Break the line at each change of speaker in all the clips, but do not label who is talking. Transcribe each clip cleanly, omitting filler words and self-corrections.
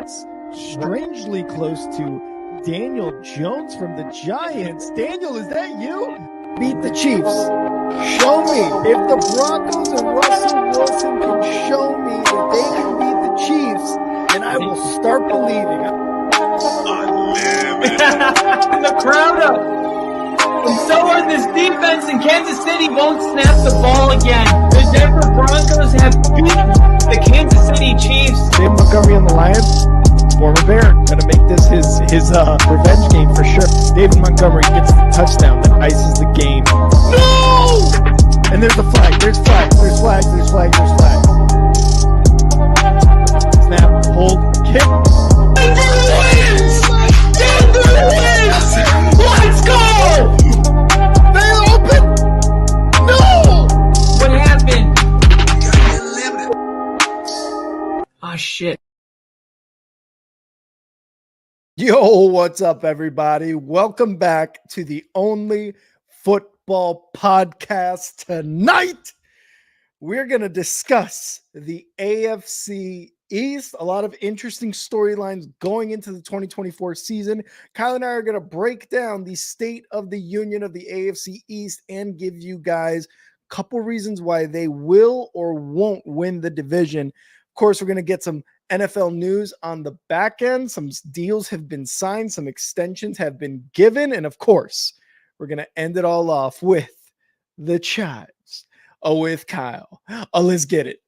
That's strangely close to Daniel Jones from the Giants. Daniel, is that you? Beat the Chiefs. Show me. If the Broncos and Russell Wilson can show me that they can beat the Chiefs, then I will start believing.
The crowd up. And so on this defense, and Kansas City won't snap the ball again. The Denver Broncos have beaten the Kansas City Chiefs.
Dave Montgomery on the Lions, former Bear, gonna make this his revenge game for sure. David Montgomery gets the touchdown that ices the game. No! And there's a flag. There's flag. There's flag. There's flag. There's flag. Snap. Hold. Kick.
Denver wins! Denver wins! Let's go!
They open. No!
What happened? Oh shit.
Yo, what's up, everybody? Welcome back to the only football podcast tonight. We're going to discuss the AFC East. A lot of interesting storylines going into the 2024 season. Kyle and I are going to break down the state of the union of the AFC East and give you guys a couple reasons why they will or won't win the division. Of course, we're going to get some NFL news on the back end. Some deals have been signed. Some extensions have been given. And of course, we're going to end it all off with the chives with Kyle. Let's get it.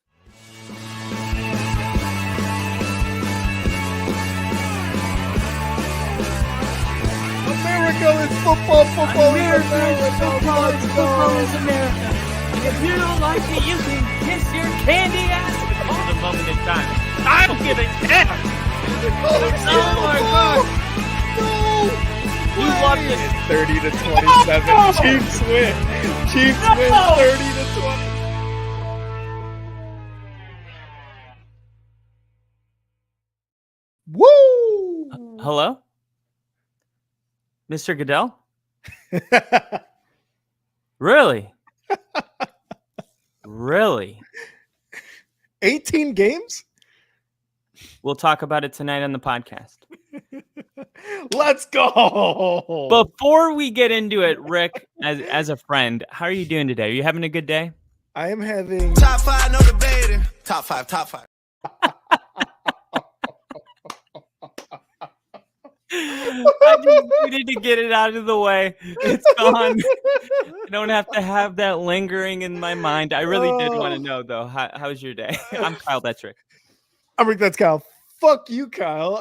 America is football. Football is America.
Football is America. If you don't like it, you can kiss your candy ass. This is a moment in time. I don't give a damn. Oh my God.
No.
You love this.
30 to 27.
Oh!
Chiefs win. Chiefs win 30 to 20. Woo!
Hello? Mr. Goodell? Really? Really?
18 games?
We'll talk about it tonight on the podcast.
Let's go.
Before we get into it, Rick, as a friend, how are you doing today? Are you having a good day?
I am having
Top five, no debating. Top five.
I just needed to get it out of the way. It's gone. I don't have to have that lingering in my mind. I really did want to know, though. How's your day? I'm Kyle. That's Rick.
I'm Rick. That's Kyle. Fuck you, Kyle.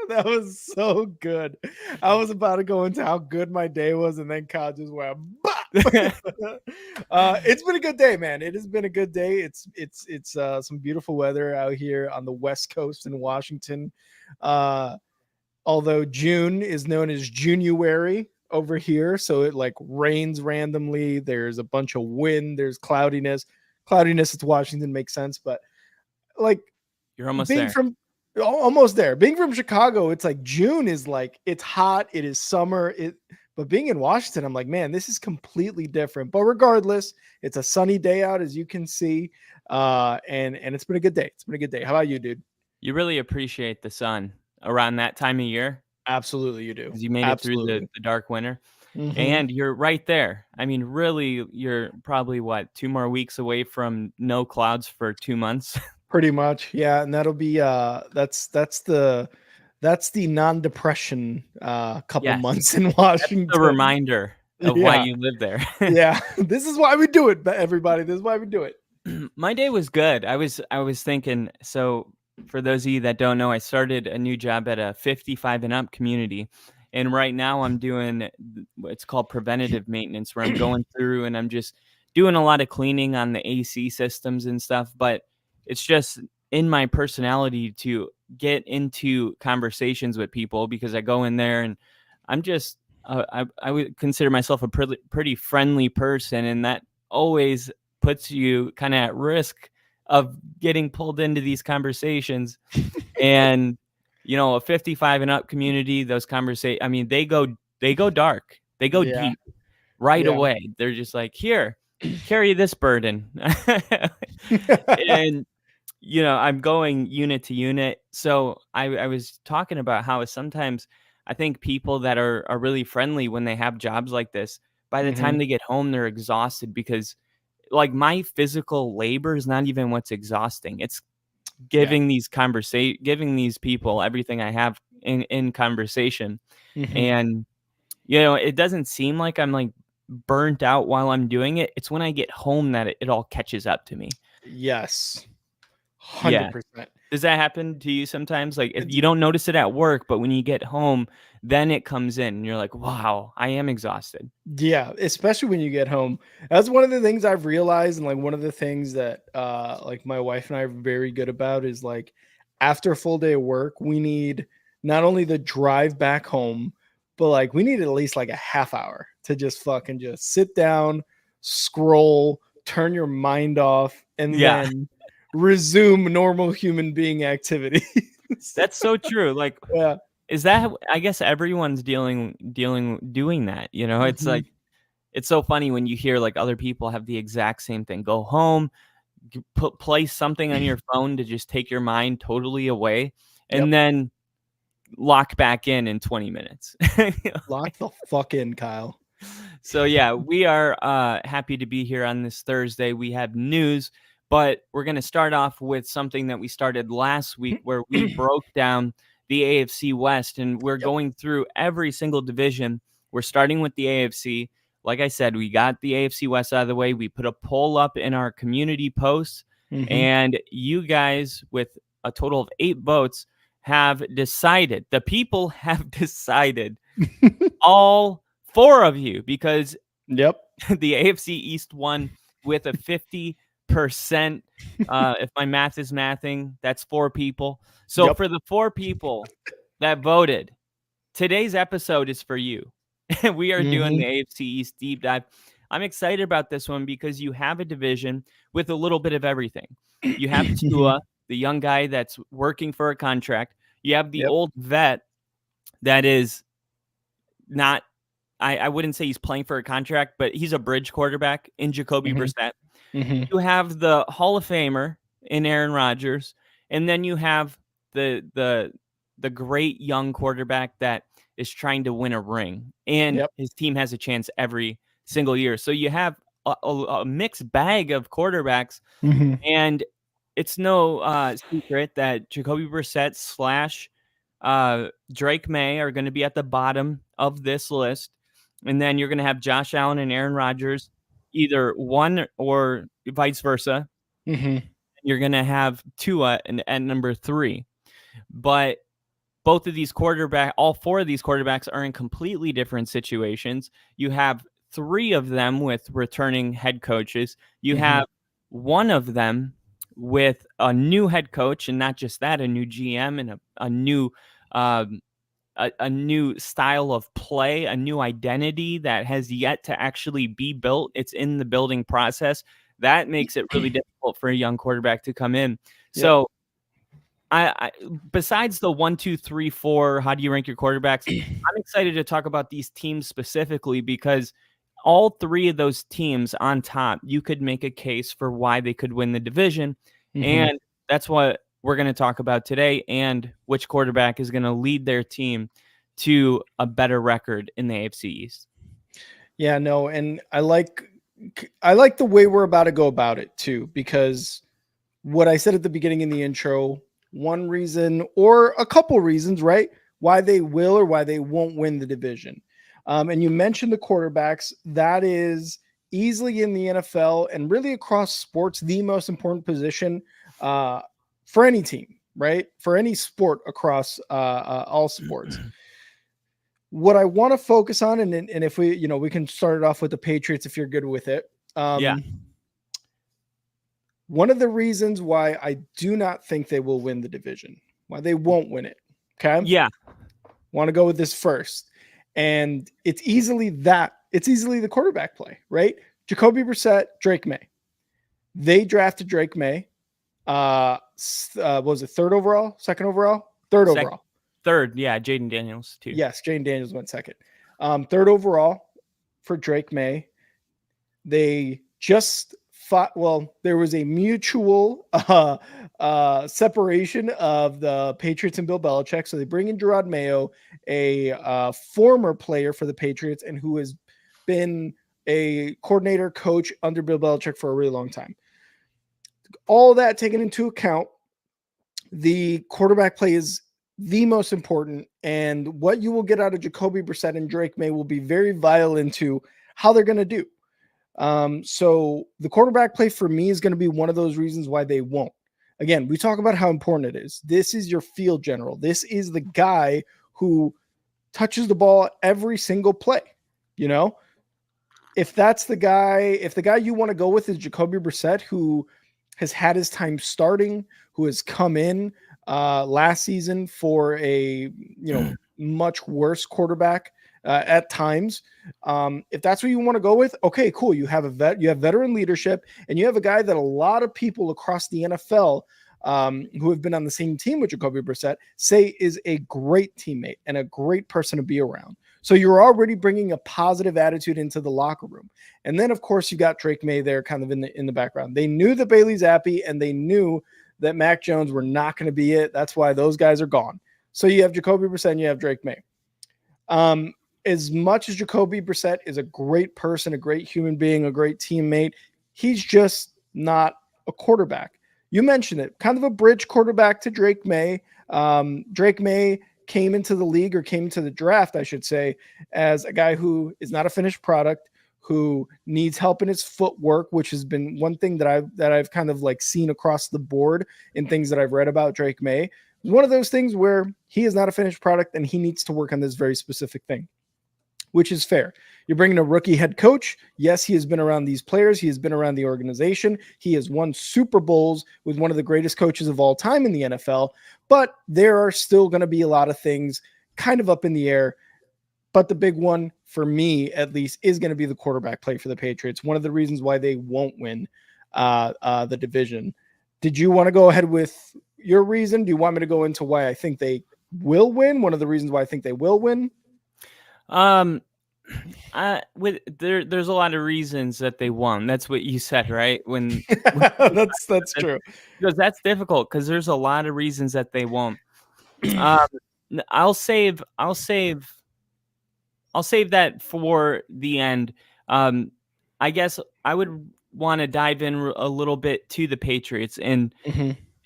That was so good. I was about to go into how good my day was, and then Kyle just went, bah! It's been a good day, man. It has been a good day. It's some beautiful weather out here on the West Coast in Washington. Although June is known as January over here, so it like rains randomly. There's a bunch of wind. There's cloudiness. It's Washington, makes sense, but like
You're almost
being
there.
almost there. Being from Chicago, it's like June is like it's hot. It is summer. But being in Washington, I'm like, man, this is completely different. But regardless, it's a sunny day out, as you can see, and it's been a good day. It's been a good day. How about you, dude?
You really appreciate the sun around that time of year.
Absolutely, you do.
Because you made it through the dark winter.
Mhm.
And you're right there. I mean, really, you're probably, 2 more weeks away from no clouds for 2 months?
Pretty much, yeah. And that'll be that's the non-depression couple months in Washington.
That's a reminder of why you live there.
Yeah, this is why we do it, everybody. This is why we do it.
My day was good. I was thinking, so for those of you that don't know, I started a new job at a 55 and up community. And right now I'm doing what's called preventative maintenance, where I'm going through and I'm just doing a lot of cleaning on the AC systems and stuff. But it's just in my personality to get into conversations with people, because I go in there and I'm just, I would consider myself a pretty friendly person. And that always puts you kind of at risk of getting pulled into these conversations. And, you know, a 55 and up community, those conversations, I mean, they go dark, they go deep right away. They're just like, here, carry this burden. And I'm going unit to unit. So I was talking about how sometimes I think people that are really friendly when they have jobs like this, by the time
Mhm.
they get home, they're exhausted because like my physical labor is not even what's exhausting. It's
Yeah.
giving these people everything I have in conversation.
Mhm.
And it doesn't seem like I'm like burnt out while I'm doing it. It's when I get home that it all catches up to me.
Yes.
Yeah.
100%.
Does that happen to you sometimes? Like if
It's
you don't notice it at work, but when you get home, then it comes in and you're like, wow, I am exhausted.
Yeah, especially when you get home. That's one of the things I've realized, and like one of the things that like my wife and I are very good about is like after a full day of work, we need not only the drive back home, but like we need at least like a half hour to just fucking just sit down, scroll, turn your mind off, and
Yeah,
then resume normal human being activities.
that's so true. Like,
Yeah.
is that I guess everyone's doing that, It's
Mhm.
like it's so funny when you hear like other people have the exact same thing. Go home, play something on your phone to just take your mind totally away,
Yep.
and then lock back in 20 minutes.
Lock the fuck in, Kyle.
So yeah, we are happy to be here on this Thursday. We have news, but we're going to start off with something that we started last week where we broke down the AFC West and we're
Yep.
going through every single division. We're starting with the AFC. Like I said, we got the AFC West out of the way. We put a poll up in our community posts,
Mhm.
and you guys, with a total of 8 votes, have decided, the people have decided, all 4 of you, because
Yep.
the AFC East won with a 50%. If my math is mathing, that's 4 people. So
Yep.
for the 4 people that voted, today's episode is for you. We are doing the
Mhm.
AFC East deep dive. I'm excited about this one because you have a division with a little bit of everything. You have
Mhm.
Tua, the young guy that's working for a contract. You have the
Yep.
old vet that is not, I wouldn't say he's playing for a contract, but he's a bridge quarterback in Jacoby
Mhm.
Brissett.
Mhm.
You have the Hall of Famer in Aaron Rodgers, and then you have the great young quarterback that is trying to win a ring, and
Yep.
his team has a chance every single year. So you have a mixed bag of quarterbacks,
Mhm.
and it's no secret that Jacoby Brissett slash Drake May are going to be at the bottom of this list. And then you're going to have Josh Allen and Aaron Rodgers, either one or vice versa.
Mhm.
You're going to have Tua at number 3. But all 4 of these quarterbacks are in completely different situations. You have 3 of them with returning head coaches. You
Mhm.
have one of them with a new head coach, and not just that, a new GM and a new um, a new style of play, a new identity that has yet to actually be built. It's in the building process. That makes it really difficult for a young quarterback to come in.
Yep.
So I besides the 1, 2, 3, 4, how do you rank your quarterbacks? I'm excited to talk about these teams specifically because all 3 of those teams on top, you could make a case for why they could win the division.
Mhm.
And that's what we're going to talk about today, and which quarterback is going to lead their team to a better record in the AFC East.
Yeah, no, and I like the way we're about to go about it too, because what I said at the beginning in the intro, one reason or a couple reasons, right? Why they will or why they won't win the division. And you mentioned the quarterbacks. That is easily in the NFL and really across sports, the most important position uh, for any team, right? For any sport across all sports. What I want to focus on, and if we can start it off with the Patriots if you're good with it.
Yeah.
One of the reasons why I do not think they will win the division, why they won't win it. Okay.
Yeah.
Want to go with this first. And it's easily the quarterback play, right? Jacoby Brissett, Drake May. They drafted Drake May. Was it third overall, second overall? Third
Second,
overall.
third. Yeah. Jaden Daniels, too.
Yes, Jane Daniels went second. Third overall for Drake May. They just there was a mutual separation of the Patriots and Bill Belichick. So they bring in Gerard Mayo, a former player for the Patriots and who has been a coordinator coach under Bill Belichick for a really long time. All that taken into account, the quarterback play is the most important, and what you will get out of Jacoby Brissett and Drake May will be very vital into how they're going to do. So the quarterback play for me is going to be one of those reasons why they won't. Again, we talk about how important it is. This is your field general. This is the guy who touches the ball every single play. You know, if the guy you want to go with is Jacoby Brissett, who has had his time starting, who has come in last season for a much worse quarterback at times. If that's what you want to go with, okay, cool. You have veteran leadership, and you have a guy that a lot of people across the NFL who have been on the same team with Jacoby Brissett say is a great teammate and a great person to be around. So you're already bringing a positive attitude into the locker room. And then, of course, you got Drake May there kind of in the background. They knew that Bailey Zappi and they knew that Mac Jones were not going to be it. That's why those guys are gone. So you have Jacoby Brissett and you have Drake May. As much as Jacoby Brissett is a great person, a great human being, a great teammate, he's just not a quarterback. You mentioned it, kind of a bridge quarterback to Drake May. Drake May came into the league, or came into the draft, I should say, as a guy who is not a finished product, who needs help in his footwork, which has been one thing that I've kind of like seen across the board in things that I've read about Drake May. One of those things where he is not a finished product and he needs to work on this very specific thing, which is fair. You're bringing a rookie head coach. Yes, he has been around these players. He has been around the organization. He has won Super Bowls with one of the greatest coaches of all time in the NFL, but there are still going to be a lot of things kind of up in the air. But the big one, for me at least, is going to be the quarterback play for the Patriots. One of the reasons why they won't win the division. Did you want to go ahead with your reason? Do you want me to go into why I think they will win? One of the reasons why I think they will win?
There's a lot of reasons that they won. That's what you said, right? When
that's true.
Because that's difficult, because there's a lot of reasons that they won't. I'll save that for the end. I guess I would want to dive in a little bit to the Patriots and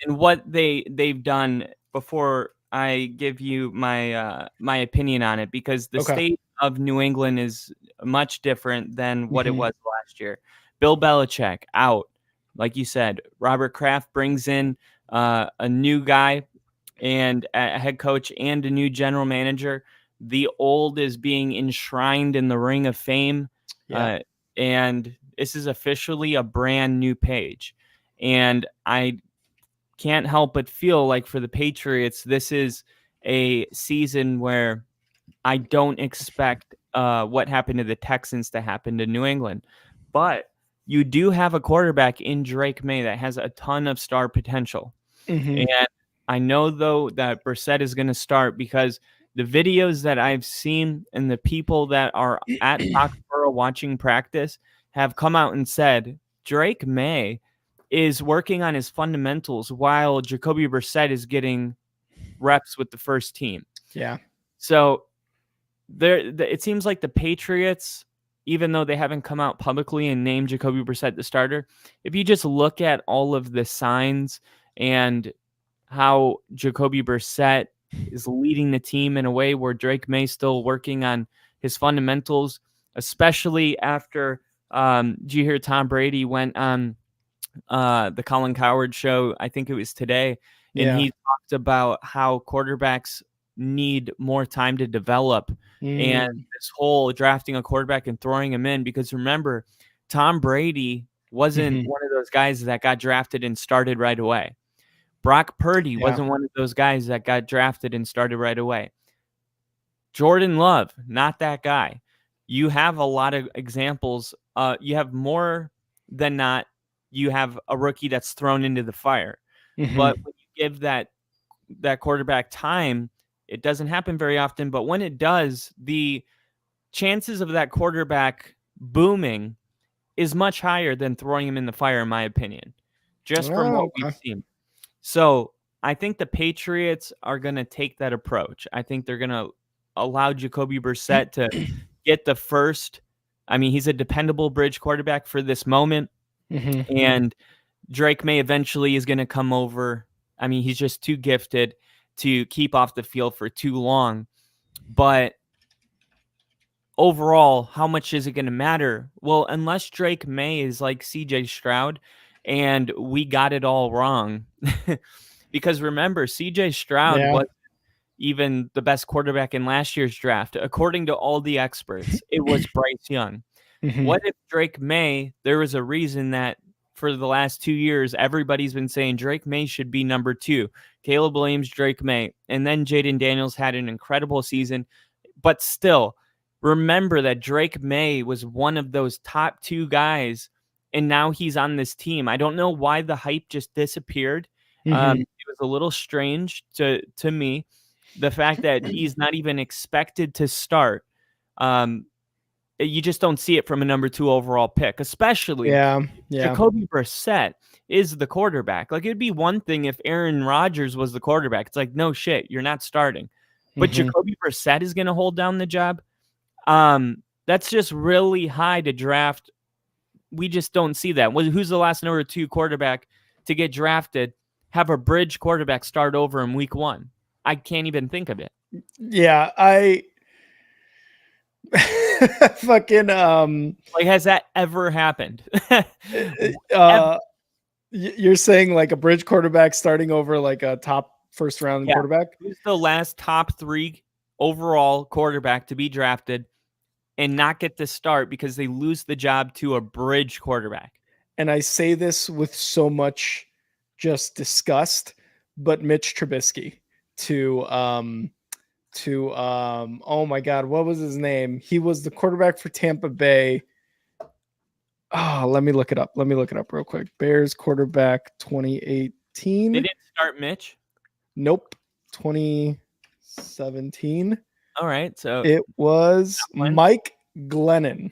what they've done before I give you my my opinion on it, because the state of New England is much different than what it was last year. Bill Belichick out, like you said. Robert Kraft brings in a new guy and a head coach and a new general manager. The old is being enshrined in the Ring of Fame, and this is officially a brand new page. And I can't help but feel like for the Patriots, this is a season where I don't expect what happened to the Texans to happen to New England. But you do have a quarterback in Drake May that has a ton of star potential. And I know, though, that Brissett is going to start, because the videos that I've seen and the people that are at Foxborough watching practice have come out and said Drake May is working on his fundamentals while Jacoby Brissett is getting reps with the first team.
Yeah.
So it seems like the Patriots, even though they haven't come out publicly and named Jacoby Brissett the starter, if you just look at all of the signs and how Jacoby Brissett is leading the team in a way where Drake May still working on his fundamentals, especially after did you hear Tom Brady went on the Colin Cowherd show? I think it was today. And he talked about how quarterbacks need more time to develop and this whole drafting a quarterback and throwing him in, because remember, Tom Brady wasn't one of those guys that got drafted and started right away. Brock Purdy wasn't one of those guys that got drafted and started right away. Jordan Love, not that guy. You have a lot of examples. You have more than not. You have a rookie that's thrown into the fire. But when you give that quarterback time, it doesn't happen very often. But when it does, the chances of that quarterback booming is much higher than throwing him in the fire, in my opinion, just from what we've
Okay.
seen. So I think the Patriots are going to take that approach. I think they're going to allow Jacoby Brissett to get the first. I mean, he's a dependable bridge quarterback for this moment, and Drake May eventually is going to come over. I mean, he's just too gifted to keep off the field for too long. But overall, how much is it going to matter? Well, unless Drake May is like CJ Stroud and we got it all wrong. Because remember, CJ Stroud
Yeah.
was even the best quarterback in last year's draft. According to all the experts, it was Bryce Young. What if Drake May, there was a reason that for the last 2 years, everybody's been saying Drake May should be number 2. Caleb Williams, Drake May. And then Jaden Daniels had an incredible season. But still, remember that Drake May was one of those top 2 guys, and now he's on this team. I don't know why the hype just disappeared. It was a little strange to me. The fact that he's not even expected to start. You just don't see it from a number 2 overall pick, especially Jacoby Brissett is the quarterback. Like, it'd be one thing if Aaron Rodgers was the quarterback. It's like, no shit, you're not starting. But Jacoby Brissett is going to hold down the job. That's just really high to draft. We just don't see that. Who's the last number 2 quarterback to get drafted, have a bridge quarterback start over in week 1? I can't even think of it.
Yeah, I fucking
like, has that ever happened?
You're saying like a bridge quarterback starting over like a top first round quarterback?
Who's the last top 3 overall quarterback to be drafted and not get to start because they lose the job to a bridge quarterback?
And I say this with so much just disgust, but Mitch Trubisky to oh my God, what was his name? He was the quarterback for Tampa Bay. Oh, let me look it up real quick. Bears quarterback 2018.
They didn't start Mitch?
Nope. 2017.
All right. So
it was Mike Glennon.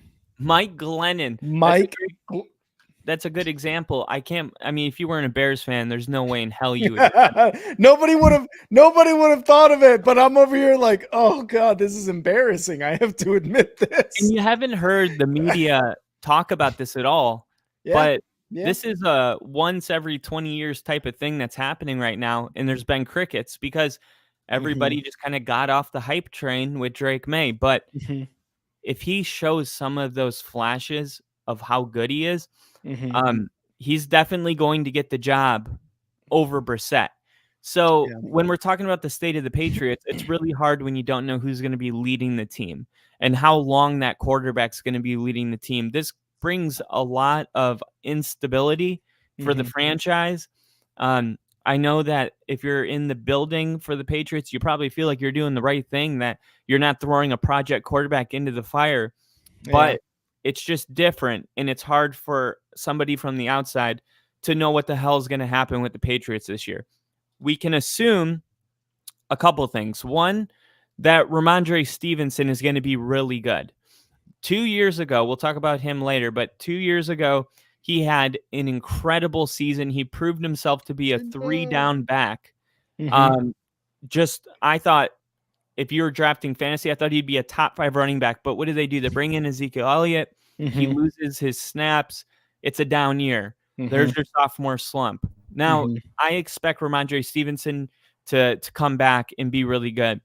That's a good example. I mean, if you weren't a Bears fan, there's no way in hell you would.
Nobody would have thought of it, but I'm over here like, oh God, this is embarrassing. I have to admit this.
And you haven't heard the media talk about this at all. But this is a once every 20 years type of thing that's happening right now. And there's been crickets because everybody just kind of got off the hype train with Drake May. But if he shows some of those flashes of how good he is, he's definitely going to get the job over Brissett. So when we're talking about the state of the Patriots, it's really hard when you don't know who's going to be leading the team and how long that quarterback's going to be leading the team. This brings a lot of instability for the franchise. I know that if you're in the building for the Patriots, you probably feel like you're doing the right thing, that you're not throwing a project quarterback into the fire, but it's just different. And it's hard for somebody from the outside to know what the hell is going to happen with the Patriots this year. We can assume a couple things. One, that Ramondre Stevenson is going to be really good. 2 years ago, we'll talk about him later, but 2 years ago, he had an incredible season. He proved himself to be a 3-down back. I thought if you were drafting fantasy, I thought he'd be a top 5 running back. But what do? They bring in Ezekiel Elliott. He loses his snaps. It's a down year. There's your sophomore slump. Now, I expect Ramondre Stevenson to come back and be really good.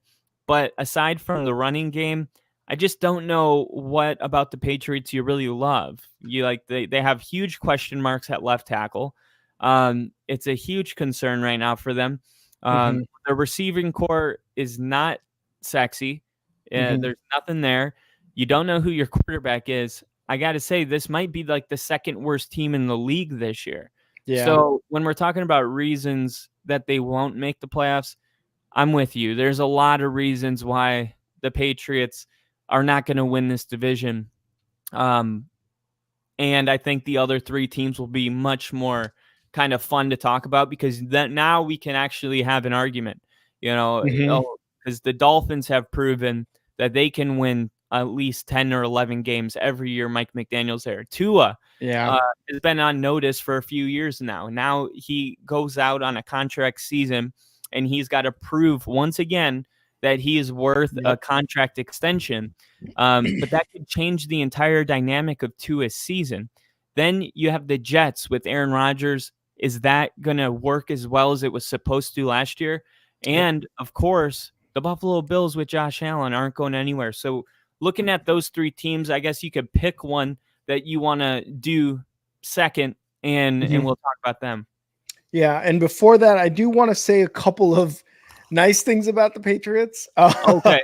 But aside from the running game, I just don't know what about the Patriots you really love. They have huge question marks at left tackle. It's a huge concern right now for them. The receiving core is not sexy. There's nothing there. You don't know who your quarterback is. I got to say, this might be like the second worst team in the league this year. Yeah. So when we're talking about reasons that they won't make the playoffs, I'm with you. There's a lot of reasons why the Patriots are not going to win this division. And I think the other 3 teams will be much more kind of fun to talk about because now we can actually have an argument, because the Dolphins have proven that they can win at least 10 or 11 games every year Mike McDaniel's there. Tua
Yeah.
has been on notice for a few years now. Now he goes out on a contract season, and he's got to prove once again that he is worth a contract extension. But that could change the entire dynamic of Tua's season. Then you have the Jets with Aaron Rodgers. Is that going to work as well as it was supposed to last year? And, of course, the Buffalo Bills with Josh Allen aren't going anywhere. So looking at those three teams, I guess you could pick one that you want to do second, and we'll talk about them.
Yeah, and before that, I do want to say a couple of nice things about the Patriots.
Okay.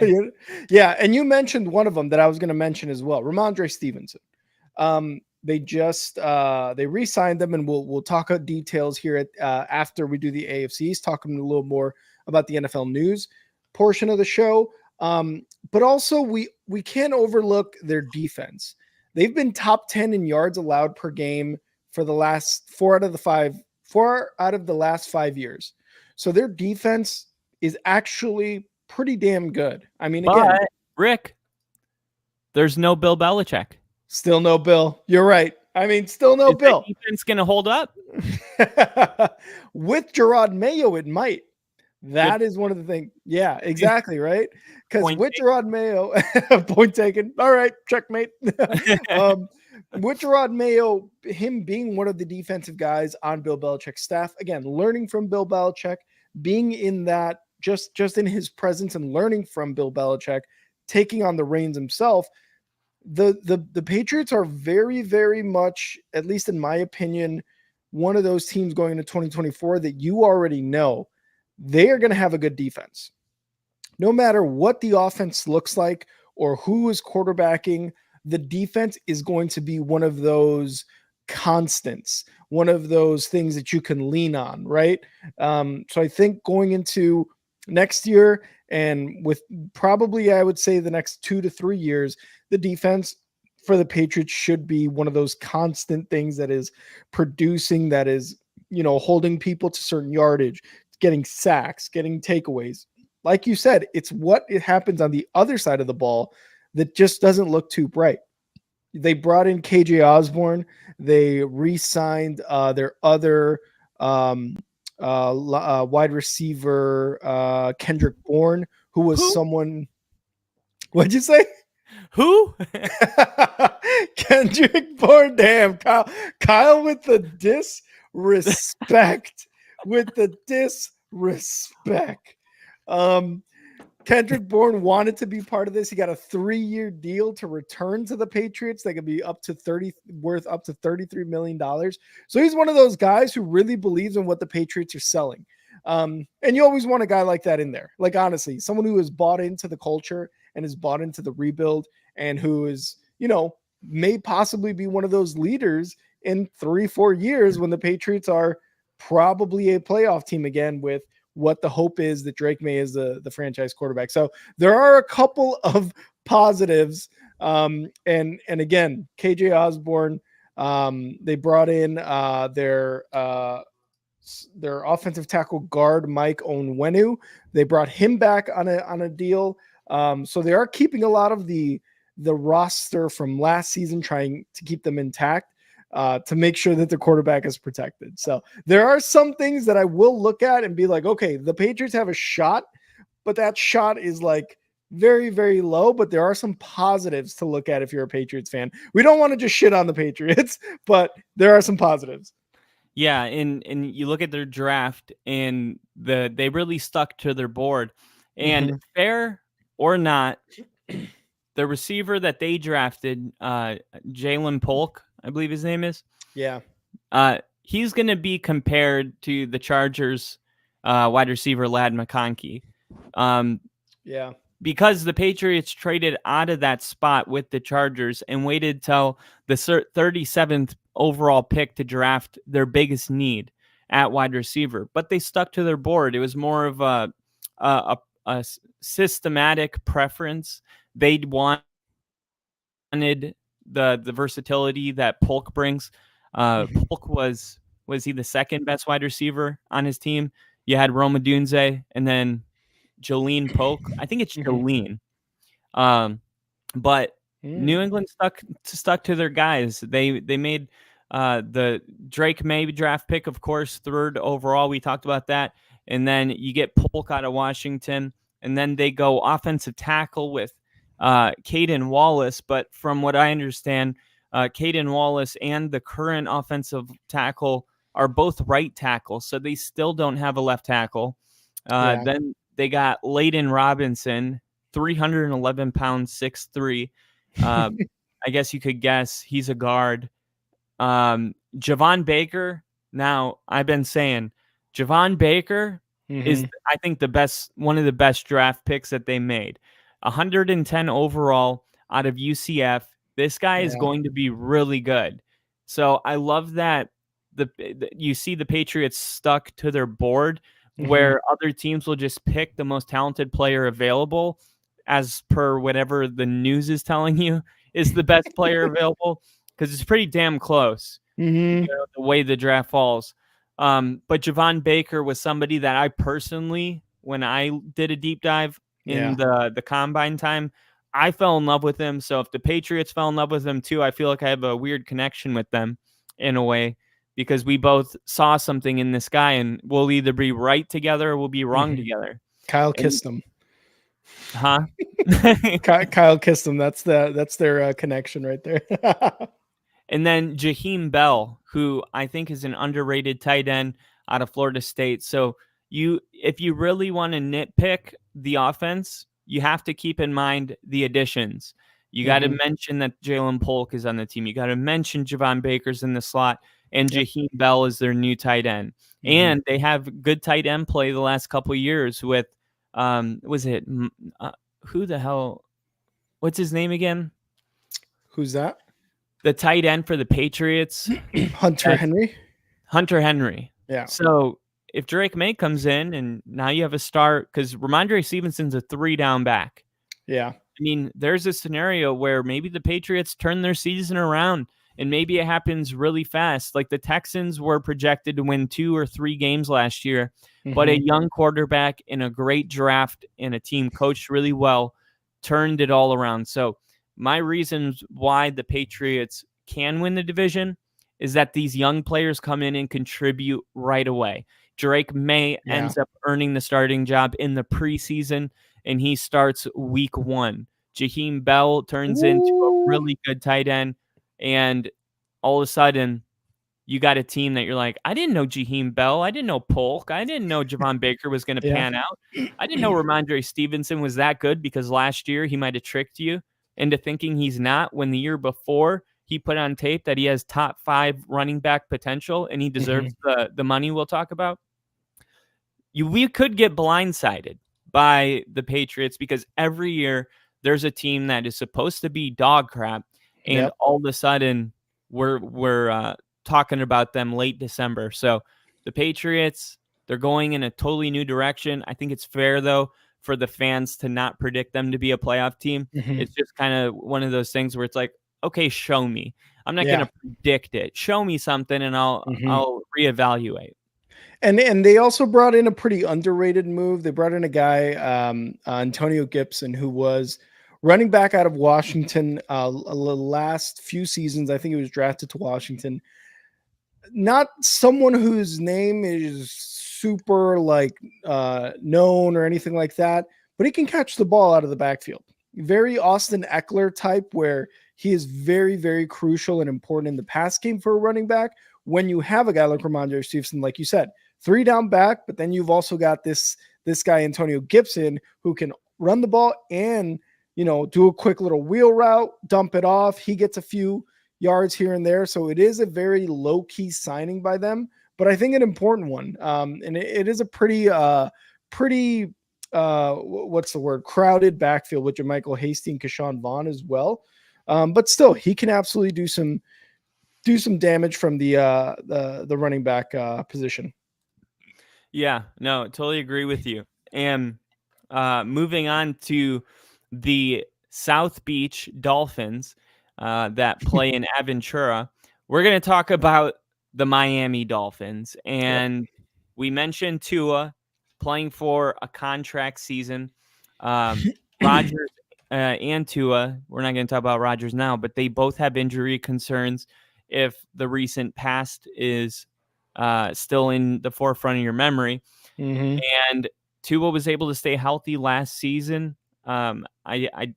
Yeah, and you mentioned one of them that I was going to mention as well, Ramondre Stevenson. They just they re-signed them, and we'll talk about details here at after we do the AFC East, talking a little more about the NFL news portion of the show. But also we can't overlook their defense. They've been top 10 in yards allowed per game for the last 4 out of the last 5 years. So their defense is actually pretty damn good. I mean, again,
but Rick, there's no Bill Belichick.
Still no Bill. You're right. I mean, still no
Is
Bill.
The defense going to hold up?
With Gerard Mayo, it might. That is one of the things. Yeah, exactly. Right. Because with Gerard Mayo, point taken. All right. Checkmate. With Gerard Mayo, him being one of the defensive guys on Bill Belichick's staff, again, learning from Bill Belichick, being in that, just in his presence and learning from Bill Belichick, taking on the reins himself, the Patriots are very, very much, at least in my opinion, one of those teams going into 2024 that you already know they are going to have a good defense. No matter what the offense looks like or who is quarterbacking, the defense is going to be one of those constants, one of those things that you can lean on, right? So I think going into next year, and with probably, I would say, the next 2 to 3 years, the defense for the Patriots should be one of those constant things that is producing, that is, holding people to certain yardage, getting sacks, getting takeaways. Like you said, it's what it happens on the other side of the ball that just doesn't look too bright. They brought in KJ Osborne. They re-signed their other wide receiver, Kendrick Bourne, who was someone. What'd you say?
Who?
Kendrick Bourne. Damn, Kyle with the disrespect. Kendrick Bourne wanted to be part of this. He got a 3-year deal to return to the Patriots. That could be worth up to $33 million. So he's one of those guys who really believes in what the Patriots are selling. And you always want a guy like that in there. Like, honestly, someone who has bought into the culture and has bought into the rebuild, and who is, may possibly be one of those leaders in 3-4 years when the Patriots are probably a playoff team again, with what the hope is that Drake May is the franchise quarterback. So there are a couple of positives. And again, KJ Osborne, they brought in their offensive tackle guard, Mike Onwenu. They brought him back on a deal. So they are keeping a lot of the roster from last season, trying to keep them intact. To make sure that the quarterback is protected. So there are some things that I will look at and be like, okay, the Patriots have a shot, but that shot is like very, very low. But there are some positives to look at if you're a Patriots fan. We don't want to just shit on the Patriots, but there are some positives.
Yeah, and you look at their draft, and they really stuck to their board. And fair or not, the receiver that they drafted, Jalen Polk, I believe his name is.
Yeah.
He's going to be compared to the Chargers wide receiver Ladd McConkey.
Yeah.
Because the Patriots traded out of that spot with the Chargers and waited till the 37th overall pick to draft their biggest need at wide receiver. But they stuck to their board. It was more of a systematic preference. They'd wanted the versatility that Polk brings. Polk was he the second best wide receiver on his team? You had Rome Odunze and then Jolene Polk. I think it's Jolene. but New England stuck to their guys. They made the Drake May draft pick, of course, 3rd overall. We talked about that. And then you get Polk out of Washington, and then they go offensive tackle with Caden Wallace. But from what I understand, Caden Wallace and the current offensive tackle are both right tackles, so they still don't have a left tackle. Then they got Layden Robinson, 311 pounds, 6'3". I guess you could guess he's a guard. Javon Baker. Now, I've been saying Javon Baker is, I think, one of the best draft picks that they made. 110 overall out of UCF. This guy is going to be really good. So I love that you see the Patriots stuck to their board where other teams will just pick the most talented player available as per whatever the news is telling you is the best player available, because it's pretty damn close, the way the draft falls. But Javon Baker was somebody that I personally, when I did a deep dive in the combine time, I fell in love with him. So if the Patriots fell in love with him too, I feel like I have a weird connection with them in a way, because we both saw something in this guy, and we'll either be right together or we'll be wrong together.
Kyle kissed him.
Huh?
Kyle kissed him. That's their connection right there.
And then Jaheim Bell, who I think is an underrated tight end out of Florida State. So if you really want to nitpick the offense, you have to keep in mind the additions. You got to mention that Jalen Polk is on the team. You got to mention Javon Baker's in the slot, and Jaheim Bell is their new tight end. And they have good tight end play the last couple of years with, who the hell? What's his name again?
Who's that?
The tight end for the Patriots.
Hunter Henry.
Hunter Henry.
Yeah.
So if Drake May comes in and now you have a start, because Ramondre Stevenson's a 3-down back.
Yeah.
I mean, there's a scenario where maybe the Patriots turn their season around and maybe it happens really fast. Like the Texans were projected to win 2 or 3 games last year, but a young quarterback and a great draft and a team coached really well turned it all around. So my reasons why the Patriots can win the division is that these young players come in and contribute right away. Drake May ends up earning the starting job in the preseason, and he starts week 1. Jaheim Bell turns into a really good tight end, and all of a sudden, you got a team that you're like, I didn't know Jaheim Bell. I didn't know Polk. I didn't know Javon Baker was going to pan out. I didn't know Ramondre Stevenson was that good, because last year he might have tricked you into thinking he's not, when the year before he put on tape that he has top 5 running back potential and he deserves the money we'll talk about. We could get blindsided by the Patriots, because every year there's a team that is supposed to be dog crap, and all of a sudden we're talking about them late December. So the Patriots, they're going in a totally new direction. I think it's fair, though, for the fans to not predict them to be a playoff team. It's just kind of one of those things where it's like, okay, show me. I'm not going to predict it. Show me something and I'll reevaluate.
And they also brought in a pretty underrated move. They brought in a guy, Antonio Gibson, who was running back out of Washington the last few seasons. I think he was drafted to Washington. Not someone whose name is super known or anything like that, but he can catch the ball out of the backfield. Very Austin Eckler type, where he is very, very crucial and important in the pass game for a running back. When you have a guy like Ramondre Stevenson, like you said, 3-down back, but then you've also got this guy, Antonio Gibson, who can run the ball and, do a quick little wheel route, dump it off. He gets a few yards here and there. So it is a very low-key signing by them, but I think an important one. And it is a pretty crowded backfield with Jermichael Hasty and Keshawn Vaughn as well. But still, he can absolutely do some damage from the running back position.
Yeah, no, totally agree with you. And moving on to the South Beach Dolphins that play in Aventura, we're going to talk about the Miami Dolphins. And we mentioned Tua playing for a contract season. Rodgers and Tua, we're not going to talk about Rodgers now, but they both have injury concerns. If the recent past is still in the forefront of your memory, and Tua was able to stay healthy last season, I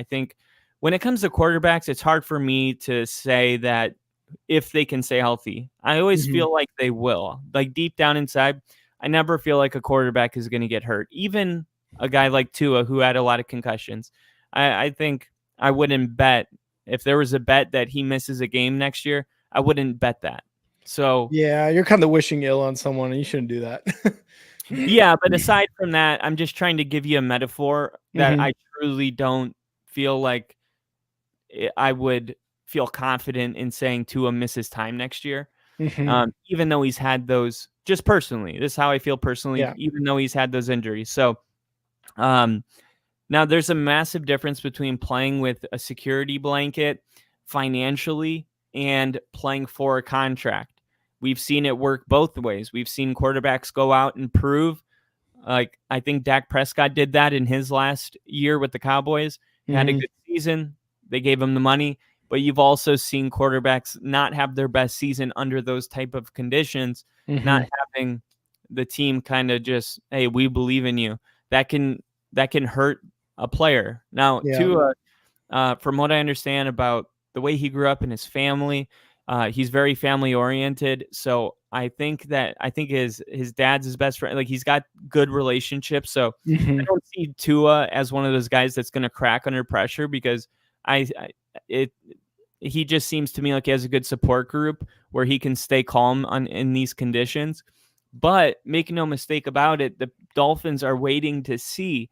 think when it comes to quarterbacks, it's hard for me to say that if they can stay healthy. I always feel like they will. Like deep down inside, I never feel like a quarterback is going to get hurt. Even a guy like Tua, who had a lot of concussions, I think I wouldn't bet if there was a bet that he misses a game next year. I wouldn't bet that. So
Yeah, you're kind of wishing ill on someone, and you shouldn't do that.
yeah, but aside from that, I'm just trying to give you a metaphor that I truly don't feel like I would feel confident in saying Tua misses time next year. Even though he's had those, just personally, this is how I feel personally, even though he's had those injuries. So now there's a massive difference between playing with a security blanket financially and playing for a contract. We've seen it work both ways. We've seen quarterbacks go out and prove, like I think Dak Prescott did that in his last year with the Cowboys. Had a good season. They gave him the money. But you've also seen quarterbacks not have their best season under those type of conditions, not having the team kind of just, hey, we believe in you. That can hurt a player. Now, Tua, from what I understand about the way he grew up in his family, he's very family oriented. So I think his dad's his best friend. Like he's got good relationships. So I don't see Tua as one of those guys that's going to crack under pressure because he just seems to me like he has a good support group where he can stay calm in these conditions. But make no mistake about it, the Dolphins are waiting to see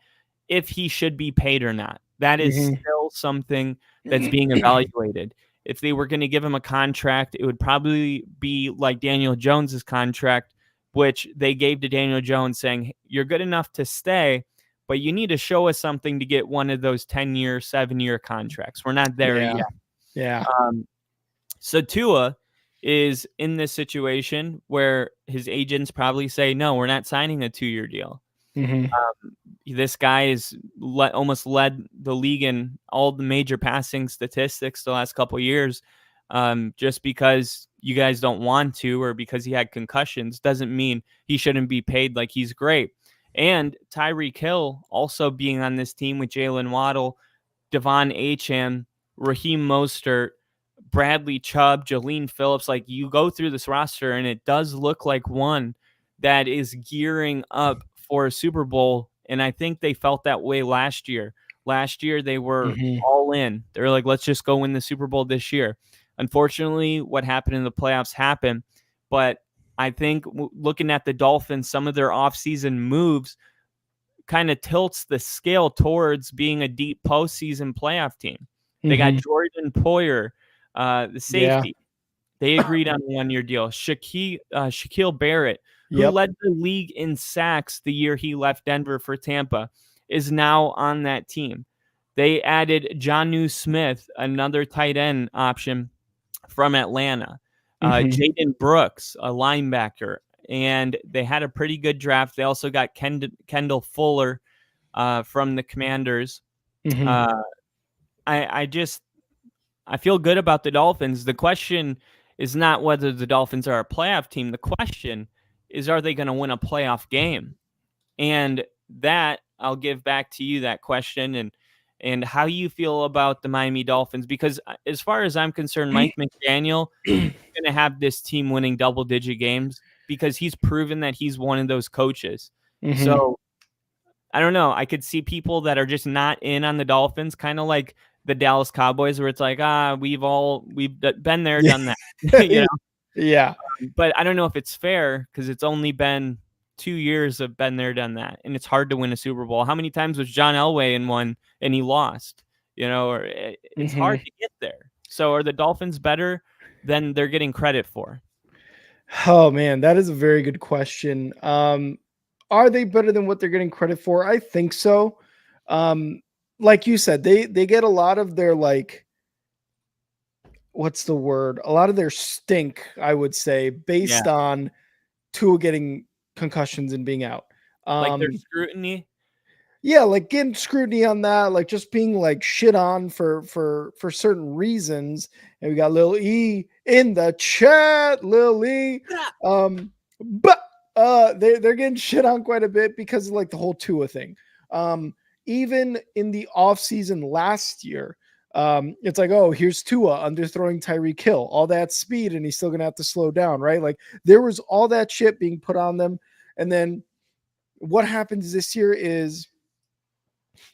if he should be paid or not. That is still something that's being evaluated. If they were going to give him a contract, it would probably be like Daniel Jones's contract, which they gave to Daniel Jones saying, you're good enough to stay, but you need to show us something to get one of those 10-year, 7-year contracts. We're not there yet.
Yeah.
So Tua is in this situation where his agents probably say, no, we're not signing a 2-year deal. This guy is almost led the league in all the major passing statistics the last couple of years. Just because you guys don't want to or because he had concussions doesn't mean he shouldn't be paid like he's great. And Tyreek Hill also being on this team with Jalen Waddle, Devon Achane, Raheem Mostert, Bradley Chubb, Jalen Phillips. Like you go through this roster and it does look like one that is gearing up for a Super Bowl. And I think they felt that way last year. Last year, they were all in. They're like, let's just go win the Super Bowl this year. Unfortunately, what happened in the playoffs happened. But I think looking at the Dolphins, some of their offseason moves kind of tilts the scale towards being a deep postseason playoff team. They got Jordan Poyer, the safety. They agreed on a 1-year deal. Shaquille Barrett, who led the league in sacks the year he left Denver for Tampa, is now on that team. They added Jonnu Smith, another tight end option from Atlanta. Jaden Brooks, a linebacker. And they had a pretty good draft. They also got Kendall Fuller from the Commanders. I feel good about the Dolphins. The question is not whether the Dolphins are a playoff team. The question is, are they going to win a playoff game? And that I'll give back to you, that question, and how you feel about the Miami Dolphins. Because as far as I'm concerned, Mike McDaniel is going to have this team winning double-digit games because he's proven that he's one of those coaches. So I don't know. I could see people that are just not in on the Dolphins, kind of like the Dallas Cowboys, where it's like, we've been there, done that, you know?
Yeah.
But I don't know if it's fair because it's only been 2 years of been there, done that, and it's hard to win a Super Bowl. How many times was John Elway in one and he lost? You know, or it's hard to get there. So are the Dolphins better than they're getting credit for?
Oh man, that is a very good question. Are they better than what they're getting credit for? I think so. Like you said, they get a lot of their what's the word? A lot of their stink, I would say, based on Tua getting concussions and being out.
Like their scrutiny.
Yeah, like getting scrutiny on that, like just being like shit on for certain reasons. And we got Lil E in the chat, Lil E. But they're getting shit on quite a bit because of like the whole Tua thing. Even in the offseason last year, it's like, oh, here's Tua underthrowing Tyreek Hill, all that speed, and he's still gonna have to slow down, right? Like there was all that shit being put on them, and then what happens this year is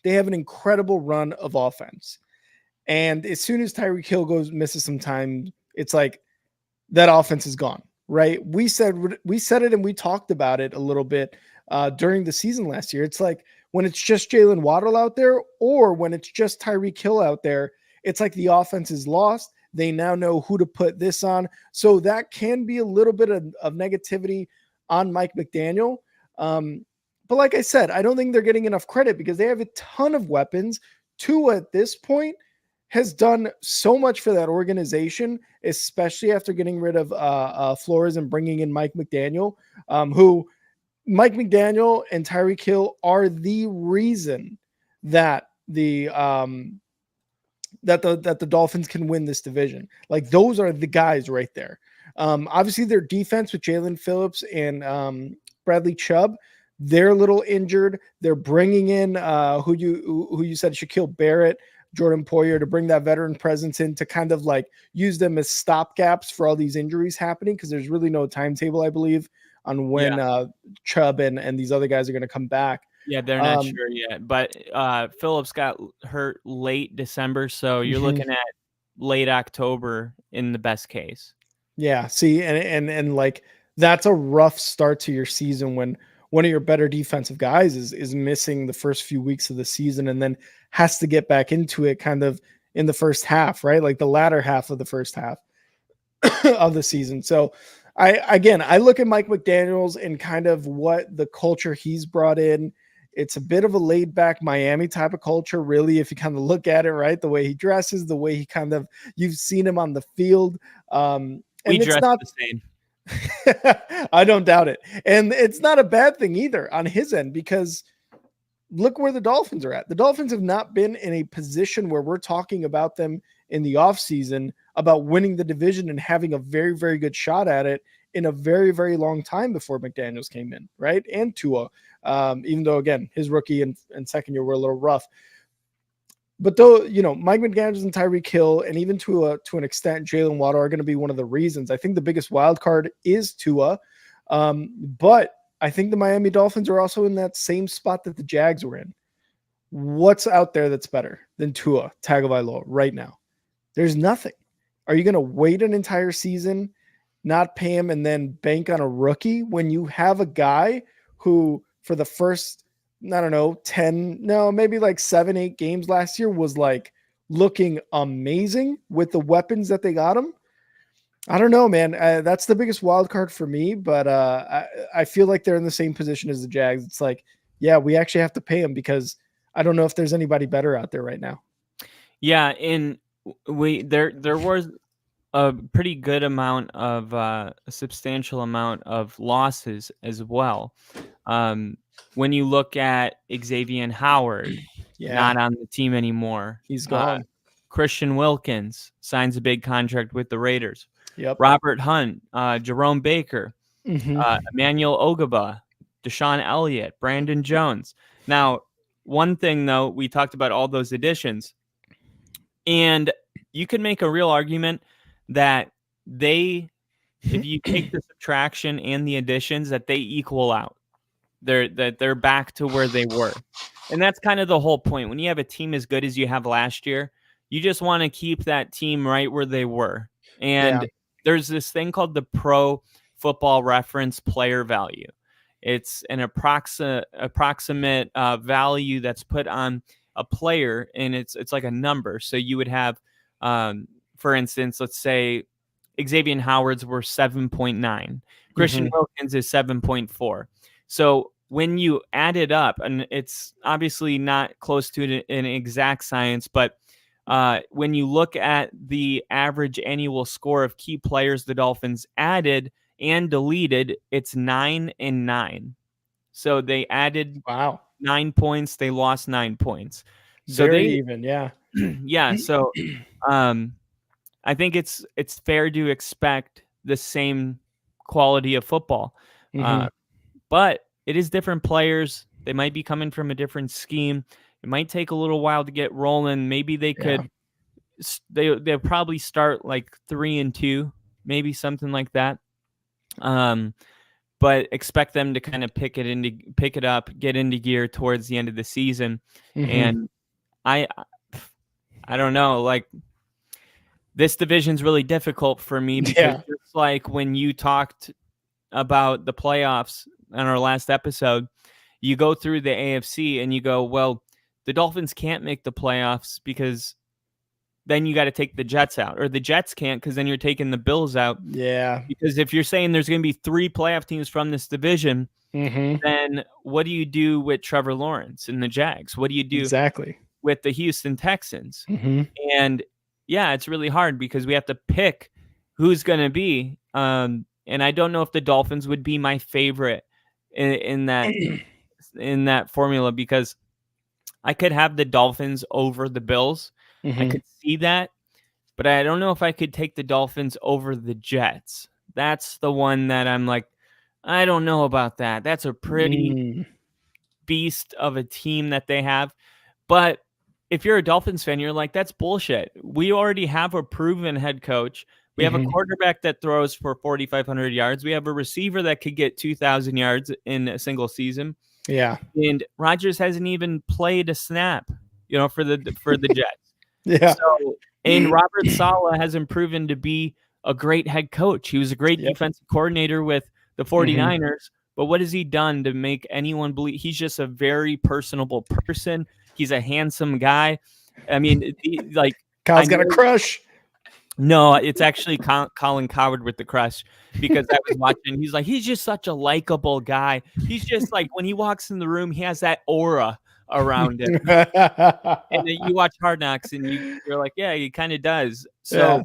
they have an incredible run of offense. And as soon as Tyreek Hill misses some time, it's like that offense is gone, right? We said it and we talked about it a little bit during the season last year. It's like when it's just Jalen Waddle out there or when it's just Tyreek Hill out there, it's like the offense is lost. They now know who to put this on. So that can be a little bit of negativity on Mike McDaniel. But like I said, I don't think they're getting enough credit because they have a ton of weapons. Tua at this point has done so much for that organization, especially after getting rid of Flores and bringing in Mike McDaniel, who Mike McDaniel and Tyreek Hill are the reason that that the Dolphins can win this division. Like those are the guys right there. Obviously, their defense with Jalen Phillips and Bradley Chubb, they're a little injured. They're bringing in who you said Shaquille Barrett, Jordan Poyer to bring that veteran presence in to kind of like use them as stopgaps for all these injuries happening because there's really no timetable, I believe, on when Chubb and these other guys are going to come back.
Yeah, they're not sure yet. But Phillips got hurt late December, so you're looking at late October in the best case.
Yeah, see, and like that's a rough start to your season when one of your better defensive guys is missing the first few weeks of the season and then has to get back into it kind of in the first half, right? Like the latter half of the first half of the season. So I look at Mike McDaniels and kind of what the culture he's brought in. It's a bit of a laid back Miami type of culture, really, if you kind of look at it, right? The way he dresses, the way he kind of, you've seen him on the field. And
we
it's
dress
not
the same.
I don't doubt it. And it's not a bad thing either on his end because look where the Dolphins are at. The Dolphins have not been in a position where we're talking about them in the offseason about winning the division and having a very, very good shot at it in a very, very long time before McDaniels came in, right? And Tua, even though, again, his rookie and second year were a little rough. But though, Mike McDaniels and Tyreek Hill, and even to an extent, Jalen Waddle are going to be one of the reasons. I think the biggest wild card is Tua. But I think the Miami Dolphins are also in that same spot that the Jags were in. What's out there that's better than Tua Tagovailoa right now? There's nothing. Are you going to wait an entire season, not pay him, and then bank on a rookie when you have a guy who, for the first, I don't know, 7, 8 games last year was like looking amazing with the weapons that they got him? I don't know, man. That's the biggest wild card for me, but I feel like they're in the same position as the Jags. It's like, yeah, we actually have to pay him because I don't know if there's anybody better out there right now.
Yeah, and there was a pretty good amount of a substantial amount of losses as well. When you look at Xavier Howard, not on the team anymore.
He's gone.
Christian Wilkins signs a big contract with the Raiders.
Yep.
Robert Hunt, Jerome Baker, Emmanuel Ogaba, Deshaun Elliott, Brandon Jones. Now, one thing, though, we talked about all those additions, and you can make a real argument that if you take the subtraction and the additions, that they equal out. They're back to where they were. And that's kind of the whole point. When you have a team as good as you have last year, you just want to keep that team right where they were. And there's this thing called the Pro Football Reference player value. It's an approximate value that's put on a player, and it's like a number. So you would have, for instance, let's say Xavier Howard's were 7.9. Christian Wilkins is 7.4. So when you add it up, and it's obviously not close to an exact science, but when you look at the average annual score of key players the Dolphins added and deleted, it's 9 and 9. So they added 9 points. They lost 9 points. So
Very even. Yeah.
yeah. So I think it's fair to expect the same quality of football.
Mm-hmm.
But it is different players. They might be coming from a different scheme. It might take a little while to get rolling. Maybe they could they'll probably start like 3-2, maybe something like that. But expect them to kind of pick it up, get into gear towards the end of the season.
Mm-hmm.
And I don't know, like this division's really difficult for me because just like when you talked about the playoffs on our last episode, you go through the AFC and you go, well, the Dolphins can't make the playoffs because then you got to take the Jets out, or the Jets can't because then you're taking the Bills out.
Yeah.
Because if you're saying there's going to be 3 playoff teams from this division, then what do you do with Trevor Lawrence and the Jags? What do you do with the Houston Texans? And yeah, it's really hard because we have to pick who's going to be. And I don't know if the Dolphins would be my favorite in that formula, because I could have the Dolphins over the Bills. I could see that, but I don't know if I could take the Dolphins over the Jets. That's the one that I'm like, I don't know about that. That's a pretty beast of a team that they have. But if you're a Dolphins fan, you're like, that's bullshit. We already have a proven head coach. We have a quarterback that throws for 4,500 yards. We have a receiver that could get 2,000 yards in a single season.
Yeah.
And Rodgers hasn't even played a snap, for the Jets.
Yeah.
So, and Robert Saleh hasn't proven to be a great head coach. He was a great defensive coordinator with the 49ers, but what has he done to make anyone believe? He's just a very personable person. He's a handsome guy. I mean,
Kyle's got a crush.
No, it's actually Colin Coward with the crush, because I was watching. He's like, he's just such a likable guy. He's just like, when he walks in the room, he has that aura around him. And then you watch Hard Knocks and you're like, yeah, he kind of does. So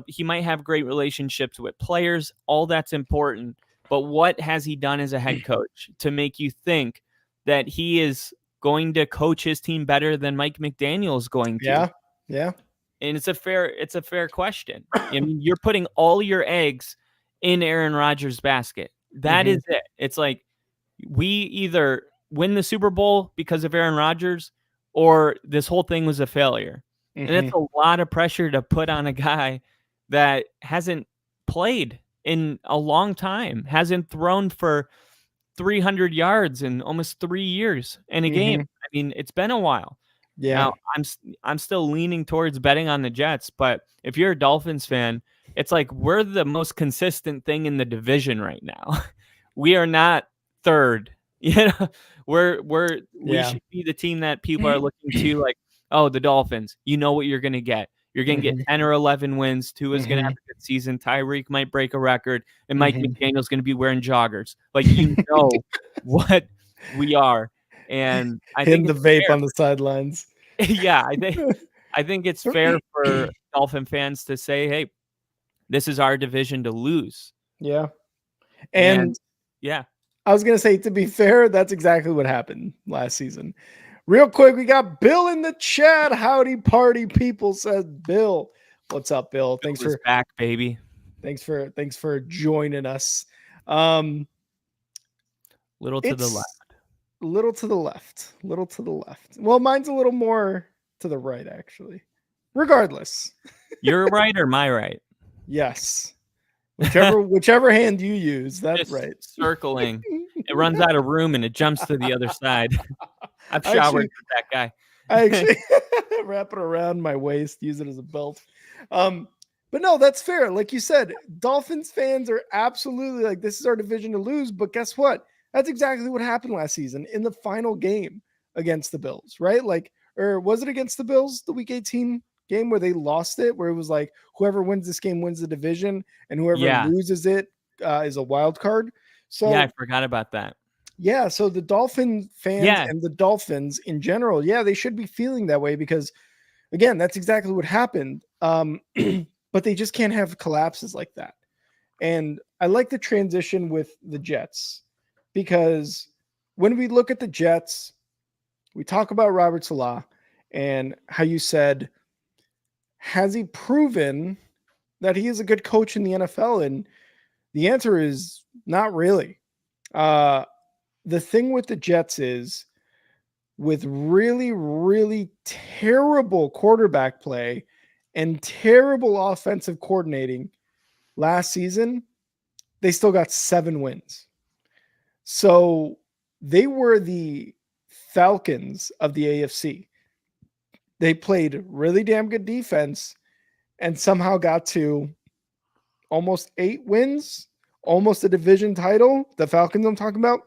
he might have great relationships with players. All that's important. But what has he done as a head coach to make you think that he is going to coach his team better than Mike McDaniel is going to?
Yeah.
And it's a fair question. I mean, you're putting all your eggs in Aaron Rodgers' basket. That is it. It's like, we either win the Super Bowl because of Aaron Rodgers, or this whole thing was a failure. And it's a lot of pressure to put on a guy that hasn't played in a long time, hasn't thrown for 300 yards in almost 3 years in a game. I mean, it's been a while.
Yeah.
Now, I'm still leaning towards betting on the Jets, but if you're a Dolphins fan, it's like, we're the most consistent thing in the division right now. We are not third. We should be the team that people are looking to, like, oh, the Dolphins, you know what you're going to get. You're going to get 10 or 11 wins. Tua's going to have a good season. Tyreek might break a record, and Mike McDaniel's going to be wearing joggers. Like, what we are. And I think
the vape on the sidelines.
Yeah, I think it's fair for Dolphin fans to say, hey, this is our division to lose.
Yeah. And
yeah,
I was going to say, to be fair, that's exactly what happened last season. Real quick, we got Bill in the chat. Howdy party people, says Bill. What's up, Bill? Thanks for
back, baby.
Thanks for joining us.
Little to the left. Well, mine's a little more to the right, actually. Regardless. Your right or my right?
Yes. Whichever hand you use, that's
just
right.
Circling. It runs out of room and it jumps to the other side. I've showered with that guy.
I actually wrap it around my waist, use it as a belt. But no, that's fair. Like you said, Dolphins fans are absolutely like, this is our division to lose. But guess what? That's exactly what happened last season in the final game against the Bills, right? Like, or was it against the Bills, the Week 18 game where they lost it, where it was like, whoever wins this game wins the division, and whoever loses it is a wild card. So
yeah, I forgot about that.
Yeah, so the Dolphin fans and the Dolphins in general, they should be feeling that way because, again, that's exactly what happened. But they just can't have collapses like that. And I like the transition with the Jets because when we look at the Jets, we talk about Robert Salah and how you said, has he proven that he is a good coach in the NFL? And the answer is not really. The thing with the Jets is, with really, really terrible quarterback play and terrible offensive coordinating last season, they still got 7 wins. So they were the Falcons of the AFC. They played really damn good defense and somehow got to almost 8 wins, almost a division title. The Falcons I'm talking about.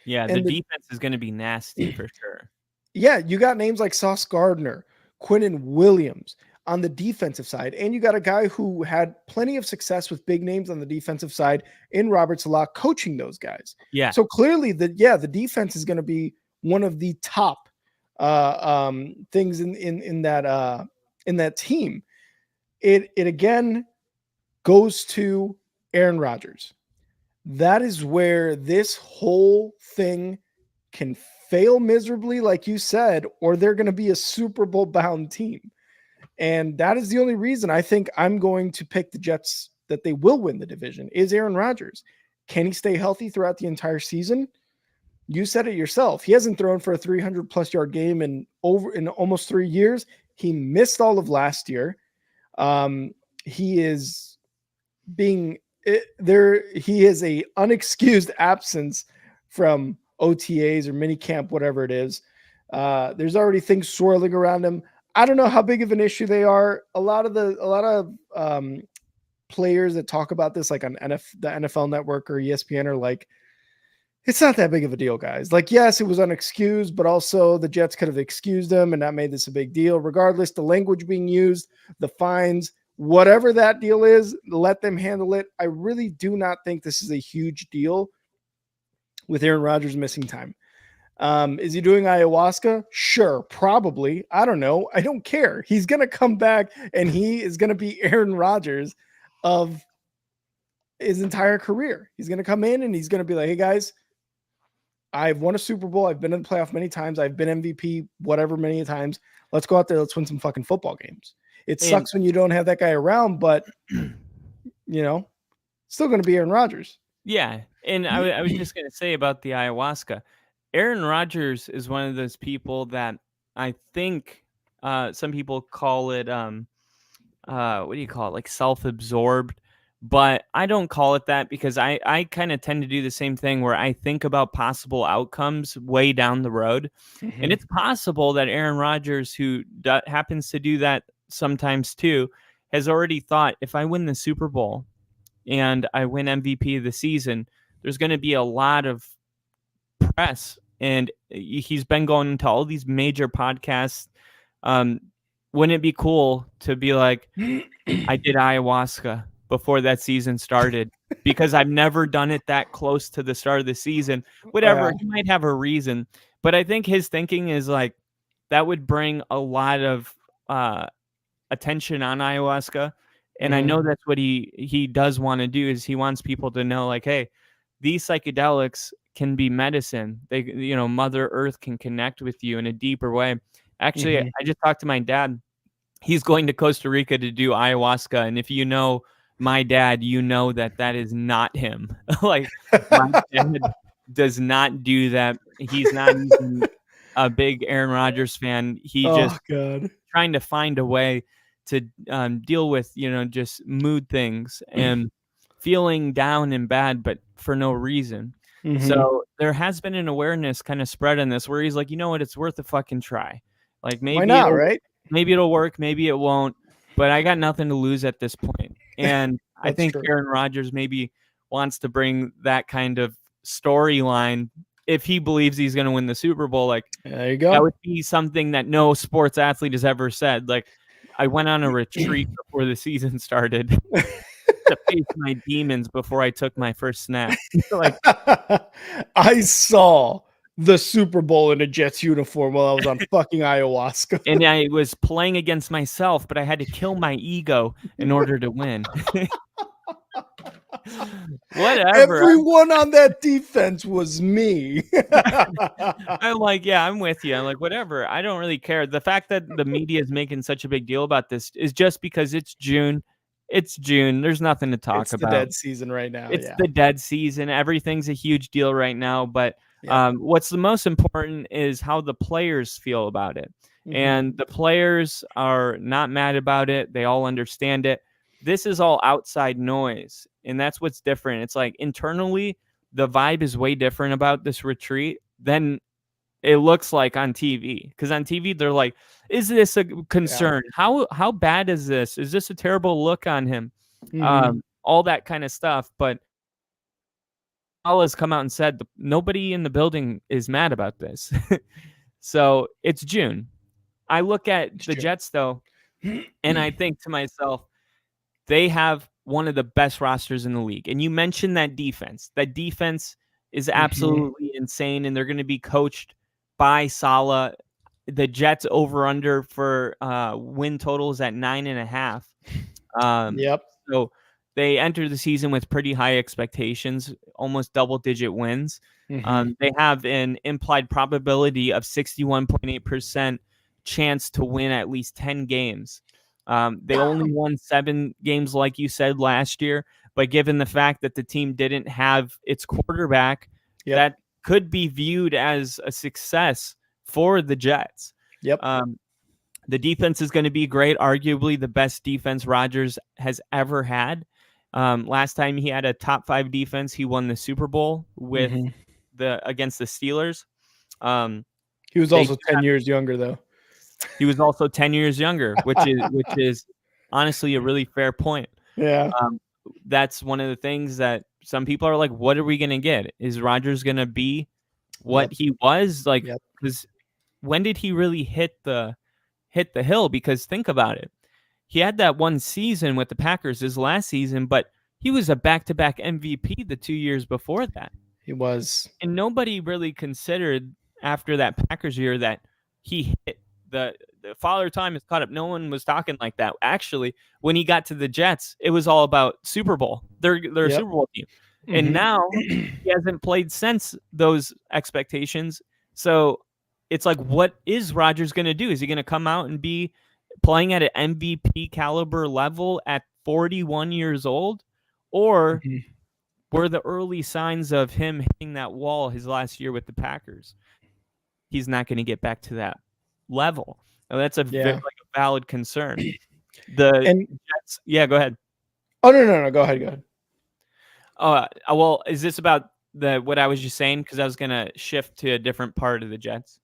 Yeah, the defense is going to be nasty for sure.
Yeah, you got names like Sauce Gardner, Quinnen Williams on the defensive side, and you got a guy who had plenty of success with big names on the defensive side in Robert Salah coaching those guys.
Yeah.
So clearly, the defense is going to be one of the top things in that team. It again goes to Aaron Rodgers. That is where this whole thing can fail miserably, like you said, or they're going to be a Super Bowl bound team. And that is the only reason I think I'm going to pick the Jets that they will win the division is Aaron Rodgers. Can he stay healthy throughout the entire season? You said it yourself. He hasn't thrown for a 300+ yard game in almost 3 years. He missed all of last year. He is being there. He is a unexcused absence from OTAs or mini camp, whatever it is. There's already things swirling around him. I don't know how big of an issue they are. A lot of players that talk about this, like on the NFL Network or ESPN, are like, it's not that big of a deal, guys. Like, yes, it was unexcused, but also the Jets could have excused him and not made this a big deal. Regardless, the language being used, the fines, whatever that deal is, let them handle it. I really do not think this is a huge deal with Aaron Rodgers missing time. Is he doing ayahuasca? Sure, probably. I don't know. I don't care. He's going to come back and he is going to be Aaron Rodgers of his entire career. He's going to come in and he's going to be like, hey guys, I've won a Super Bowl. I've been in the playoff many times. I've been MVP, whatever, many times. Let's go out there. Let's win some fucking football games. It sucks when you don't have that guy around, but still going to be Aaron Rodgers.
Yeah. And I was just going to say about the ayahuasca. Aaron Rodgers is one of those people that I think some people call it, what do you call it? Like self-absorbed. But I don't call it that because I kind of tend to do the same thing where I think about possible outcomes way down the road. Mm-hmm. And it's possible that Aaron Rodgers, who happens to do that sometimes too, has already thought, if I win the Super Bowl and I win MVP of the season, there's going to be a lot of press. And he's been going to all these major podcasts. Wouldn't it be cool to be like, I did ayahuasca before that season started because I've never done it that close to the start of the season? Whatever, he might have a reason, but I think his thinking is like that would bring a lot of attention on ayahuasca. And I know that's what he does want to do, is he wants people to know, like, hey, these psychedelics can be medicine. They, Mother Earth can connect with you in a deeper way. Actually, I just talked to my dad. He's going to Costa Rica to do ayahuasca. And if you know my dad, you know that is not him. Like, my dad does not do that. He's not even a big Aaron Rodgers fan. He trying to find a way to deal with, just mood things and feeling down and bad, but for no reason. So there has been an awareness kind of spread on this where he's like, you know what, it's worth a fucking try. Like, maybe,
why not, right?
Maybe it'll work, maybe it won't, but I got nothing to lose at this point. And I think Aaron Rodgers maybe wants to bring that kind of storyline. If he believes he's going to win the Super Bowl, like,
there you go.
That would be something that no sports athlete has ever said. Like, I went on a retreat before the season started to face my demons before I took my first snap. Like,
I saw the Super Bowl in a Jets uniform while I was on fucking ayahuasca.
And I was playing against myself, but I had to kill my ego in order to win. Whatever.
Everyone on that defense was me.
I'm like, yeah, I'm with you. I'm like, whatever. I don't really care. The fact that the media is making such a big deal about this is just because it's June. It's June. There's nothing to talk
It's the
about.
dead season right now.
It's
Yeah.
the dead season. Everything's a huge deal right now. But
Yeah.
what's the most important is how the players feel about it.
Mhm.
And the players are not mad about it. They all understand it. This is all outside noise. And that's what's different. It's like internally, the vibe is way different about this retreat than it looks like on TV. Because on TV, they're like, is this a concern? How bad is this? Is this a terrible look on him?
Mhm.
All that kind of stuff. But Al has come out and said nobody in the building is mad about this. So it's June. I look at
It's
the
June.
Jets, though, and I think to myself, they have one of the best rosters in the league. And you mentioned that defense. That defense is absolutely insane, and they're going to be coached by Saleh. The Jets over-under for win total is at 9.5.
Yep.
So they entered the season with pretty high expectations, almost double-digit wins.
Mhm.
They have an implied probability of 61.8% chance to win at least 10 games. They only won 7 games, like you said, last year. But given the fact that the team didn't have its quarterback,
Yep.
that could be viewed as a success for the Jets.
Yep.
The defense is going to be great, arguably the best defense Rodgers has ever had. Last time he had a top 5 defense, he won the Super Bowl with
Mhm.
against the Steelers.
He was
They
also 10 years younger, though.
He was also 10 years younger, which is honestly a really fair point.
Yeah.
That's one of the things that some people are like, what are we going to get? Is Rodgers going to be what
Yep.
he was? Like,
Yep.
because when did he really hit the hill? Because think about it. He had that one season with the Packers, his last season, but he was a back-to-back MVP the 2 years before that.
He was.
And nobody really considered after that Packers year that he hit the father time is caught up. No one was talking like that. Actually, when he got to the Jets, it was all about Super Bowl. They're a
Yep.
Super Bowl team. And
Mhm.
now he hasn't played since those expectations. So it's like, what is Rodgers going to do? Is he going to come out and be playing at an MVP caliber level at 41 years old? Or
Mhm.
were the early signs of him hitting that wall his last year with the Packers? He's not going to get back to that level. Now, that's like a valid concern. The
And
Jets, yeah, go ahead.
oh no, go ahead.
Well, is this about what I was just saying? Because I was going to shift to a different part of the Jets.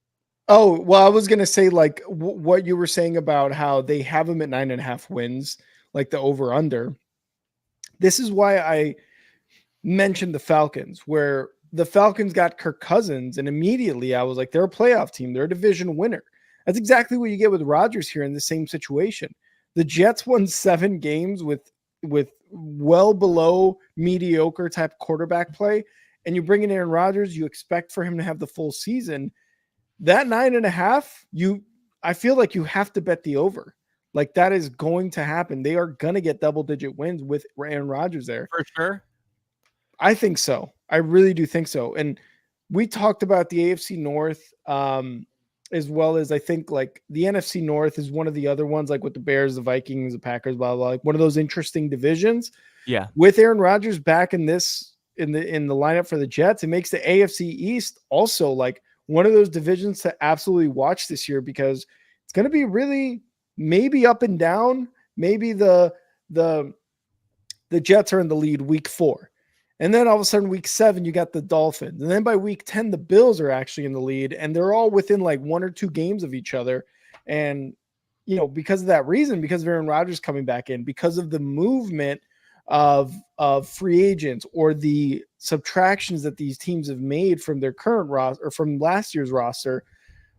Oh, well, I was gonna say like what you were saying about how they have him at 9.5 wins, like the over under. This is why I mentioned the Falcons, where the Falcons got Kirk Cousins, and immediately I was like, they're a playoff team, they're a division winner. That's exactly what you get with Rodgers here in the same situation. The Jets won 7 games with well below mediocre type quarterback play, and you bring in Aaron Rodgers, you expect for him to have the full season. That 9.5, I feel like you have to bet the over. Like that is going to happen. They are gonna get double-digit wins with Aaron Rodgers there.
For sure.
I think so. I really do think so. And we talked about the AFC North, as well as I think like the NFC North is one of the other ones, like with the Bears, the Vikings, the Packers, blah, blah, like one of those interesting divisions.
Yeah.
With Aaron Rodgers back in the lineup for the Jets, it makes the AFC East also like one of those divisions to absolutely watch this year, because it's going to be really maybe up and down. Maybe the Jets are in the lead week 4. And then all of a sudden, week 7, you got the Dolphins. And then by week 10, the Bills are actually in the lead. And they're all within like 1 or 2 games of each other. And, because of that reason, because of Aaron Rodgers coming back in, because of the movement of free agents or the subtractions that these teams have made from their current roster or from last year's roster,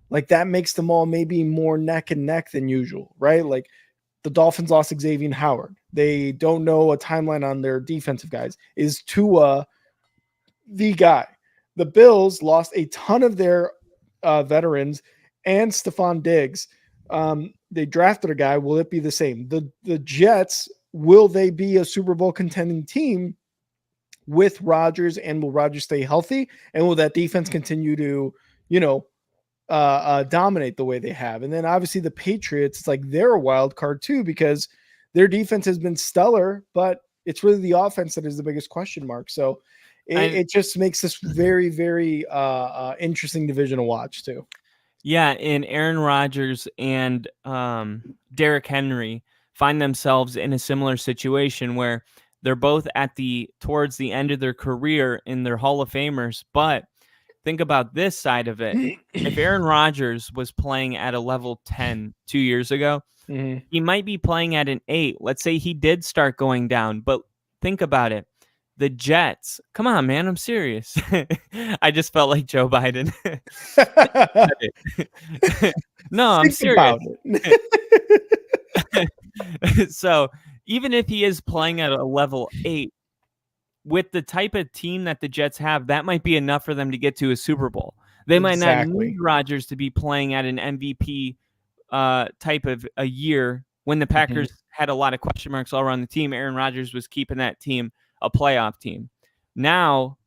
like that makes them all maybe more neck and neck than usual, right? Like the Dolphins lost Xavier Howard. They don't know a timeline on their defensive guys. Is Tua the guy? The Bills lost a ton of their veterans and Stephon Diggs. They drafted a guy. Will it be the same? The Jets, will they be a Super Bowl contending team? with Rodgers, and will Rodgers stay healthy, and will that defense continue to, dominate the way they have? And then obviously the Patriots, it's like they're a wild card too, because their defense has been stellar, but it's really the offense that is the biggest question mark. So it just makes this very, very interesting division to watch too.
Yeah, and Aaron Rodgers and Derrick Henry find themselves in a similar situation where they're both towards the end of their career in their Hall of Famers. But think about this side of it. If Aaron Rodgers was playing at a level 10 2 years ago, he might be playing at an 8. Let's say he did start going down, but think about it. The Jets, come on, man, I'm serious. I just felt like Joe Biden. No, I'm serious. So even if he is playing at a level 8, with the type of team that the Jets have, that might be enough for them to get to a Super Bowl. They might not need Rodgers to be playing at an MVP type of a year when the Packers had a lot of question marks all around the team. Aaron Rodgers was keeping that team a playoff team. Now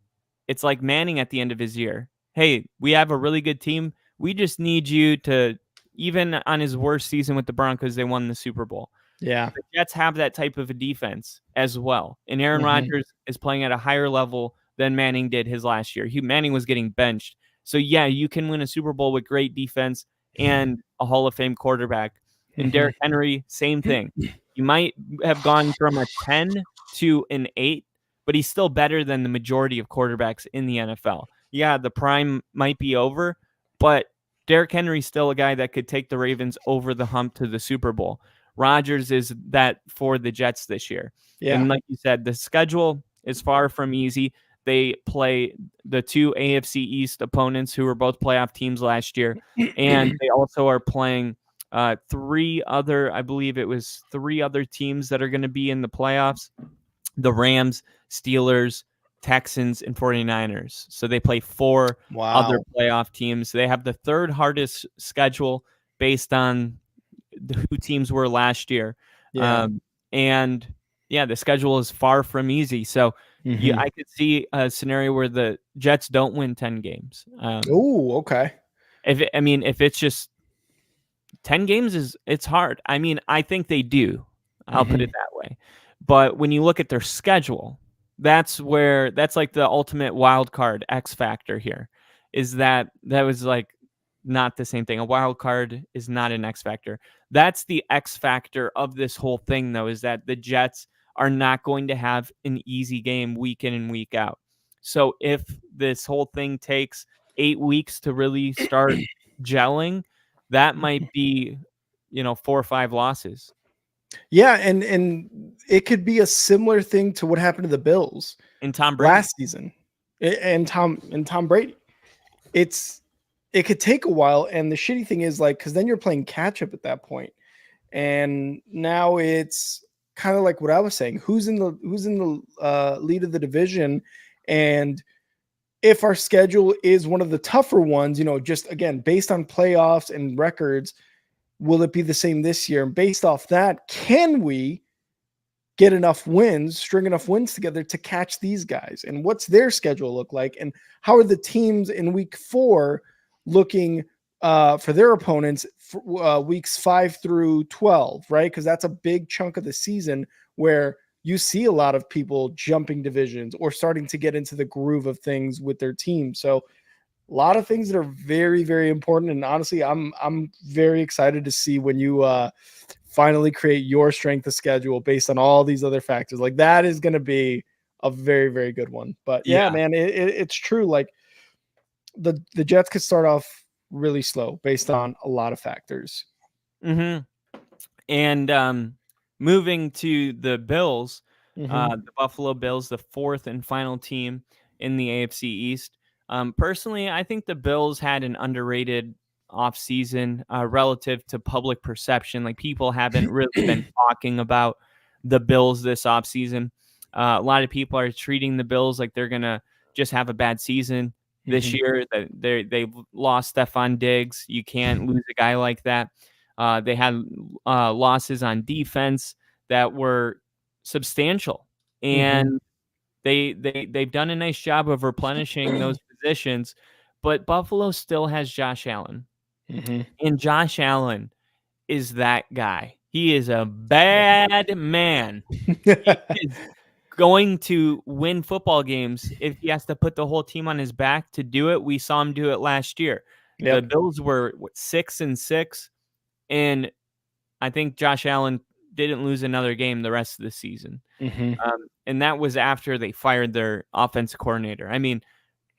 it's like Manning at the end of his year. Hey, we have a really good team. We just need you to, even on his worst season with the Broncos, they won the Super Bowl.
Yeah.
The Jets have that type of a defense as well. And Aaron Rodgers is playing at a higher level than Manning did his last year. Manning was getting benched. So, yeah, you can win a Super Bowl with great defense and a Hall of Fame quarterback. And Derrick Henry, same thing. You might have gone from a 10 to an 8, but he's still better than the majority of quarterbacks in the NFL. Yeah, the prime might be over, but Derrick Henry's still a guy that could take the Ravens over the hump to the Super Bowl. Rodgers is that for the Jets this year. Yeah. And like you said, the schedule is far from easy. They play the 2 AFC East opponents who were both playoff teams last year. And they also are playing 3 other teams that are going to be in the playoffs. The Rams, Steelers, Texans, and 49ers. So they play 4 other playoff teams. They have the 3rd hardest schedule based on who teams were last year. Yeah. The schedule is far from easy. So I could see a scenario where the Jets don't win 10 games.
Okay.
If it's just 10 games it's hard. I think they do. I'll put it that way. But when you look at their schedule, that's like the ultimate wild card X factor here, is that was like not the same thing. A wild card is not an X factor. That's the X factor of this whole thing, though, is that the Jets are not going to have an easy game week in and week out. So if this whole thing takes 8 weeks to really start gelling, that might be, 4 or 5 losses.
Yeah, and it could be a similar thing to what happened to the Bills
and Tom Brady
last season, and Tom Brady. It could take a while, and the shitty thing is, like, because then you're playing catch up at that point, and now it's kind of like what I was saying: who's in the lead of the division, and if our schedule is one of the tougher ones, just again based on playoffs and records, will it be the same this year? And based off that, can we get enough wins, string enough wins together to catch these guys? And what's their schedule look like? And how are the teams in week 4 looking for their opponents for weeks 5 through 12, right? Because that's a big chunk of the season where you see a lot of people jumping divisions or starting to get into the groove of things with their team. So a lot of things that are very, very important. And honestly, I'm very excited to see when you finally create your strength of schedule based on all these other factors. Like, that is going to be a very, very good one. But yeah, man, it's true. Like, the Jets could start off really slow based on a lot of factors.
And moving to the Bills, the Buffalo Bills, the 4th and final team in the AFC East. Personally, I think the Bills had an underrated offseason relative to public perception. Like, people haven't really been talking about the Bills this offseason. A lot of people are treating the Bills like they're going to just have a bad season this year. They've lost Stephon Diggs. You can't lose a guy like that. They had losses on defense that were substantial. And They've done a nice job of replenishing those positions, but Buffalo still has Josh Allen.
Mm-hmm.
And Josh Allen is that guy. He is a bad man. He is going to win football games if he has to put the whole team on his back to do it. We saw him do it last year. The
Yep.
Bills were 6-6, and I think Josh Allen didn't lose another game the rest of the season.
Mm-hmm.
And that was after they fired their offensive coordinator. I mean,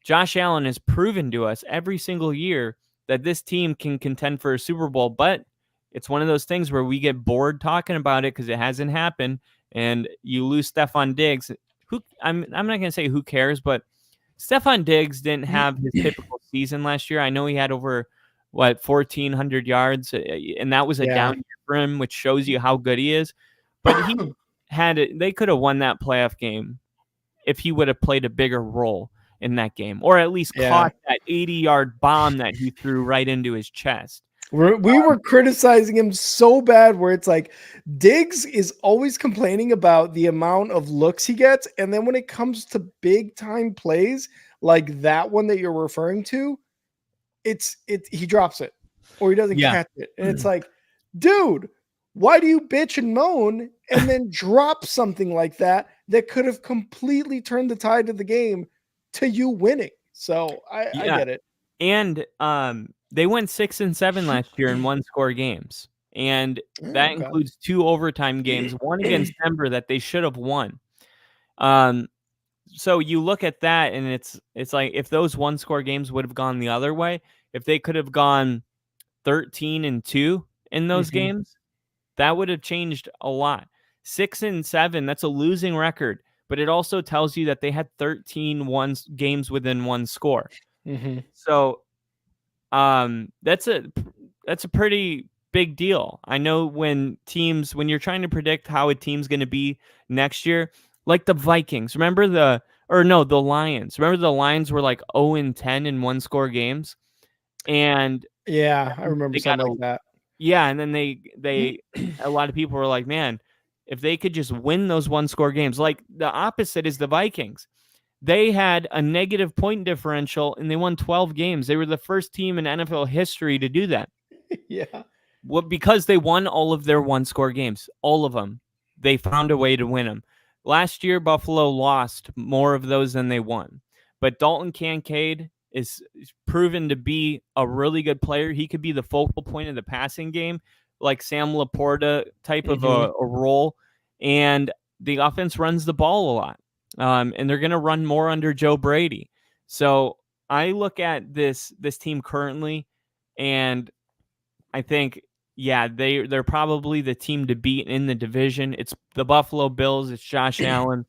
Josh Allen has proven to us every single year that this team can contend for a Super Bowl, but it's one of those things where we get bored talking about it because it hasn't happened, and you lose Stephon Diggs. I'm not going to say who cares, but Stephon Diggs didn't have his typical season last year. I know he had over 1,400 yards, and that was a down year for him, which shows you how good he is. But they could have won that playoff game if he would have played a bigger role in that game, or at least caught that 80-yard bomb that he threw right into his chest.
We were criticizing him so bad where it's like Diggs is always complaining about the amount of looks he gets. And then when it comes to big time plays like that one that you're referring to, he drops it or he doesn't catch it. And it's like, dude, why do you bitch and moan and then drop something like that could have completely turned the tide of the game to you winning? So I get it.
And they went 6-7 last year in one-score games, and that includes 2 overtime games, one against Denver that they should have won. So you look at that, and it's like if those one-score games would have gone the other way, if they could have gone 13-2 in those games, that would have changed a lot. 6-7, that's a losing record, but it also tells you that they had 13 games within one score.
Mm-hmm.
So that's a pretty big deal. I know when you're trying to predict how a team's going to be next year, like the Vikings, the Lions. Remember the Lions were like 0-10 in one-score games? And
I remember something like that.
Yeah, and then they a lot of people were like, man, if they could just win those one-score games. Like the opposite is the Vikings. They had a negative point differential, and they won 12 games. They were the first team in NFL history to do that.
Yeah.
Well, because they won all of their one-score games. All of them. They found a way to win them. Last year, Buffalo lost more of those than they won. But Dalton Kincaid is proven to be a really good player. He could be the focal point of the passing game, like Sam Laporta type of a role. And the offense runs the ball a lot. And they're going to run more under Joe Brady. So I look at this team currently, and I think, they're probably the team to beat in the division. It's the Buffalo Bills. It's Josh Allen.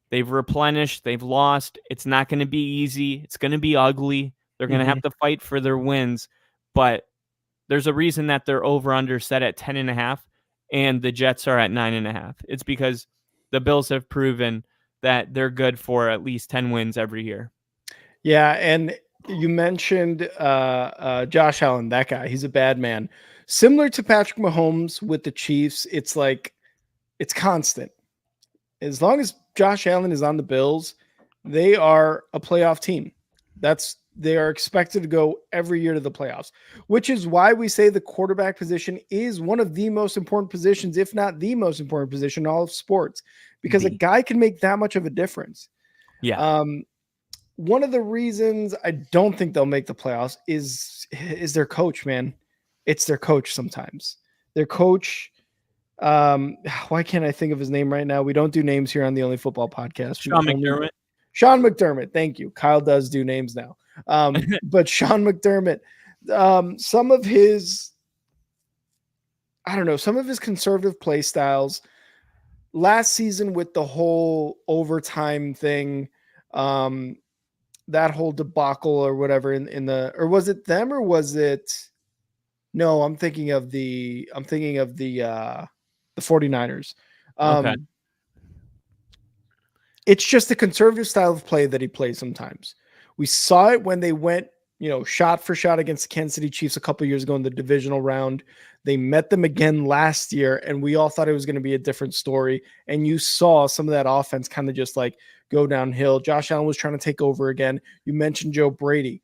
They've replenished. They've lost. It's not going to be easy. It's going to be ugly. They're going to have to fight for their wins. But there's a reason that they're over-under set at 10.5, and the Jets are at 9.5. It's because the Bills have proven that they're good for at least 10 wins every year.
Yeah, and you mentioned Josh Allen, that guy. He's a bad man. Similar to Patrick Mahomes with the Chiefs, it's like it's constant. As long as Josh Allen is on the Bills, they are a playoff team. They are expected to go every year to the playoffs, which is why we say the quarterback position is one of the most important positions, if not the most important position in all of sports, because a guy can make that much of a difference.
Yeah.
One of the reasons I don't think they'll make the playoffs is their coach, man. It's their coach sometimes. Their coach, why can't I think of his name right now? We don't do names here on the Only Football Podcast. Sean McDermott. Thank you. Kyle does do names now. But Sean McDermott, some of his conservative play styles last season with the whole overtime thing, that whole debacle or whatever or was it them or was it? No, I'm thinking of the 49ers.
Okay.
It's just the conservative style of play that he plays sometimes. We saw it when they went, shot for shot against the Kansas City Chiefs a couple of years ago in the divisional round. They met them again last year, and we all thought it was going to be a different story. And you saw some of that offense kind of just like go downhill. Josh Allen was trying to take over again. You mentioned Joe Brady.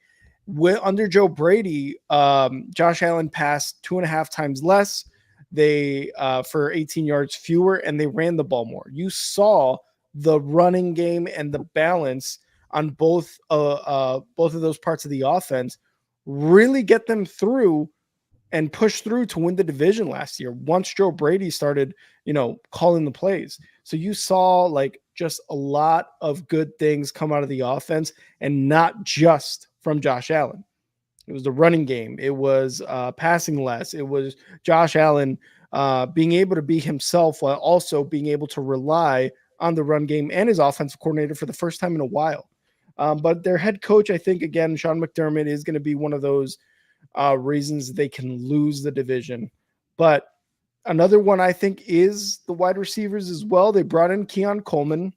Under Joe Brady, Josh Allen passed 2.5 times less. They for 18 yards fewer, and they ran the ball more. You saw the running game and the balance on both of those parts of the offense really get them through and push through to win the division last year once Joe Brady started, calling the plays. So you saw like just a lot of good things come out of the offense, and not just from Josh Allen. It was the running game. It was passing less. It was Josh Allen being able to be himself while also being able to rely on the run game and his offensive coordinator for the first time in a while. But their head coach, I think, again, Sean McDermott, is going to be one of those reasons they can lose the division. But another one I think is the wide receivers as well. They brought in Keon Coleman.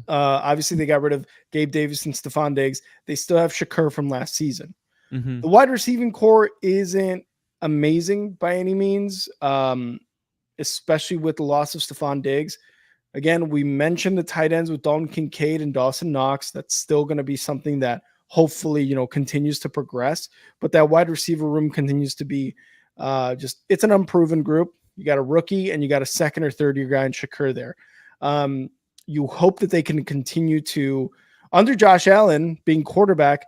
Obviously, they got rid of Gabe Davis and Stephon Diggs. They still have Shakur from last season.
Mm-hmm.
The wide receiving core isn't amazing by any means, especially with the loss of Stephon Diggs. Again, we mentioned the tight ends with Dalton Kincaid and Dawson Knox. That's still going to be something that hopefully, continues to progress. But that wide receiver room continues to be it's an unproven group. You got a rookie and you got a second or third year guy in Shakur there. You hope that they can continue to, under Josh Allen being quarterback,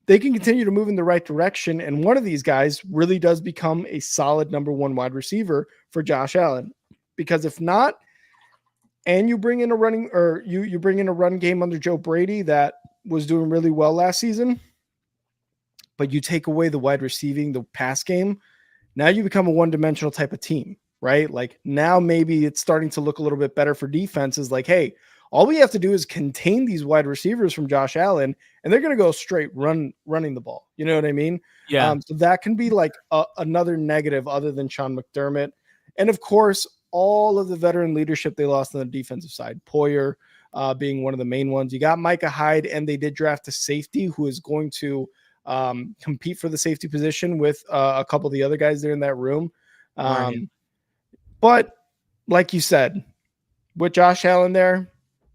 they can continue to move in the right direction. And one of these guys really does become a solid number one wide receiver for Josh Allen. Because if not, and you bring in a running, or you bring in a run game under Joe Brady that was doing really well last season, but you take away the wide receiving, the pass game, now you become a one-dimensional type of team, right? Like now maybe it's starting to look a little bit better for defenses. Like, hey, all we have to do is contain these wide receivers from Josh Allen, and they're going to go straight running the ball. You know what I mean?
Yeah.
So that can be like another negative other than Sean McDermott. And of course, all of the veteran leadership they lost on the defensive side, Poyer being one of the main ones. You got Micah Hyde, and they did draft a safety who is going to compete for the safety position with a couple of the other guys there in that room. But like you said, with Josh Allen there,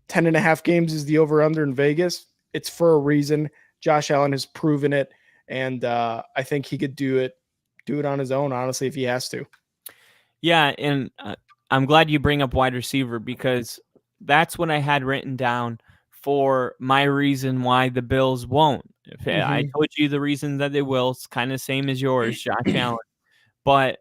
10.5 games is the over-under in Vegas. It's for a reason. Josh Allen has proven it, and I think he could do it on his own, honestly, if he has to.
Yeah, and I'm glad you bring up wide receiver, because that's what I had written down for my reason why the Bills won't. I told you the reason that they will. It's kind of same as yours, Josh Allen. But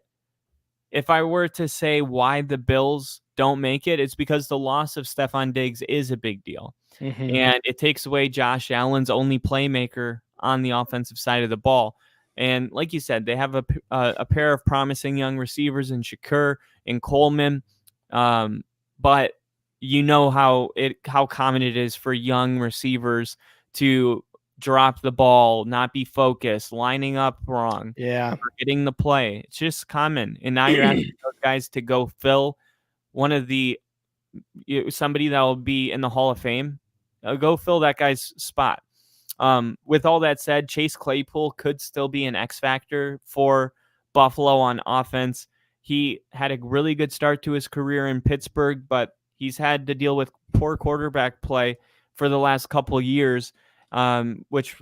if I were to say why the Bills don't make it, it's because the loss of Stephon Diggs is a big deal. And it takes away Josh Allen's only playmaker on the offensive side of the ball. And like you said, they have a pair of promising young receivers in Shakur and Coleman. But you know how common it is for young receivers to drop the ball, not be focused, lining up wrong, forgetting the play. It's just common. And now you're asking those guys to go fill one of somebody that will be in the Hall of Fame. Go fill that guy's spot. With all that said, Chase Claypool could still be an X factor for Buffalo on offense. He had a really good start to his career in Pittsburgh, but he's had to deal with poor quarterback play for the last couple of years, which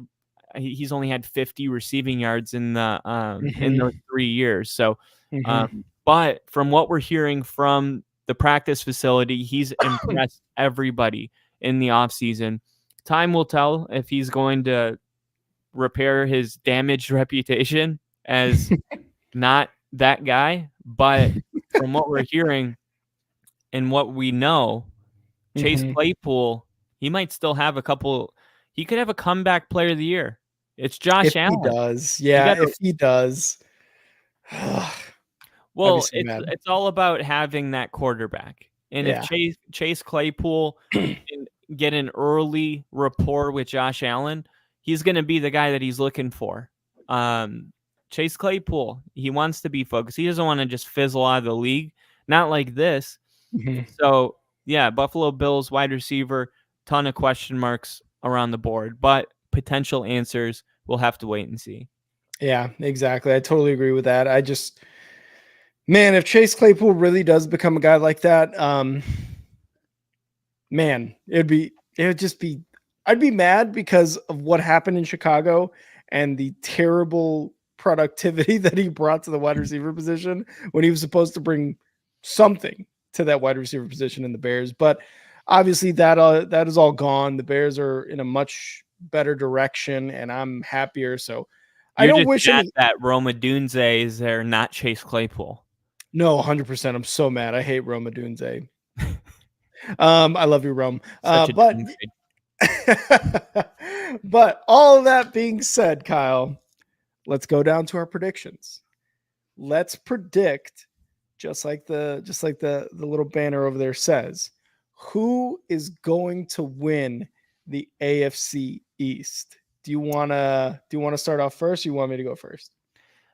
he's only had 50 receiving yards in those 3 years. So, but from what we're hearing from the practice facility, he's impressed everybody in the offseason. Time will tell if he's going to repair his damaged reputation as not that guy. But from what we're hearing and what we know, Chase Claypool, he might still have he could have a comeback player of the year. It's Josh Allen.
He does. Yeah, if he does.
Well, it's all about having that quarterback. And if Chase Claypool can get an early rapport with Josh Allen, he's going to be the guy that he's looking for. Chase Claypool, he wants to be focused. He doesn't want to just fizzle out of the league. Not like this. So, yeah, Buffalo Bills wide receiver, ton of question marks around the board. But potential answers, we'll have to wait and see.
Yeah, exactly. I totally agree with that. Man, if Chase Claypool really does become a guy like that, man, I'd be mad because of what happened in Chicago and the terrible productivity that he brought to the wide receiver position when he was supposed to bring something to that wide receiver position in the Bears. But obviously that is all gone. The Bears are in a much better direction and I'm happier. So I
You're
don't
just
wish
mad
any.
that Roma Dunze is there, not Chase Claypool.
No, 100%. I'm so mad. I hate Roma Dunze. I love you, Rome.
Such a
But
downgrade.
but all that being said, Kyle, let's go down to our predictions. Let's predict, just like the little banner over there says, who is going to win the AFC East. Do you wanna start off first? Or you want me to go first?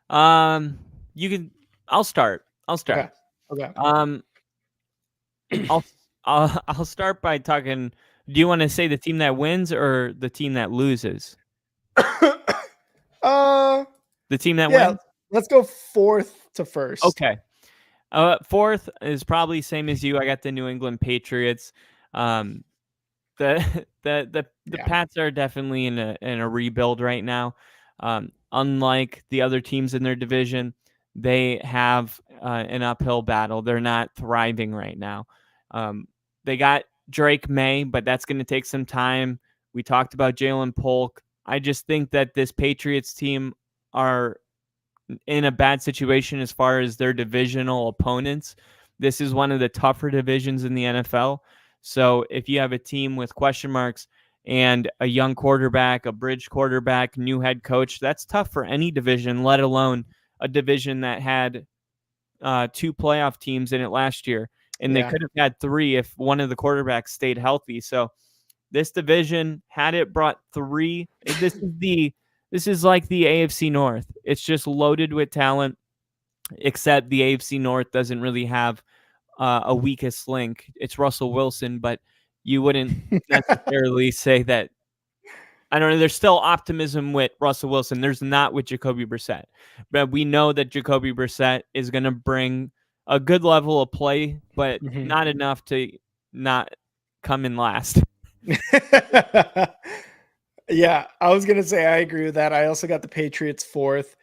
You can. I'll start.
Okay. Okay.
I'll I'll start by talking. Do you want to say the team that wins or the team that loses?
uh
The team that
yeah,
wins.
let's go fourth to first.
Okay. Fourth is probably same as you. I got the New England Patriots. Um, the the
Yeah.
Pats are definitely in a rebuild right now. Unlike the other teams in their division, they have an uphill battle. They're not thriving right now. They got Drake May, but that's going to take some time. We talked about Jalen Polk. I just think that this Patriots team are in a bad situation as far as their divisional opponents. This is one of the tougher divisions in the NFL. So if you have a team with question marks and a young quarterback, a bridge quarterback, new head coach, that's tough for any division, let alone a division that had two playoff teams in it last year. And they
Yeah.
could have had three if one of the quarterbacks stayed healthy. So this division, had it brought three, this is like the AFC North. It's just loaded with talent, except the AFC North doesn't really have a weakest link. It's Russell Wilson, but you wouldn't necessarily say that. I don't know. There's still optimism with Russell Wilson. There's not with Jacoby Brissett. But we know that Jacoby Brissett is going to bring a good level of play, but
Mhm.
not enough to not come in last.
Yeah, I was gonna say I agree with that. I also got the Patriots fourth,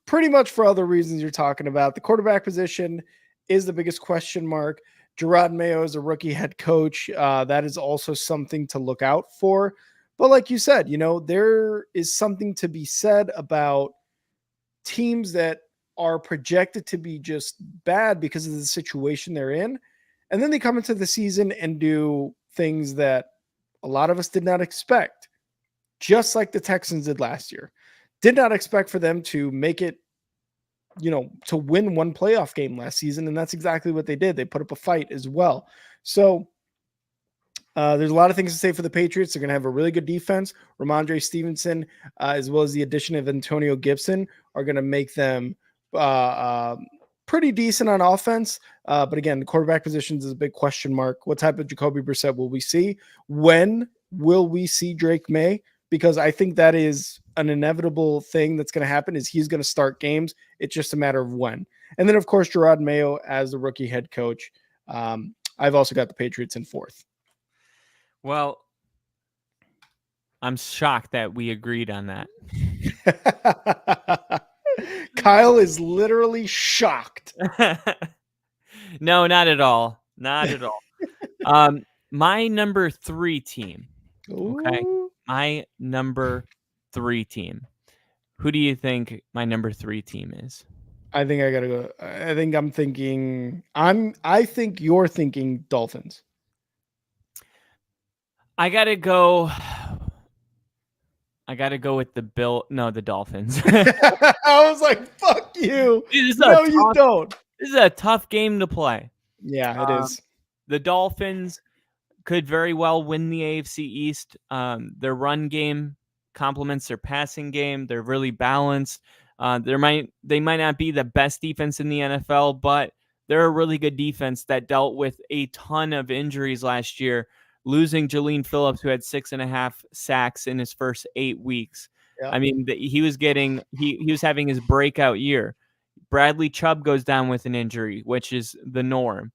pretty much for all the reasons you're talking about. The quarterback position is the biggest question mark. Gerard Mayo is a rookie head coach. That is also something to look out for. But like you said, there is something to be said about teams that are projected to be just bad because of the situation they're in. And then they come into the season and do things that a lot of us did not expect, just like the Texans did last year. Did not expect for them to make it, to win one playoff game last season. And that's exactly what they did. They put up a fight as well. So there's a lot of things to say for the Patriots. They're going to have a really good defense. Ramondre Stevenson, as well as the addition of Antonio Gibson, are going to make them pretty decent on offense. But again, the quarterback positions is a big question mark. What type of Jacoby Brissett will we see? When will we see Drake May? Because I think that is an inevitable thing that's going to happen is he's going to start games. It's just a matter of when. And then, of course, Gerard Mayo as the rookie head coach. I've also got the Patriots in fourth.
Well, I'm shocked that we agreed on that.
Kyle is literally shocked.
No, not at all. Not at all. My number 3 team. Okay.
Ooh.
My number 3 team. Who do you think my number 3 team is?
I think I gotta go. I think I'm thinking. I think you're thinking Dolphins.
I gotta go with the Dolphins.
I was like, "Fuck you!"
You
don't.
This is a tough game to play.
Yeah, it is.
The Dolphins could very well win the AFC East. Their run game complements their passing game. They're really balanced. They might not be the best defense in the NFL, but they're a really good defense that dealt with a ton of injuries last year, losing Jaleen Phillips, who had 6.5 sacks in his first 8 weeks.
Yeah.
I mean, he was having his breakout year. Bradley Chubb goes down with an injury, which is the norm.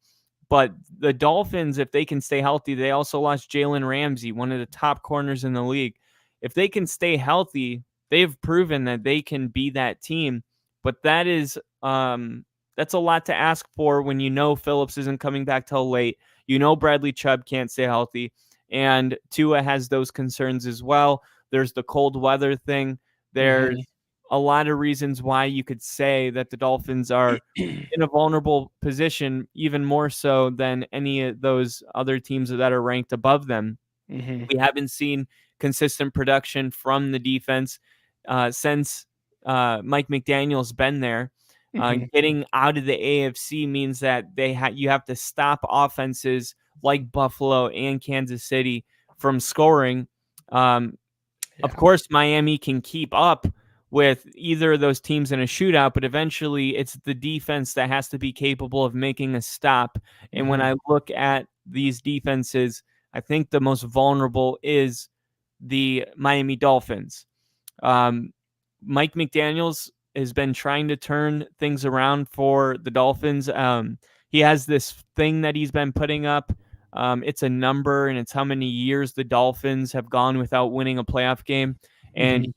But the Dolphins, if they can stay healthy, they also lost Jalen Ramsey, one of the top corners in the league. If they can stay healthy, they've proven that they can be that team. But that's a lot to ask for when you know Phillips isn't coming back till late. You know Bradley Chubb can't stay healthy, and Tua has those concerns as well. There's the cold weather thing. There's a lot of reasons why you could say that the Dolphins are in a vulnerable position, even more so than any of those other teams that are ranked above them. We haven't seen consistent production from the defense since Mike McDaniel's been there. Getting out of the AFC means that you have to stop offenses like Buffalo and Kansas City from scoring. Of course, Miami can keep up with either of those teams in a shootout, but eventually it's the defense that has to be capable of making a stop. And when I look at these defenses, I think the most vulnerable is the Miami Dolphins. Mike McDaniels has been trying to turn things around for the Dolphins. He has this thing that he's been putting up. It's a number, and it's how many years the Dolphins have gone without winning a playoff game. And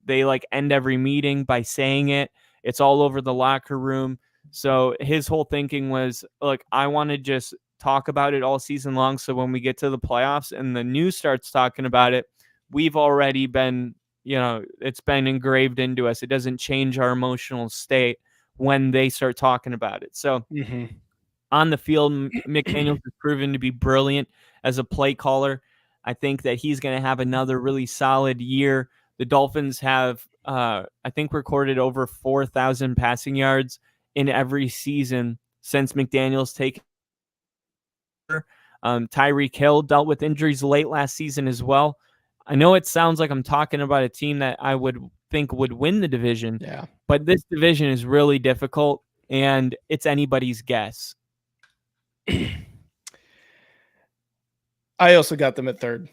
they like end every meeting by saying it. It's all over the locker room. So his whole thinking was, look, I want to just talk about it all season long. So when we get to the playoffs and the news starts talking about it, we've already been, it's been engraved into us. It doesn't change our emotional state when they start talking about it. So on the field, McDaniels has proven to be brilliant as a play caller. I think that he's going to have another really solid year. The Dolphins have, I think, recorded over 4,000 passing yards in every season since McDaniel's taken. Tyreek Hill dealt with injuries late last season as well. I know it sounds like I'm talking about a team that I would think would win the division, but this division is really difficult, and it's anybody's guess.
I also got them at third.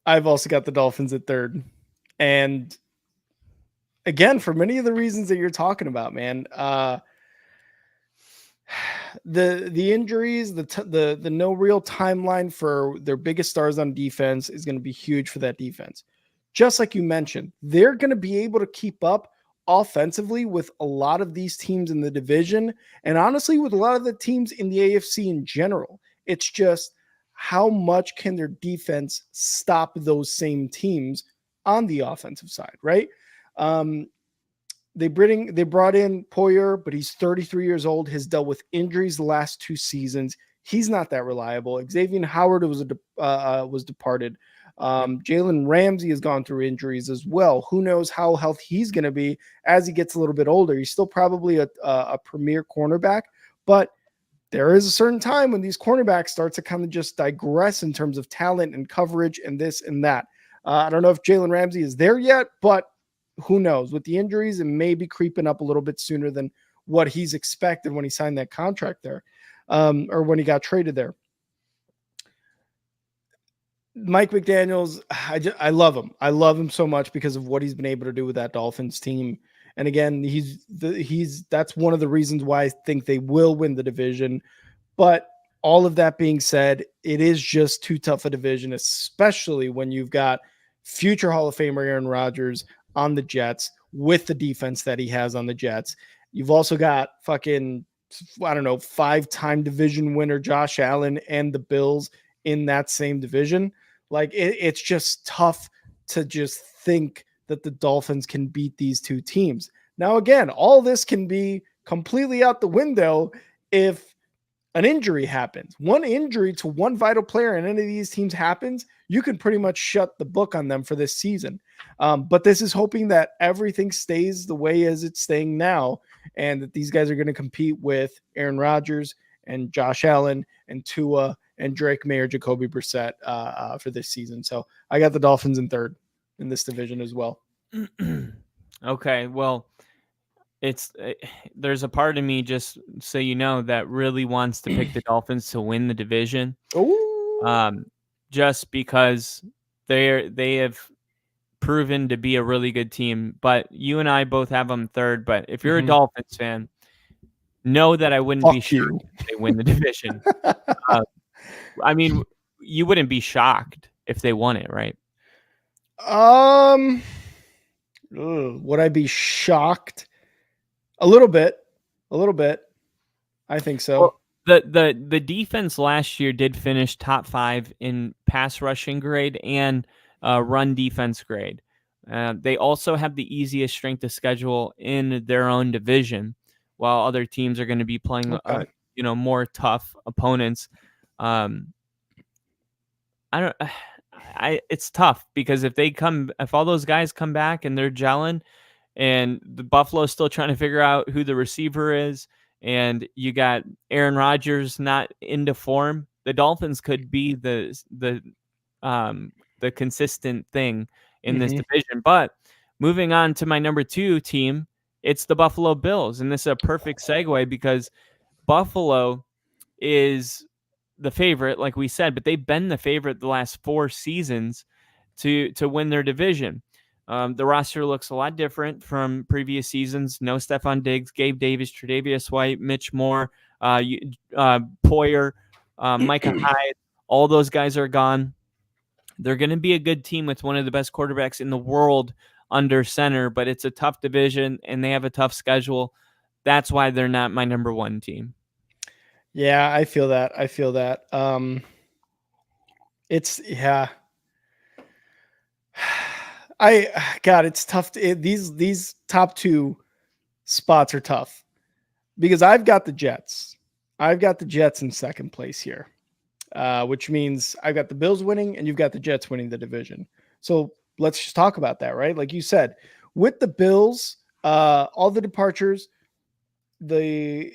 I've also got the Dolphins at third. And again, for many of the reasons that you're talking about, man, the injuries, the no real timeline for their biggest stars on defense is going to be huge for that defense. Just like you mentioned, they're going to be able to keep up offensively with a lot of these teams in the division, and honestly with a lot of the teams in the AFC in general. It's just how much can their defense stop those same teams on the offensive side, right? They brought in Poyer, but he's 33 years old, has dealt with injuries the last 2 seasons. He's not that reliable. Xavier Howard was departed. Jalen Ramsey has gone through injuries as well. Who knows how healthy he's going to be as he gets a little bit older. He's still probably a premier cornerback, but there is a certain time when these cornerbacks start to kind of just digress in terms of talent and coverage and this and that. I don't know if Jalen Ramsey is there yet, but who knows? With the injuries, it may be creeping up a little bit sooner than what he's expected when he signed that contract there, or when he got traded there. Mike McDaniels, I love him. I love him so much because of what he's been able to do with that Dolphins team. And again, that's one of the reasons why I think they will win the division. But all of that being said, it is just too tough a division, especially when you've got future Hall of Famer Aaron Rodgers on the Jets with the defense that he has on the Jets. You've also got fucking, 5-time division winner Josh Allen and the Bills in that same division. Like it's just tough to just think that the Dolphins can beat these two teams. Now, again, all this can be completely out the window if an injury happens. One injury to one vital player in any of these teams happens, you can pretty much shut the book on them for this season. But this is hoping that everything stays the way as it's staying now, and that these guys are going to compete with Aaron Rodgers and Josh Allen and Tua and Drake May or Jacoby Brissett for this season. So I got the Dolphins in third in this division as well.
Okay, well, there's a part of me, just so you know, that really wants to pick the Dolphins to win the division. Just because they have proven to be a really good team. But you and I both have them third. But if you're a Dolphins fan, know that I wouldn't be
Fuck
shocked
you.
if they win the division. I mean, you wouldn't be shocked if they won it, right?
Would I be shocked? A little bit. I think so.
Well, the defense last year did finish top 5 in pass rushing grade and run defense grade. They also have the easiest strength of schedule in their own division, while other teams are going to be playing,
Okay.
more tough opponents. I don't. It's tough because if all those guys come back and they're gelling, and the Buffalo's still trying to figure out who the receiver is, and you got Aaron Rodgers not into form, the Dolphins could be the consistent thing in this division. But moving on to my number 2 team, it's the Buffalo Bills, and this is a perfect segue because Buffalo is the favorite, like we said, but they've been the favorite the last 4 seasons to win their division. The roster looks a lot different from previous seasons. No Stephon Diggs, Gabe Davis, Tre'Davious White, Mitch Moore, Poyer, Micah Hyde. All those guys are gone. They're going to be a good team with one of the best quarterbacks in the world under center, but it's a tough division and they have a tough schedule. That's why they're not my number 1 team.
Yeah, I feel that. It's it's tough. These top 2 spots are tough because I've got the Jets. I've got the Jets in second place here, which means I've got the Bills winning and you've got the Jets winning the division. So let's just talk about that, right? Like you said, with the Bills, all the departures, the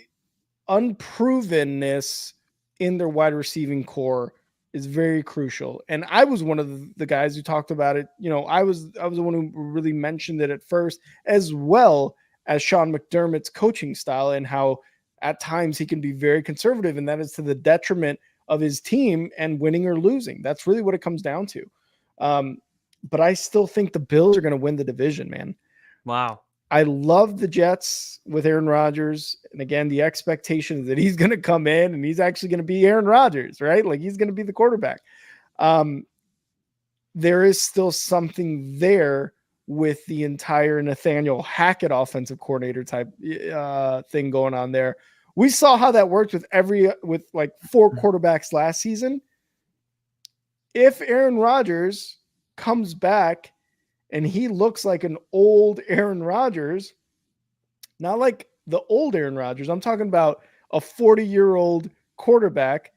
unprovenness in their wide receiving core is very crucial. And I was one of the guys who talked about it. I was the one who really mentioned it at first, as well as Sean McDermott's coaching style and how at times he can be very conservative, and that is to the detriment of his team and winning or losing. That's really what it comes down to. But I still think the Bills are going to win the division, man.
Wow.
I love the Jets with Aaron Rodgers. And again, the expectation is that he's going to come in and he's actually going to be Aaron Rodgers, right? Like he's going to be the quarterback. There is still something there with the entire Nathaniel Hackett offensive coordinator type thing going on there. We saw how that worked with like 4 quarterbacks last season. If Aaron Rodgers comes back and he looks like an old Aaron Rodgers, not like the old Aaron Rodgers. I'm talking about a 40-year-old quarterback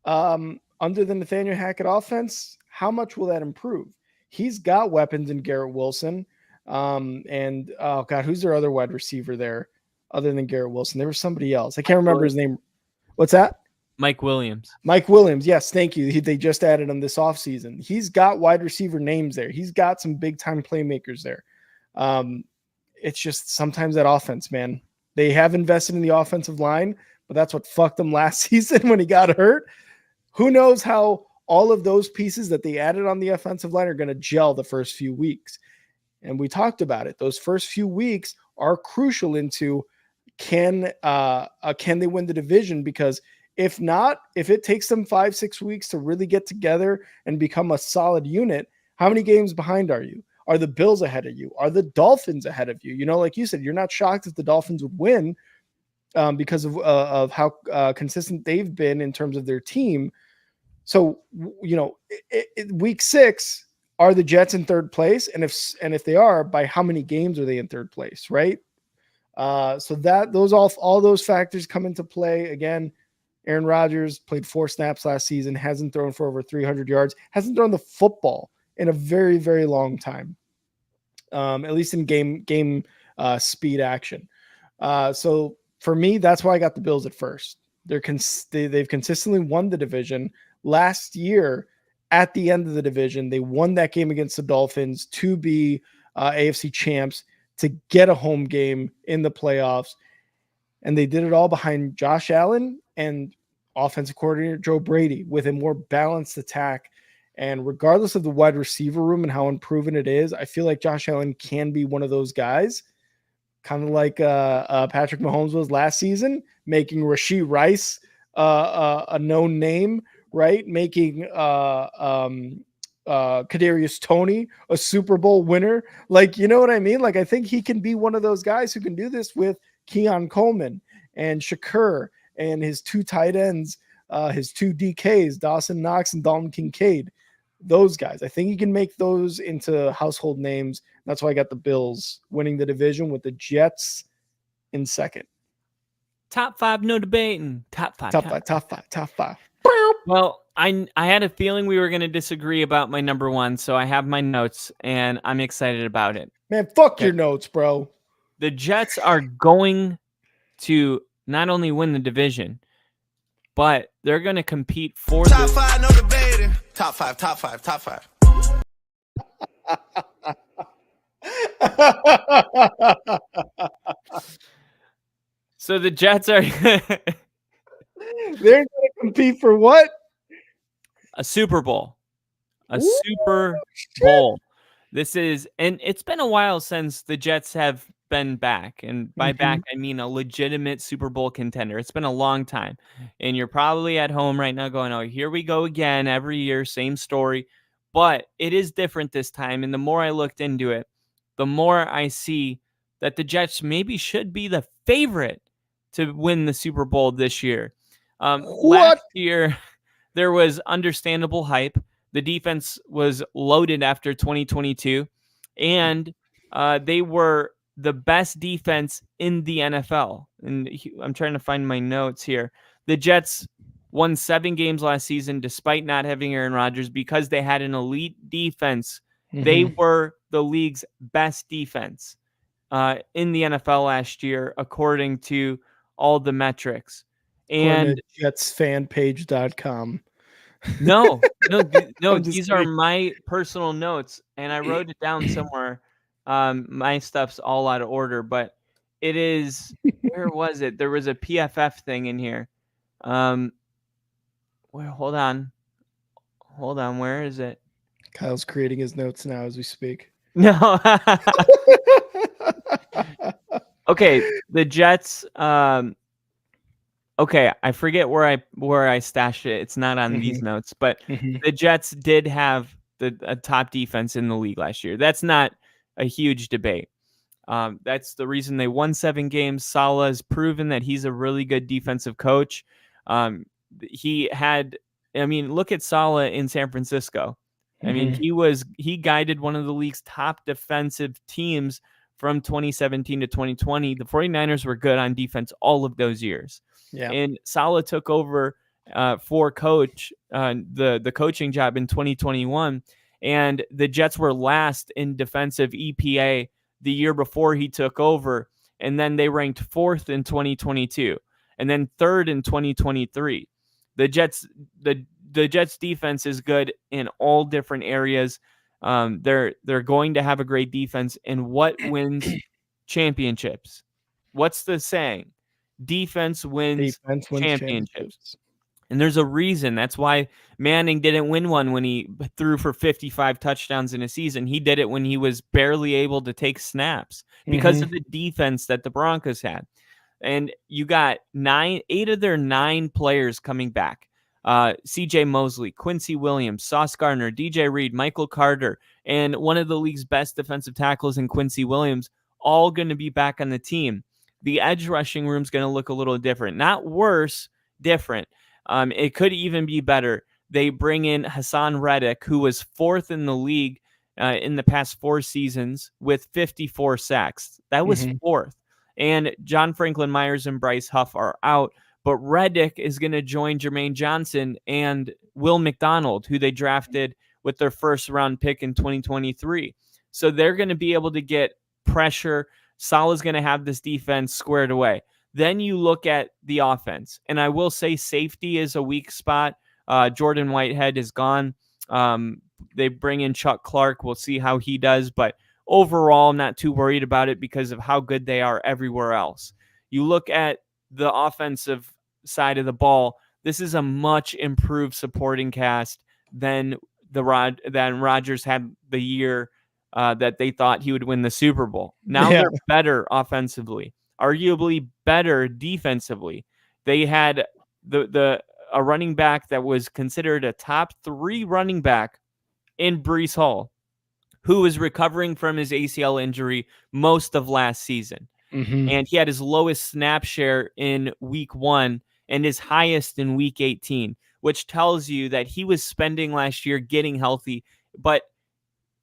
under the Nathaniel Hackett offense. How much will that improve? He's got weapons in Garrett Wilson. And oh God, who's their other wide receiver there other than Garrett Wilson? There was somebody else. I can't remember his name. What's that?
Mike Williams.
Yes, thank you. They just added him this offseason. He's got wide receiver names there. He's got some big-time playmakers there. It's just sometimes that offense, man. They have invested in the offensive line, but that's what fucked them last season when he got hurt. Who knows how all of those pieces that they added on the offensive line are going to gel the first few weeks. And we talked about it. Those first few weeks are crucial into can they win the division? Because if not, if it takes them 5-6 weeks to really get together and become a solid unit, how many games behind are you? Are the Bills ahead of you? Are the Dolphins ahead of you? Like you said, you're not shocked if the Dolphins would win because of how consistent they've been in terms of their team. So, week 6, are the Jets in third place? And if they are, by how many games are they in third place? Right. So all those factors come into play. Again, Aaron Rodgers played 4 snaps last season, hasn't thrown for over 300 yards, hasn't thrown the football in a very, very long time, at least in game speed action. So for me, that's why I got the Bills at first. They've consistently won the division. Last year, at the end of the division, they won that game against the Dolphins to be AFC champs, to get a home game in the playoffs. And they did it all behind Josh Allen and offensive coordinator Joe Brady with a more balanced attack. And regardless of the wide receiver room and how unproven it is, I feel like Josh Allen can be one of those guys. kind of like Patrick Mahomes was last season, making Rashee Rice a known name, right? Making Kadarius Toney a Super Bowl winner. Like, you know what I mean? Like, I think he can be one of those guys who can do this with Keon Coleman and Shakur and his two tight ends, his two DKs, Dawson Knox and Dalton Kincaid. Those guys, I think he can make those into household names. That's why I got the Bills winning the division with the Jets in second.
Top 5, no debating. Top 5.
Top five.
Well, I had a feeling we were going to disagree about my number one, so I have my notes, and I'm excited about it.
Man, fuck your notes, bro.
The Jets are going to not only win the division, but they're going to compete for
Top 5, no debating. Top 5, top 5, top 5.
So the Jets are
they're going to compete for what?
A Super Bowl. A
Ooh,
Super Bowl. This is, and it's been a while since the Jets have been back. And by back, I mean a legitimate Super Bowl contender. It's been a long time. And you're probably at home right now going, oh, here we go again. Every year, same story. But it is different this time. And the more I looked into it, the more I see that the Jets maybe should be the favorite to win the Super Bowl this year. Last year, there was understandable hype. The defense was loaded after 2022, and they were the best defense in the NFL. And I'm trying to find my notes here. The Jets won 7 games last season despite not having Aaron Rodgers because they had an elite defense. They were the league's best defense in the NFL last year, according to all the metrics. And
JetsFanPage.com.
No, these are my personal notes, and I wrote it down somewhere. My stuff's all out of order, but it is, where was it? There was a PFF thing in here. Well, hold on, where is it?
Kyle's creating his notes now as we speak.
No. Okay, the Jets, okay, I forget where I stashed it. It's not on these notes, but the Jets did have a top defense in the league last year. That's not a huge debate. That's the reason they won 7 games. Saleh has proven that he's a really good defensive coach. He had, I mean, look at Saleh in San Francisco. I mean, he guided one of the league's top defensive teams from 2017 to 2020. The 49ers were good on defense all of those years. Yeah. And Saleh took over for the coaching job in 2021, and the Jets were last in defensive EPA the year before he took over, and then they ranked 4th in 2022, and then 3rd in 2023. The Jets defense is good in all different areas. They're going to have a great defense, and what wins championships? What's the saying? Defense wins championships. And there's a reason. That's why Manning didn't win one when he threw for 55 touchdowns in a season. He did it when he was barely able to take snaps because of the defense that the Broncos had. And you got 8 of their 9 players coming back. CJ Mosley, Quincy Williams, Sauce Gardner, DJ Reed, Michael Carter, and one of the league's best defensive tackles in Quincy Williams, all going to be back on the team. The edge rushing room is going to look a little different. Not worse, different. It could even be better. They bring in Hassan Reddick, who was 4th in the league in the past 4 seasons with 54 sacks. That was 4th. And John Franklin Myers and Bryce Huff are out. But Reddick is going to join Jermaine Johnson and Will McDonald, who they drafted with their first-round pick in 2023. So they're going to be able to get pressure. Saleh's going to have this defense squared away. Then you look at the offense, and I will say safety is a weak spot. Jordan Whitehead is gone. They bring in Chuck Clark. We'll see how he does, but overall, I'm not too worried about it because of how good they are everywhere else. You look at the offensive side of the ball, this is a much improved supporting cast than Rodgers had the year that they thought he would win the Super Bowl. Now
Yeah.
they're better offensively, arguably better defensively. They had a running back that was considered a top 3 running back in Breece Hall, who was recovering from his ACL injury most of last season.
Mm-hmm.
And he had his lowest snap share in week 1 and his highest in week 18, which tells you that he was spending last year getting healthy. But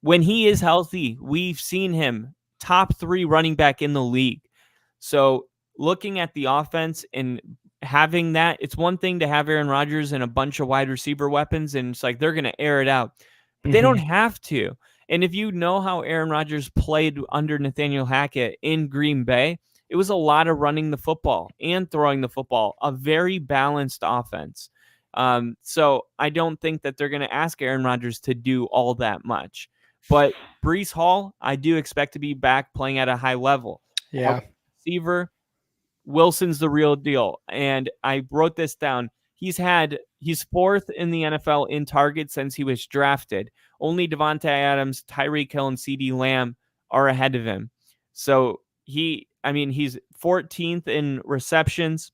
when he is healthy, we've seen him top 3 running back in the league. So looking at the offense and having that, it's one thing to have Aaron Rodgers and a bunch of wide receiver weapons, and it's like they're going to air it out. But they don't have to. And if you know how Aaron Rodgers played under Nathaniel Hackett in Green Bay, it was a lot of running the football and throwing the football, a very balanced offense. So I don't think that they're going to ask Aaron Rodgers to do all that much. But Breece Hall, I do expect to be back playing at a high level.
Yeah.
Receiver, Wilson's the real deal. And I wrote this down. He's 4th in the NFL in targets since he was drafted. Only Devontae Adams, Tyreek Hill, and CeeDee Lamb are ahead of him. So he's 14th in receptions,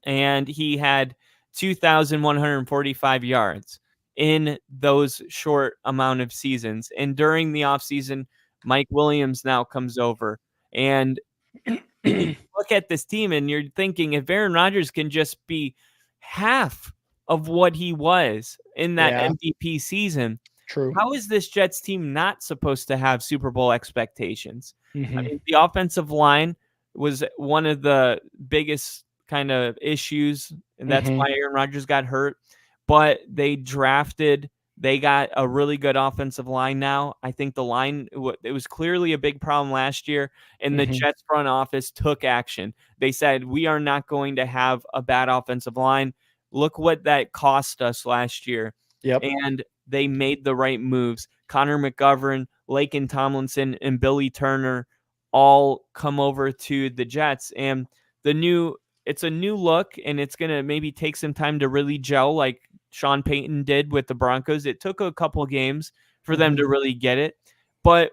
and he had 2,145 yards in those short amount of seasons. And during the offseason, Mike Williams now comes over. And you look at this team and you're thinking, if Aaron Rodgers can just be half of what he was in that MVP season,
True.
how is this Jets team not supposed to have Super Bowl expectations?
Mm-hmm.
I mean, the offensive line was one of the biggest kind of issues, and that's why Aaron Rodgers got hurt. But they got a really good offensive line now. I think the line, it was clearly a big problem last year, and the Jets front office took action. They said, we are not going to have a bad offensive line. Look what that cost us last year.
Yep.
And they made the right moves. Connor McGovern, Laken Tomlinson, and Billy Turner all come over to the Jets. And it's a new look, and it's going to maybe take some time to really gel like Sean Payton did with the Broncos. It took a couple games for them to really get it. But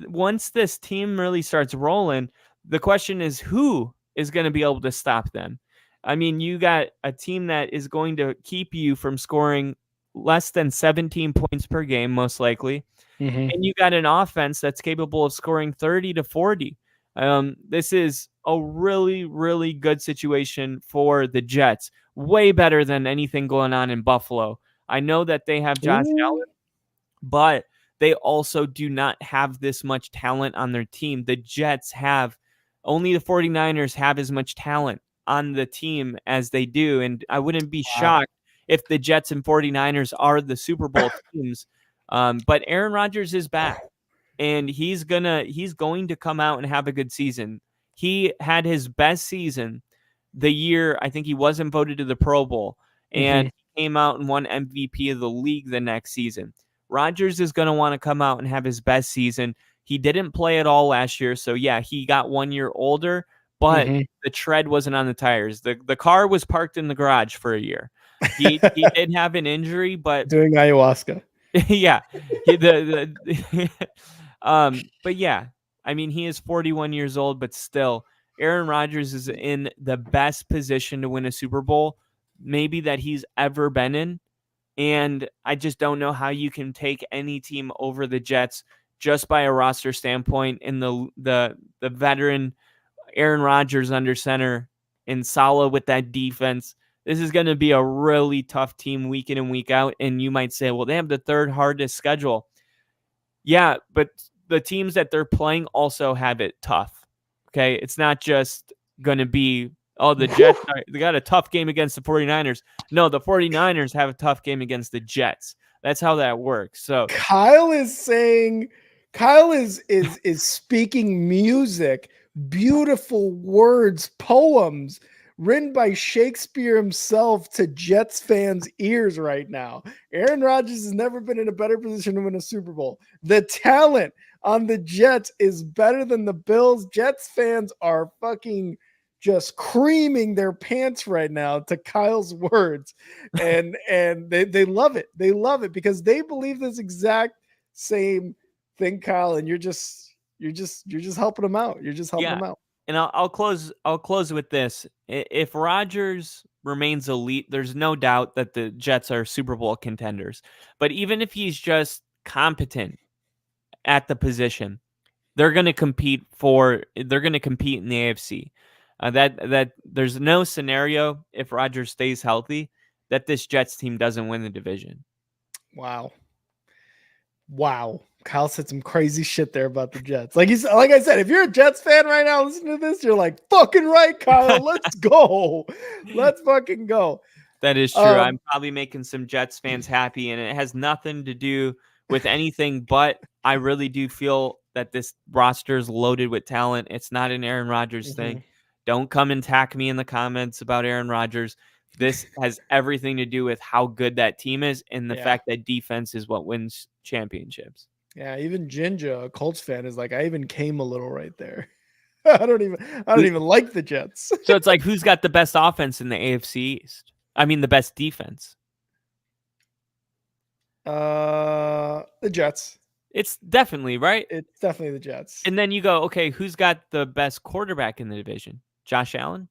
once this team really starts rolling, the question is who is going to be able to stop them? I mean, you got a team that is going to keep you from scoring less than 17 points per game, most likely. And you got an offense that's capable of scoring 30 to 40. This is a really, really good situation for the Jets. Way better than anything going on in Buffalo. I know that they have Josh Allen, but they also do not have this much talent on their team. The Jets only the 49ers have as much talent on the team as they do. And I wouldn't be shocked if the Jets and 49ers are the Super Bowl teams. But Aaron Rodgers is back, and he's going to come out and have a good season. He had his best season the year I think he wasn't voted to the Pro Bowl, and he came out and won MVP of the league the next season. Rodgers is going to want to come out and have his best season. He didn't play at all last year, so yeah, he got 1 year older, but the tread wasn't on the tires. The car was parked in the garage for a year. He did have an injury, but
doing ayahuasca.
Yeah. But yeah, I mean, he is 41 years old, but still, Aaron Rodgers is in the best position to win a Super Bowl, maybe that he's ever been in. And I just don't know how you can take any team over the Jets just by a roster standpoint. And the veteran Aaron Rodgers under center and Saleh with that defense. This is going to be a really tough team week in and week out. And you might say, well, they have the third hardest schedule. Yeah, but the teams that they're playing also have it tough. Okay, it's not just going to be, the Jets, they got a tough game against the 49ers. No, the 49ers have a tough game against the Jets. That's how that works. So
Kyle is speaking music, beautiful words, poems written by Shakespeare himself to Jets fans' ears right now. Aaron Rodgers has never been in a better position to win a Super Bowl. The talent on the Jets is better than the Bills. Jets fans are fucking just creaming their pants right now to Kyle's words. And they love it. They love it because they believe this exact same thing, Kyle, and you're just helping them out. You're just helping
Yeah.
them out.
And I'll close with this. If Rodgers remains elite, there's no doubt that the Jets are Super Bowl contenders. But even if he's just competent at the position, they're going to compete in the AFC. That there's no scenario, if Rodgers stays healthy, that this Jets team doesn't win the division.
Wow. Kyle said some crazy shit there about the Jets. Like I said, if you're a Jets fan right now listening to this, you're like, fucking right, Kyle. Let's go. Let's fucking go.
That is true. I'm probably making some Jets fans happy, and it has nothing to do with anything, but I really do feel that this roster is loaded with talent. It's not an Aaron Rodgers thing. Don't come and attack me in the comments about Aaron Rodgers. This has everything to do with how good that team is and the fact that defense is what wins championships.
Yeah, even Jinja, a Colts fan, is like, I even came a little right there. I don't even like the Jets.
So it's like, who's got the best offense in the AFC East? I mean, the best defense.
The Jets.
It's definitely, right?
It's definitely the Jets.
And then you go, okay, who's got the best quarterback in the division? Josh Allen?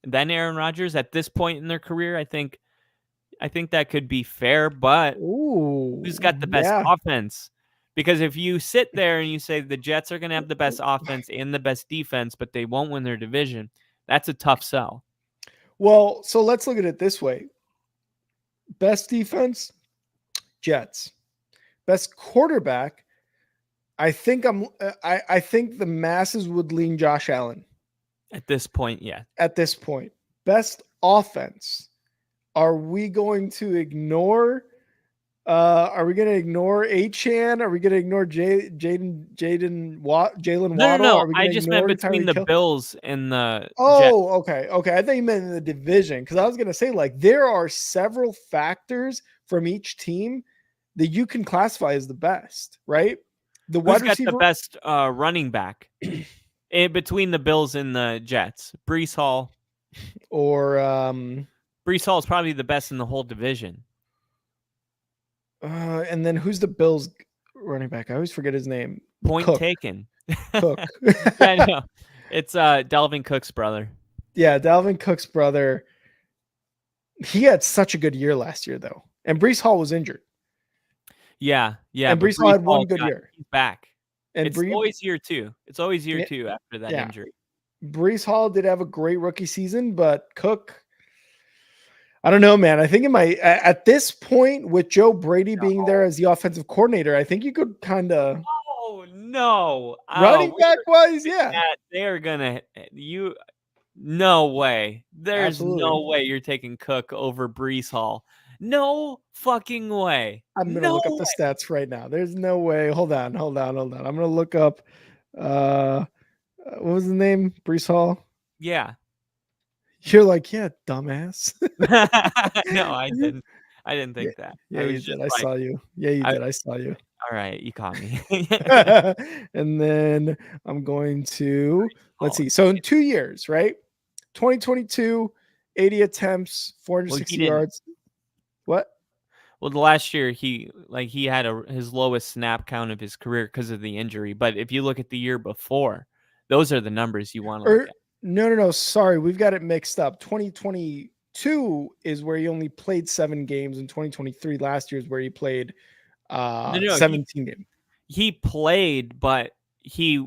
Then Aaron Rodgers. At this point in their career, I think that could be fair, but who's got the best offense? Because if you sit there and you say the Jets are going to have the best offense and the best defense, but they won't win their division, that's a tough sell.
Well, so let's look at it this way. Best defense, Jets. Best quarterback, I think the masses would lean Josh Allen.
At this point, yeah.
At this point. Best offense. Are we going to ignore Achane? Are we going to ignore Jalen Waddle?
No. I just meant between the Bills and the Jets.
Okay. I thought you meant in the division, because I was going to say, like, there are several factors from each team that you can classify as the best, right?
Who's got the best running back in between the Bills and the Jets? Breece Hall.
Or
Breece Hall is probably the best in the whole division.
And then who's the Bills running back? I always forget his name.
Point
Cook.
taken.
Cook.
I know. It's Dalvin Cook's brother.
Yeah, Dalvin Cook's brother. He had such a good year last year, though. And Breece Hall was injured.
Yeah.
And Breece Hall had one good year.
He's back.
And
it's always year two. It's always year two after that injury.
Breece Hall did have a great rookie season, but Cook, I don't know, man. I think at this point, with Joe Brady being there as the offensive coordinator, I think you could kind of.
Oh no!
Running back wise, yeah.
They are gonna No way. There's no way you're taking Cook over Breece Hall. No fucking way.
I'm gonna look up the stats right now. There's no way. Hold on. I'm gonna look up. What was the name? Breece Hall.
Yeah.
You're like, yeah, dumbass.
No, I didn't. I didn't think that.
Yeah, you did. I saw you. Yeah, you did. I saw you.
All right, you caught me.
And then I'm going to let's see. So in 2 years, right? 2022, 80 attempts, 460 yards. What?
Well, the last year he had his lowest snap count of his career because of the injury. But if you look at the year before, those are the numbers you want to look at.
No. Sorry, we've got it mixed up. 2022 is where he only played 7 games, and 2023 last year is where he played 17 games.
He played, but he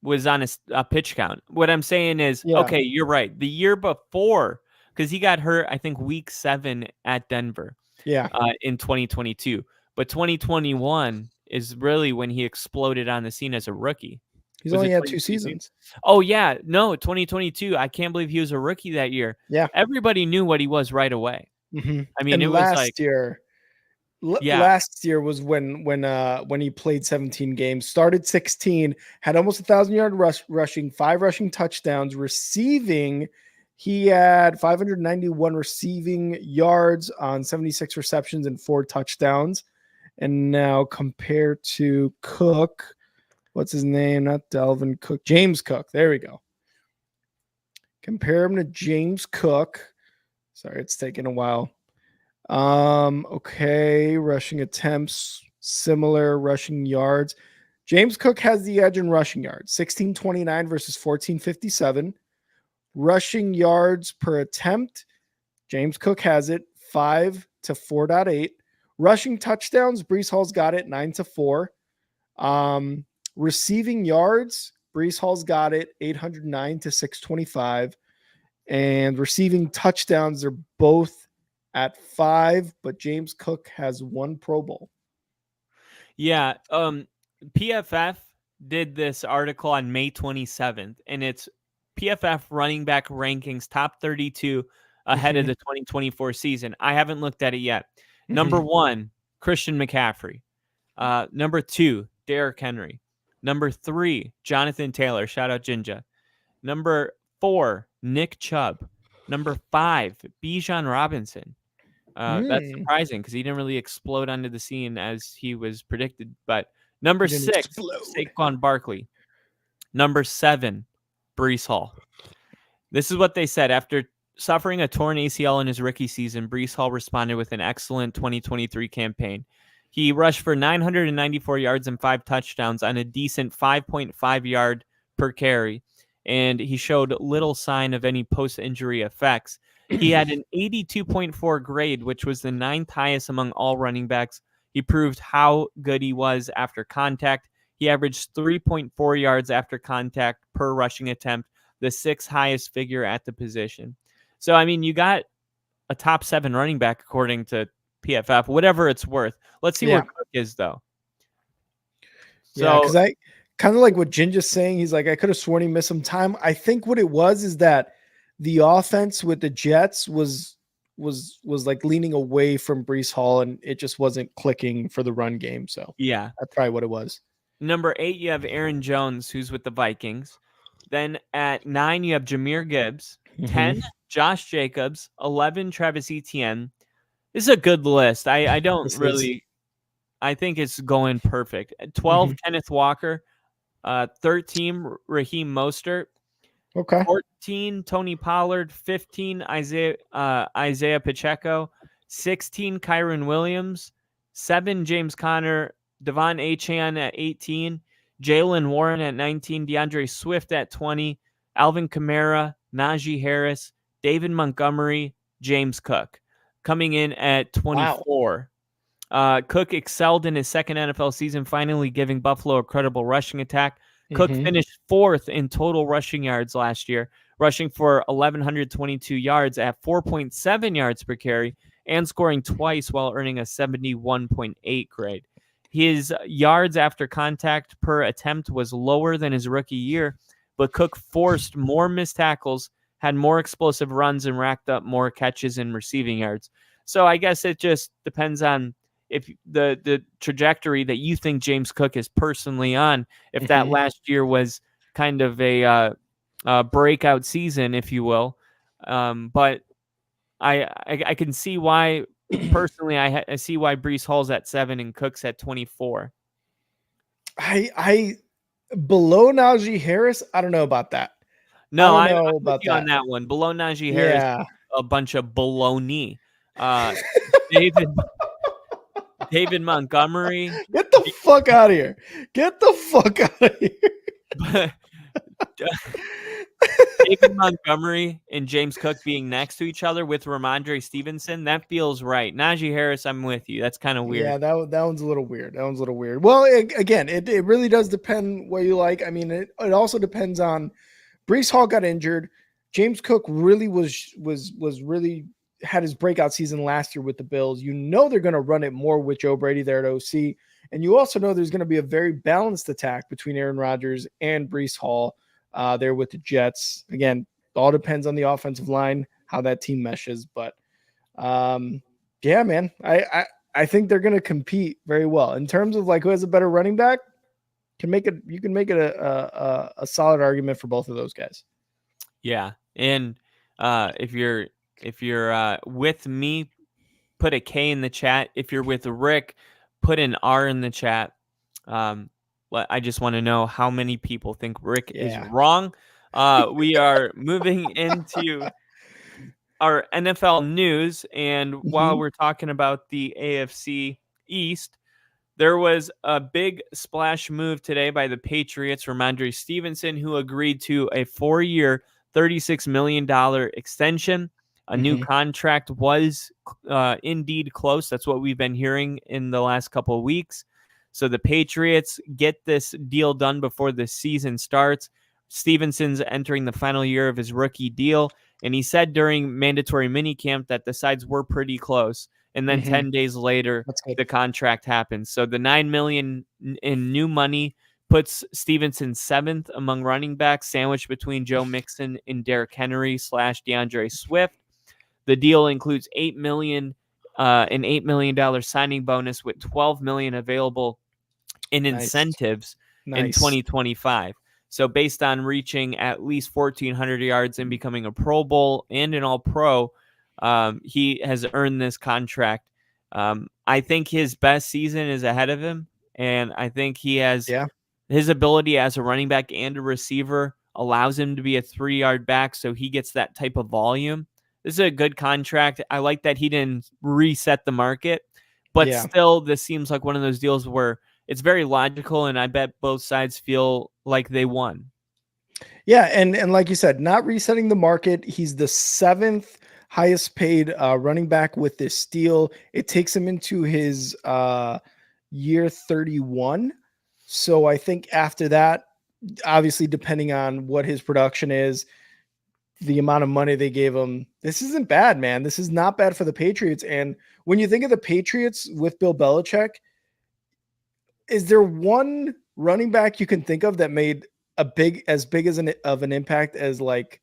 was on a pitch count. What I'm saying is, okay, you're right. The year before, because he got hurt, I think week 7 at Denver.
Yeah.
In 2022, but 2021 is really when he exploded on the scene as a rookie.
He's only had 2 seasons.
Oh yeah, no, 2022. I can't believe he was a rookie that year.
Yeah,
everybody knew what he was right away.
Mm-hmm.
I mean,
and
it was
last year. Last year was when he played 17 games, started 16, had almost 1,000-yard rushing, 5 rushing touchdowns, receiving. He had 591 receiving yards on 76 receptions and 4 touchdowns. And now compared to Cook, what's his name? Not Dalvin Cook, James Cook. There we go. Compare him to James Cook. Sorry, it's taking a while. Okay, rushing attempts, similar rushing yards. James Cook has the edge in rushing yards, 1629 versus 1457. Rushing yards per attempt, James Cook has it 5 to 4.8. Rushing touchdowns, Breece Hall's got it 9 to 4. Receiving yards, Breece Hall's got it 809 to 625. And receiving touchdowns, they're both at 5, but James Cook has 1 Pro Bowl.
Yeah. PFF did this article on May 27th, and it's PFF running back rankings top 32 ahead of the 2024 season. I haven't looked at it yet. Number 1, Christian McCaffrey. Number 2, Derrick Henry. Number 3, Jonathan Taylor. Shout out Jinja. Number 4, Nick Chubb. Number 5, Bijan Robinson. That's surprising because he didn't really explode onto the scene as he was predicted. But number 6, Saquon Barkley. Number 7, Breece Hall. This is what they said. After suffering a torn ACL in his rookie season, Breece Hall responded with an excellent 2023 campaign. He rushed for 994 yards and 5 touchdowns on a decent 5.5 yard per carry, and he showed little sign of any post-injury effects. He had an 82.4 grade, which was the 9th highest among all running backs. He proved how good he was after contact. He averaged 3.4 yards after contact per rushing attempt, the 6th highest figure at the position. So, I mean, you got a top 7 running back according to PFF, whatever it's worth. Let's see where Cook is, though.
So, because I kind of like what Ginger's saying. He's like, I could have sworn he missed some time. I think what it was is that the offense with the Jets was like leaning away from Breece Hall, and it just wasn't clicking for the run game. So
yeah,
that's probably what it was.
Number 8, you have Aaron Jones, who's with the Vikings. Then at 9, you have Jahmyr Gibbs. 10, Josh Jacobs. 11, Travis Etienne. This is a good list. I don't really. I think it's going perfect. 12, Kenneth Walker. 13, Raheem Mostert.
Okay.
14, Tony Pollard. 15, Isaiah Pacheco. 16, Kyron Williams. 7, James Conner. Devon Achane at 18. Jalen Warren at 19. DeAndre Swift at 20. Alvin Kamara. Najee Harris. David Montgomery. James Cook. Coming in at 24. Wow. Cook excelled in his second NFL season, finally giving Buffalo a credible rushing attack. Cook finished 4th in total rushing yards last year, rushing for 1,122 yards at 4.7 yards per carry and scoring twice while earning a 71.8 grade. His yards after contact per attempt was lower than his rookie year, but Cook forced more missed tackles, had more explosive runs, and racked up more catches and receiving yards. So I guess it just depends on if the trajectory that you think James Cook is personally on, if that last year was kind of a breakout season, if you will. But I can see why, personally, I see why Breece Hall's at 7 and Cook's at 24.
I below Najee Harris, I don't know about that.
No, I don't know about that. On that one. Below Najee Harris, a bunch of baloney. David Montgomery.
Get the fuck out of here. Get the fuck out of here.
David Montgomery and James Cook being next to each other with Ramondre Stevenson, that feels right. Najee Harris, I'm with you. That's kind of weird.
Yeah, that one's a little weird. Well, it really does depend what you like. I mean, it also depends on Breece Hall got injured. James Cook really was really had his breakout season last year with the Bills. You know they're going to run it more with Joe Brady there at OC. And you also know there's going to be a very balanced attack between Aaron Rodgers and Breece Hall there with the Jets. Again, all depends on the offensive line, how that team meshes. But, yeah, man, I think they're going to compete very well. In terms of like who has a better running back, you can make it a solid argument for both of those guys.
Yeah. And if you're with me, put a K in the chat. If you're with Rick, put an R in the chat. I just want to know how many people think Rick is wrong. We are moving into our NFL news. And while we're talking about the AFC East, There was a big splash move today by the Patriots, Ramondre Stevenson, who agreed to a 4-year, $36 million extension. A new contract was indeed close. That's what we've been hearing in the last couple of weeks. So the Patriots get this deal done before the season starts. Stevenson's entering the final year of his rookie deal, and he said during mandatory minicamp that the sides were pretty close. And then 10 days later, the contract happens. So the $9 million in new money puts Stevenson 7th among running backs, sandwiched between Joe Mixon and Derrick Henry / DeAndre Swift. The deal includes $8 million, an $8 million signing bonus with $12 million available in incentives in 2025. So based on reaching at least 1,400 yards and becoming a Pro Bowl and an All-Pro, he has earned this contract. I think his best season is ahead of him, and I think he has his ability as a running back and a receiver allows him to be a 3-yard back, so he gets that type of volume. This is a good contract. I like that he didn't reset the market, but still, this seems like one of those deals where it's very logical, and I bet both sides feel like they won.
Yeah, and like you said, not resetting the market. He's the 7th highest paid running back with this deal. It takes him into his year 31. So I think after that, obviously depending on what his production is, the amount of money they gave him, this isn't bad, man. This is not bad for the Patriots. And when you think of the Patriots with Bill Belichick, is there one running back you can think of that made as big as an impact as like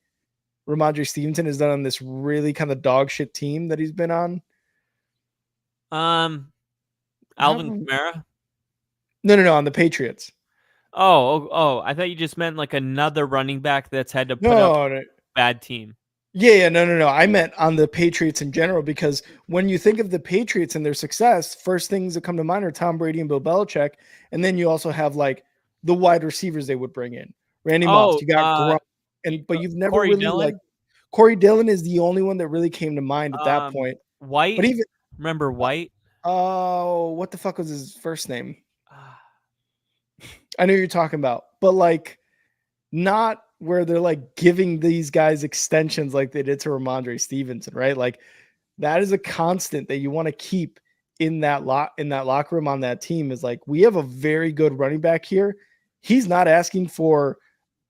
Ramondre Stevenson has done on this really kind of dog shit team that he's been on?
Alvin Kamara?
No, on the Patriots.
Oh, I thought you just meant like another running back that's had to put up a bad team.
Yeah, no. I meant on the Patriots in general, because when you think of the Patriots and their success, first things that come to mind are Tom Brady and Bill Belichick, and then you also have like the wide receivers they would bring in. Randy Moss, you got Gronk, but you've never
Corey
really
Dillon?
like Corey Dillon is the only one that really came to mind at that point.
White,
but even
remember White?
Oh, what the fuck was his first name? I know you're talking about, but like not where they're like giving these guys extensions like they did to Ramondre Stevenson, right? Like that is a constant that you want to keep in that locker room on that team, is like, we have a very good running back here. He's not asking for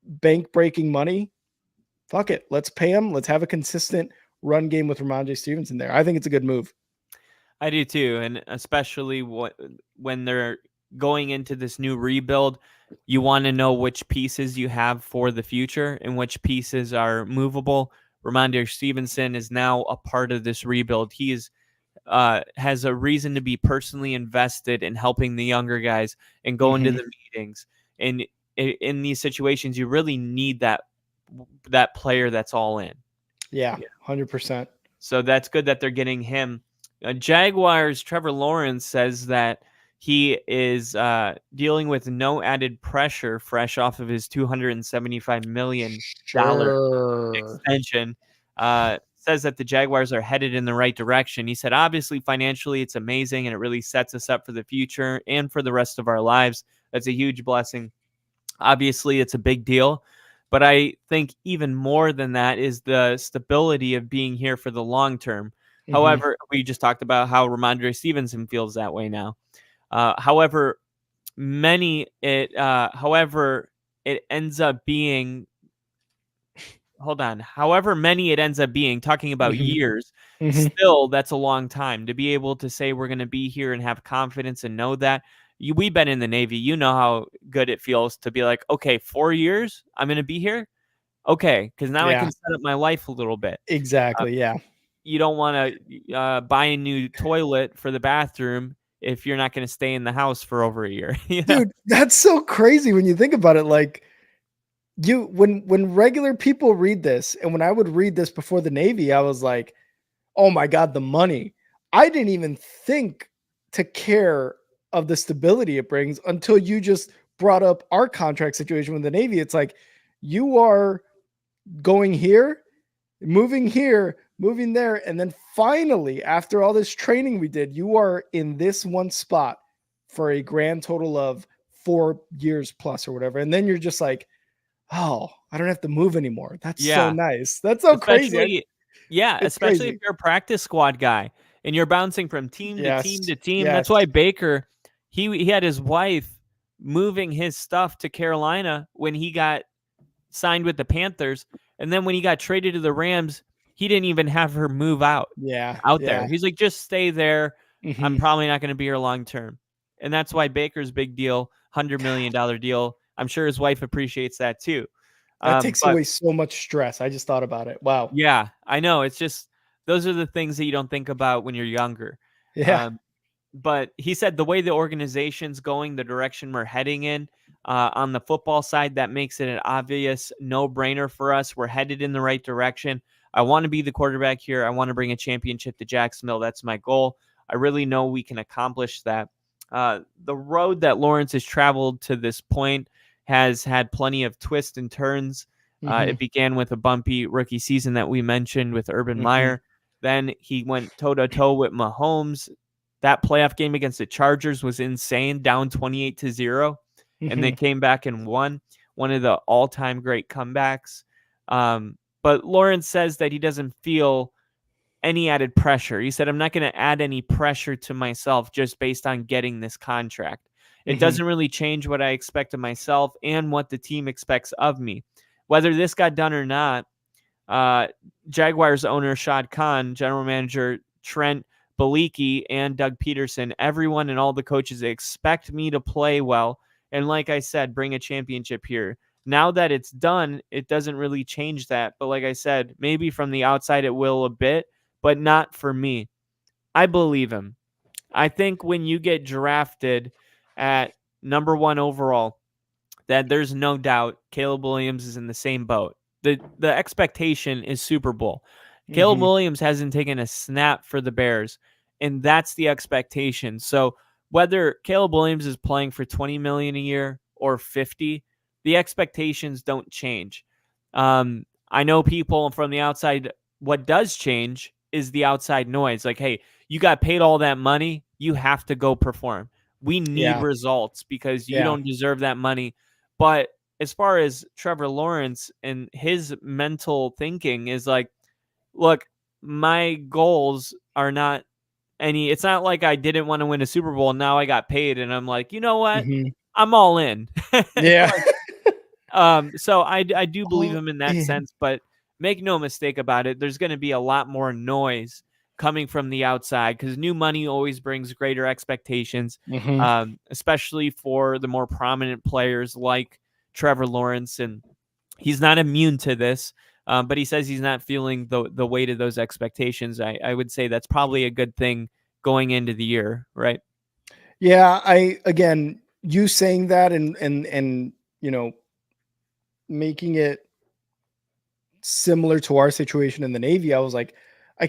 bank breaking money. Fuck it. Let's pay him. Let's have a consistent run game with Ramondre Stevenson there. I think it's a good move.
I do too. And especially when they're going into this new rebuild, you want to know which pieces you have for the future and which pieces are movable. Ramondre Stevenson is now a part of this rebuild. He has a reason to be personally invested in helping the younger guys and going to the meetings. And in these situations, you really need that player that's all in.
Yeah, 100%.
So that's good that they're getting him. Jaguars' Trevor Lawrence says that he is dealing with no added pressure fresh off of his $275 million extension. Says that the Jaguars are headed in the right direction. He said, obviously, financially, it's amazing, and it really sets us up for the future and for the rest of our lives. That's a huge blessing. Obviously, it's a big deal. But I think even more than that is the stability of being here for the long term. However, we just talked about how Ramondre Stevenson feels that way now. However many it ends up being, talking about years, still, that's a long time to be able to say we're going to be here and have confidence and know that. We've been in the Navy. You know how good it feels to be like, okay, 4 years, I'm going to be here. Okay, because now I can set up my life a little bit.
Exactly, yeah.
You don't want to buy a new toilet for the bathroom if you're not going to stay in the house for over a year.
Dude, that's so crazy when you think about it. Like, when regular people read this, and when I would read this before the Navy, I was like, oh my God, the money. I didn't even think to care of the stability it brings until you just brought up our contract situation with the Navy. It's like, you are going here, moving there, and then finally, after all this training we did, you are in this one spot for a grand total of 4 years plus or whatever. And then you're just like, oh, I don't have to move anymore. That's so
Yeah.
nice. That's so crazy. It's
Especially if
crazy.
you're a practice squad guy and you're bouncing from team to team
Yes.
to team. That's
Yes.
why Baker, he had his wife moving his stuff to Carolina when he got signed with the Panthers, and then when he got traded to the Rams, he didn't even have her move out
Yeah.
there. He's like, just stay there. I'm
Mhm.
probably not going to be here long term. And that's why Baker's big deal, $100 million deal. I'm sure his wife appreciates that too.
That takes
But
away so much stress. I just thought about it. Wow.
yeah, I know. It's just those are the things that you don't think about when you're younger.
Yeah.
Um, but he said the way the organization's going, the direction we're heading in on the football side, that makes it an obvious no-brainer for us. We're headed in the right direction. I want to be the quarterback here. I want to bring a championship to Jacksonville. That's my goal. I really know we can accomplish that. The road that Lawrence has traveled to this point has had plenty of twists and turns.
Mhm.
It began with a bumpy rookie season that we mentioned with Urban
Mhm.
Meyer. Then he went toe-to-toe with Mahomes. That playoff game against the Chargers was insane, down 28-0, and they
Mhm.
came back and won, one of the all-time great comebacks. But Lawrence says that he doesn't feel any added pressure. He said, I'm not going to add any pressure to myself just based on getting this contract. It
Mhm.
doesn't really change what I expect of myself and what the team expects of me. Whether this got done or not, Jaguars owner Shad Khan, general manager Trent Baliki, and Doug Peterson, everyone and all the coaches expect me to play well. And like I said, bring a championship here. Now that it's done, it doesn't really change that. But like I said, maybe from the outside it will a bit, but not for me. I believe him. I think when you get drafted at number 1 overall, that there's no doubt Caleb Williams is in the same boat. The expectation is Super Bowl. Caleb
Mhm.
Williams hasn't taken a snap for the Bears, and that's the expectation. So whether Caleb Williams is playing for $20 million a year or 50, the expectations don't change. I know people from the outside. What does change is the outside noise. Like, hey, you got paid all that money, you have to go perform. We need
Yeah.
results because you
Yeah.
don't deserve that money. But as far as Trevor Lawrence and his mental thinking is like, look, my goals are not any, it's not like I didn't want to win a Super Bowl. Now I got paid and I'm like, you know what?
Mhm.
I'm all in.
Yeah.
Like, so I do believe
All
him in that
in.
sense, but make no mistake about it. There's going to be a lot more noise coming from the outside because new money always brings greater expectations,
Mhm.
especially for the more prominent players like Trevor Lawrence. And he's not immune to this, but he says he's not feeling the weight of those expectations. I would say that's probably a good thing going into the year, right?
Yeah, again, you saying that and you know, making it similar to our situation in the Navy, I was like, I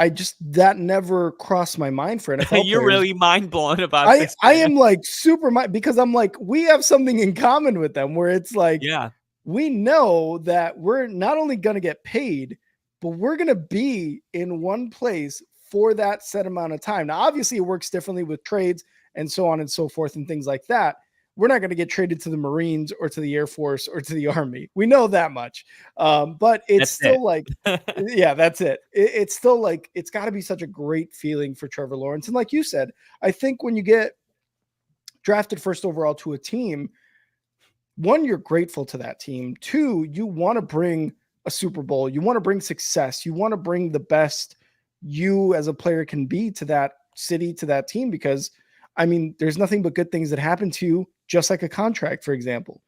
just that never crossed my mind for NFL
You're
players.
really mind blown about
I
this,
I
man.
am like super mind because I'm like, we have something in common with them where it's like
Yeah.
we know that we're not only going to get paid, but we're going to be in one place for that set amount of time. Now, obviously, it works differently with trades and so on and so forth and things like that. We're not going to get traded to the Marines or to the Air Force or to the Army. We know that much. But it's
That's it.
still like, yeah, that's it. It's still like, it's got to be such a great feeling for Trevor Lawrence. And like you said, I think when you get drafted first overall to a team, one, you're grateful to that team. Two, you want to bring a Super Bowl. You want to bring success. You want to bring the best you as a player can be to that city, to that team, because I mean, there's nothing but good things that happen to you, just like a contract, for example.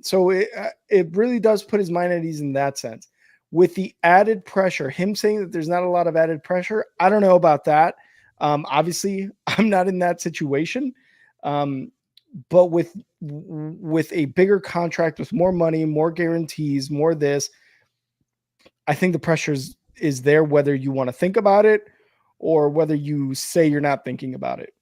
So it really does put his mind at ease in that sense. With the added pressure, him saying that there's not a lot of added pressure, I don't know about that. Obviously, I'm not in that situation. But with a bigger contract, with more money, more guarantees, more this, I think the pressure is there, whether you want to think about it or whether you say you're not thinking about it.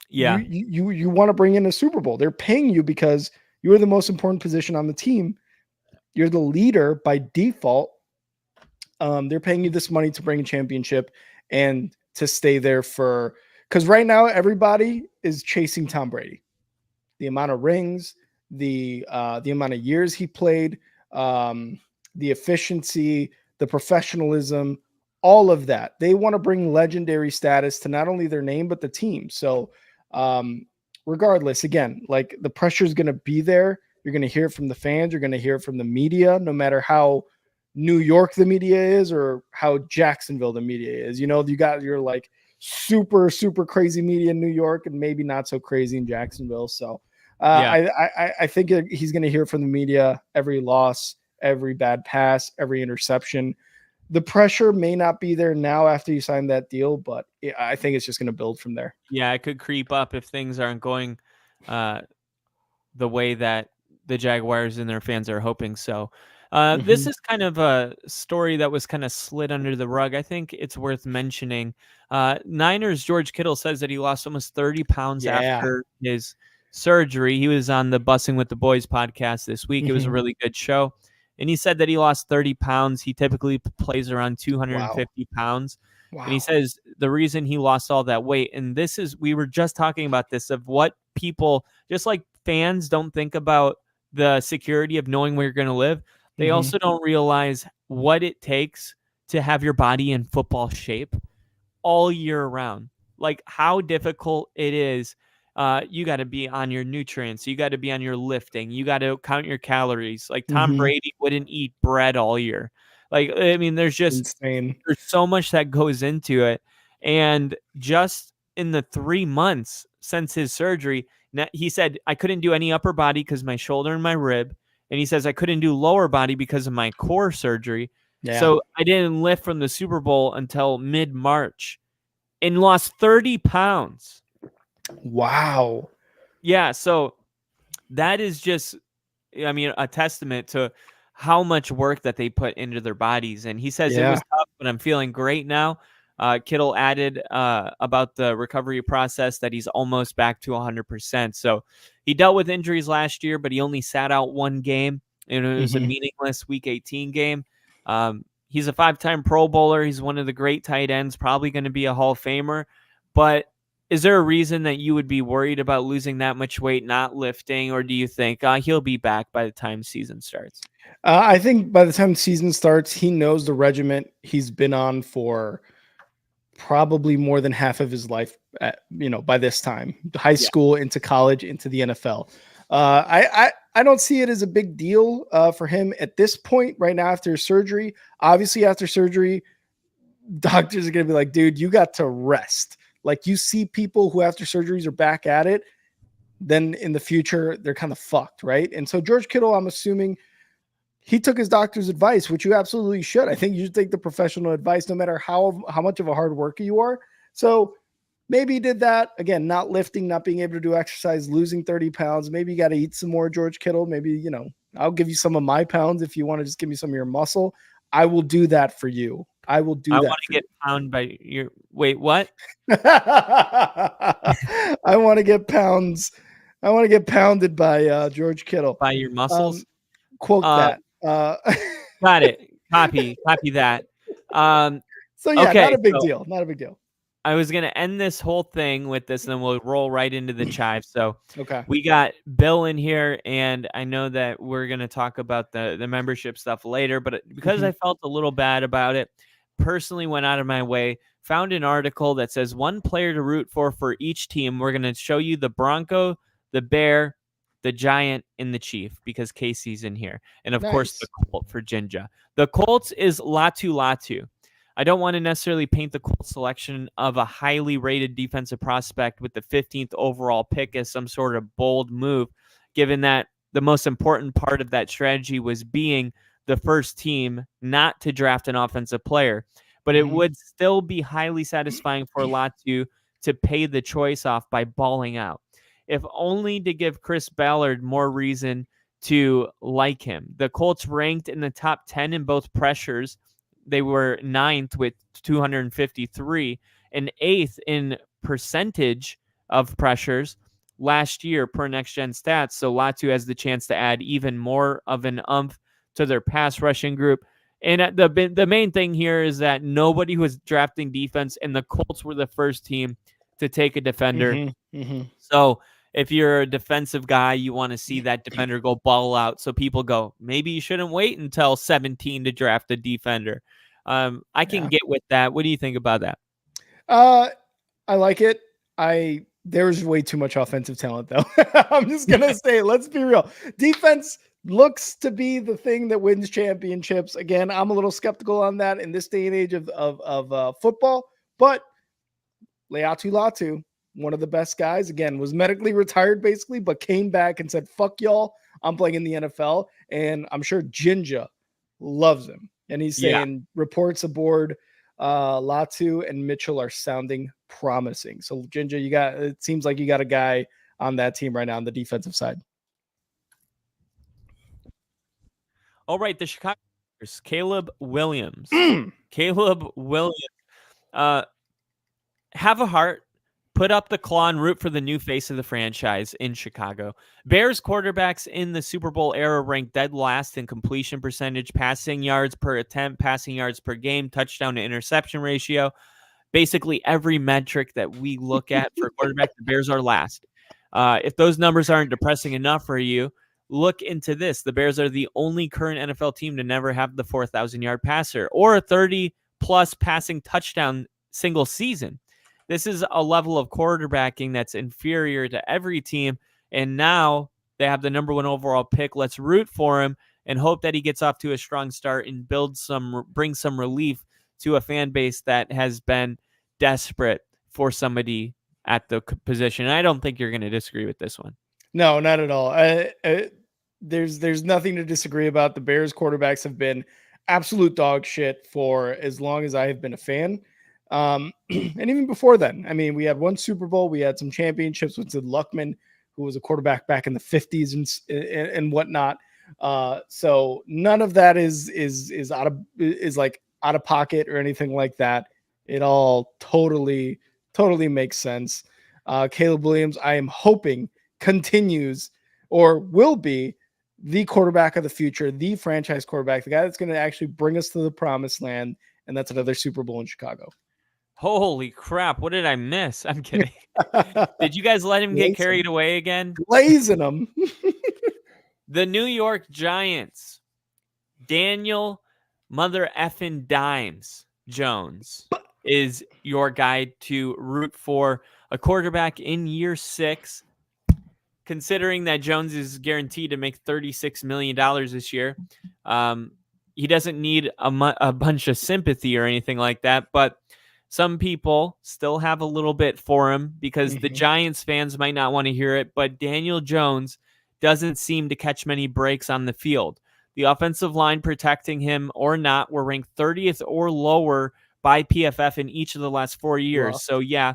You
Yeah.
you want to bring in a Super Bowl. They're paying you because you're the most important position on the team. You're the leader by default. They're paying you this money to bring a championship and to stay there for because right now everybody is chasing Tom Brady. The amount of rings, the amount of years he played, the efficiency, the professionalism, all of that. They want to bring legendary status to not only their name but the team. So, regardless, again, like the pressure is going to be there. You're going to hear it from the fans. You're going to hear it from the media, no matter how New York the media is or how Jacksonville the media is. You got your like super super crazy media in New York and maybe not so crazy in Jacksonville. So I think he's going to hear from the media every loss, every bad pass, every interception. The pressure may not be there now after you sign that deal, but I think it's just going to build from there.
Yeah, it could creep up if things aren't going the way that the Jaguars and their fans are hoping so. This is kind of a story that was kind of slid under the rug. I think it's worth mentioning. Niners George Kittle says that he lost almost 30 pounds after his surgery. He was on the Bussing with the Boys podcast this week. It was a really good show. And he said that he lost 30 pounds. He typically plays around 250 pounds. Wow. And he says the reason he lost all that weight, and this is, we were just talking about this, of what people, just like fans don't think about the security of knowing where you're going to live, they also don't realize what it takes to have your body in football shape all year round. Like how difficult it is. You got to be on your nutrients. You got to be on your lifting. You got to count your calories. Like Tom Brady wouldn't eat bread all year. Like, I mean, there's just insane. There's so much that goes into it. And just in the 3 months since his surgery, he said, I couldn't do any upper body because my shoulder and my rib. And he says, I couldn't do lower body because of my core surgery. Yeah. So I didn't lift from the Super Bowl until mid-March and lost 30 pounds.
Wow.
Yeah. So that is just, I mean, a testament to how much work that they put into their bodies. And he says it was tough, but I'm feeling great now. Kittle added about the recovery process that he's almost back to 100%. So he dealt with injuries last year, but he only sat out one game, and it was a meaningless Week 18 game. He's a 5-time Pro Bowler. He's one of the great tight ends, probably going to be a Hall of Famer. But is there a reason that you would be worried about losing that much weight, not lifting, or do you think he'll be back by the time season starts?
I think by the time season starts, he knows the regiment he's been on for probably more than half of his life, by this time, high school into college, into the NFL. I don't see it as a big deal for him at this point right now after surgery. Obviously after surgery, doctors are going to be like, dude, you got to rest. Like you see people who after surgeries are back at it, then in the future, they're kind of fucked. Right. And so George Kittle, I'm assuming he took his doctor's advice, which you absolutely should. I think you should take the professional advice, no matter how much of a hard worker you are. So maybe he did that. Again, not lifting, not being able to do exercise, losing 30 pounds. Maybe you got to eat some more, George Kittle. Maybe, I'll give you some of my pounds if you want to just give me some of your muscle. I will do that for you. I will do that. I
want to get pounded by your, wait, what?
I want to get pounds. I want to get pounded by George Kittle.
By your muscles?
Quote that.
Got it. Copy that.
So yeah, okay, not a big deal. Not a big deal.
I was going to end this whole thing with this, and then we'll roll right into the chive. So
okay,
we got Bill in here, and I know that we're going to talk about the membership stuff later, but because I felt a little bad about it, personally went out of my way, found an article that says one player to root for each team. We're going to show you the Bronco, the Bear, the Giant, and the Chief, because Casey's in here. And of course, the Colt for Jinja. The Colts is Latu. I don't want to necessarily paint the Colts selection of a highly rated defensive prospect with the 15th overall pick as some sort of bold move, given that the most important part of that strategy was being the first team not to draft an offensive player. But it would still be highly satisfying for Latu to pay the choice off by balling out, if only to give Chris Ballard more reason to like him. The Colts ranked in the top 10 in both pressures. They were 9th with 253 and 8th in percentage of pressures last year per Next Gen Stats. So Latu has the chance to add even more of an umph to their pass rushing group. And the main thing here is that nobody was drafting defense, and the Colts were the first team to take a defender. So if you're a defensive guy, you want to see that defender go ball out. So people go, maybe you shouldn't wait until 17 to draft a defender. I can get with that. What do you think about that?
I like it. There's way too much offensive talent though. I'm just gonna say, let's be real. Defense looks to be the thing that wins championships. Again, I'm a little skeptical on that in this day and age of football. But Latu, one of the best guys, again, was medically retired basically, but came back and said, "Fuck y'all, I'm playing in the NFL." And I'm sure Jinja loves him, and he's saying reports aboard Latu and Mitchell are sounding promising. So Jinja, it seems like you got a guy on that team right now on the defensive side.
All right, the Chicago Bears, Caleb Williams. Caleb Williams. Have a heart. Put up the claw and root for the new face of the franchise in Chicago. Bears quarterbacks in the Super Bowl era ranked dead last in completion percentage, passing yards per attempt, passing yards per game, touchdown to interception ratio. Basically every metric that we look at for quarterback, the Bears are last. If those numbers aren't depressing enough for you, look into this. The Bears are the only current NFL team to never have the 4,000-yard passer or a 30-plus passing touchdown single season. This is a level of quarterbacking that's inferior to every team, and now they have the number 1 overall pick. Let's root for him and hope that he gets off to a strong start and bring some relief to a fan base that has been desperate for somebody at the position. And I don't think you're going to disagree with this one.
No, not at all. There's nothing to disagree about. The Bears quarterbacks have been absolute dog shit for as long as I have been a fan. And even before then, I mean, we had one Super Bowl, we had some championships with Sid Luckman, who was a quarterback back in the 50s and whatnot. So none of that is like out of pocket or anything like that. It all totally makes sense. Caleb Williams, I am hoping continues or will be the quarterback of the future, the franchise quarterback, the guy that's going to actually bring us to the promised land. And that's another Super Bowl in Chicago.
Holy crap. What did I miss? I'm kidding. Did you guys let him get carried away again?
Glazing him.
The New York Giants. Daniel Mother effing Dimes Jones is your guy to root for, a quarterback in year 6. Considering that Jones is guaranteed to make $36 million this year, he doesn't need a bunch of sympathy or anything like that, but some people still have a little bit for him because the Giants fans might not want to hear it, but Daniel Jones doesn't seem to catch many breaks on the field. The offensive line protecting him or not were ranked 30th or lower by PFF in each of the last 4 years. Wow. So, yeah,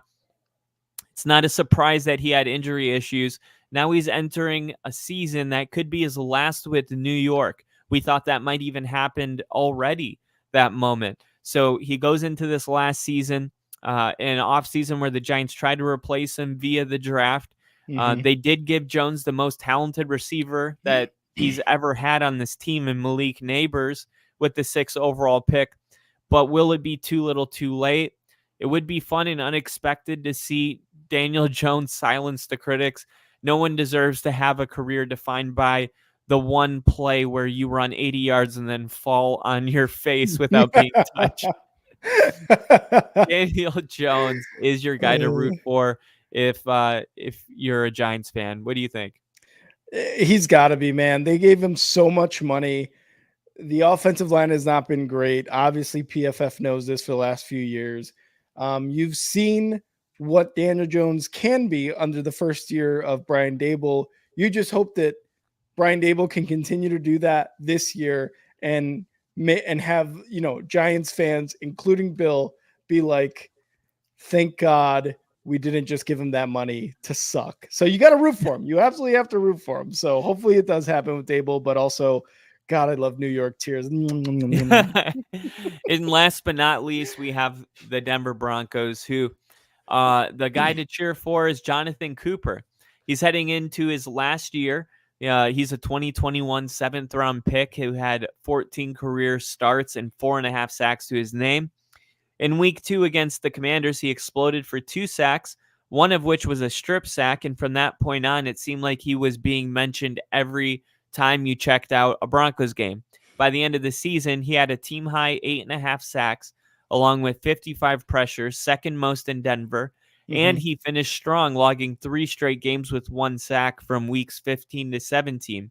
it's not a surprise that he had injury issues. Now he's entering a season that could be his last with New York. We thought that might even happened already, that moment. So he goes into this last season, an off season where the Giants tried to replace him via the draft. They did give Jones the most talented receiver that he's ever had on this team in Malik Neighbors with the 6th overall pick. But will it be too little too late? It would be fun and unexpected to see Daniel Jones silence the critics. No one deserves to have a career defined by the one play where you run 80 yards and then fall on your face without being touched. Daniel Jones is your guy to root for if you're a Giants fan. What do you think?
He's got to be, man. They gave him so much money. The offensive line has not been great. Obviously, PFF knows this for the last few years. You've seen what Daniel Jones can be under the first year of Brian Daboll. You just hope that Brian Daboll can continue to do that this year and have, Giants fans, including Bill, be like, thank God we didn't just give him that money to suck. So you got to root for him. You absolutely have to root for him. So hopefully it does happen with Daboll, but also, God, I love New York tears.
And last but not least, we have the Denver Broncos, who the guy to cheer for is Jonathan Cooper. He's heading into his last year. He's a 2021 7th-round pick who had 14 career starts and 4.5 sacks to his name. In week 2 against the Commanders, he exploded for 2 sacks, one of which was a strip sack. And from that point on, it seemed like he was being mentioned every time you checked out a Broncos game. By the end of the season, he had a team high 8.5 sacks, along with 55 pressures, second most in Denver. And he finished strong, logging 3 straight games with 1 sack from weeks 15 to 17.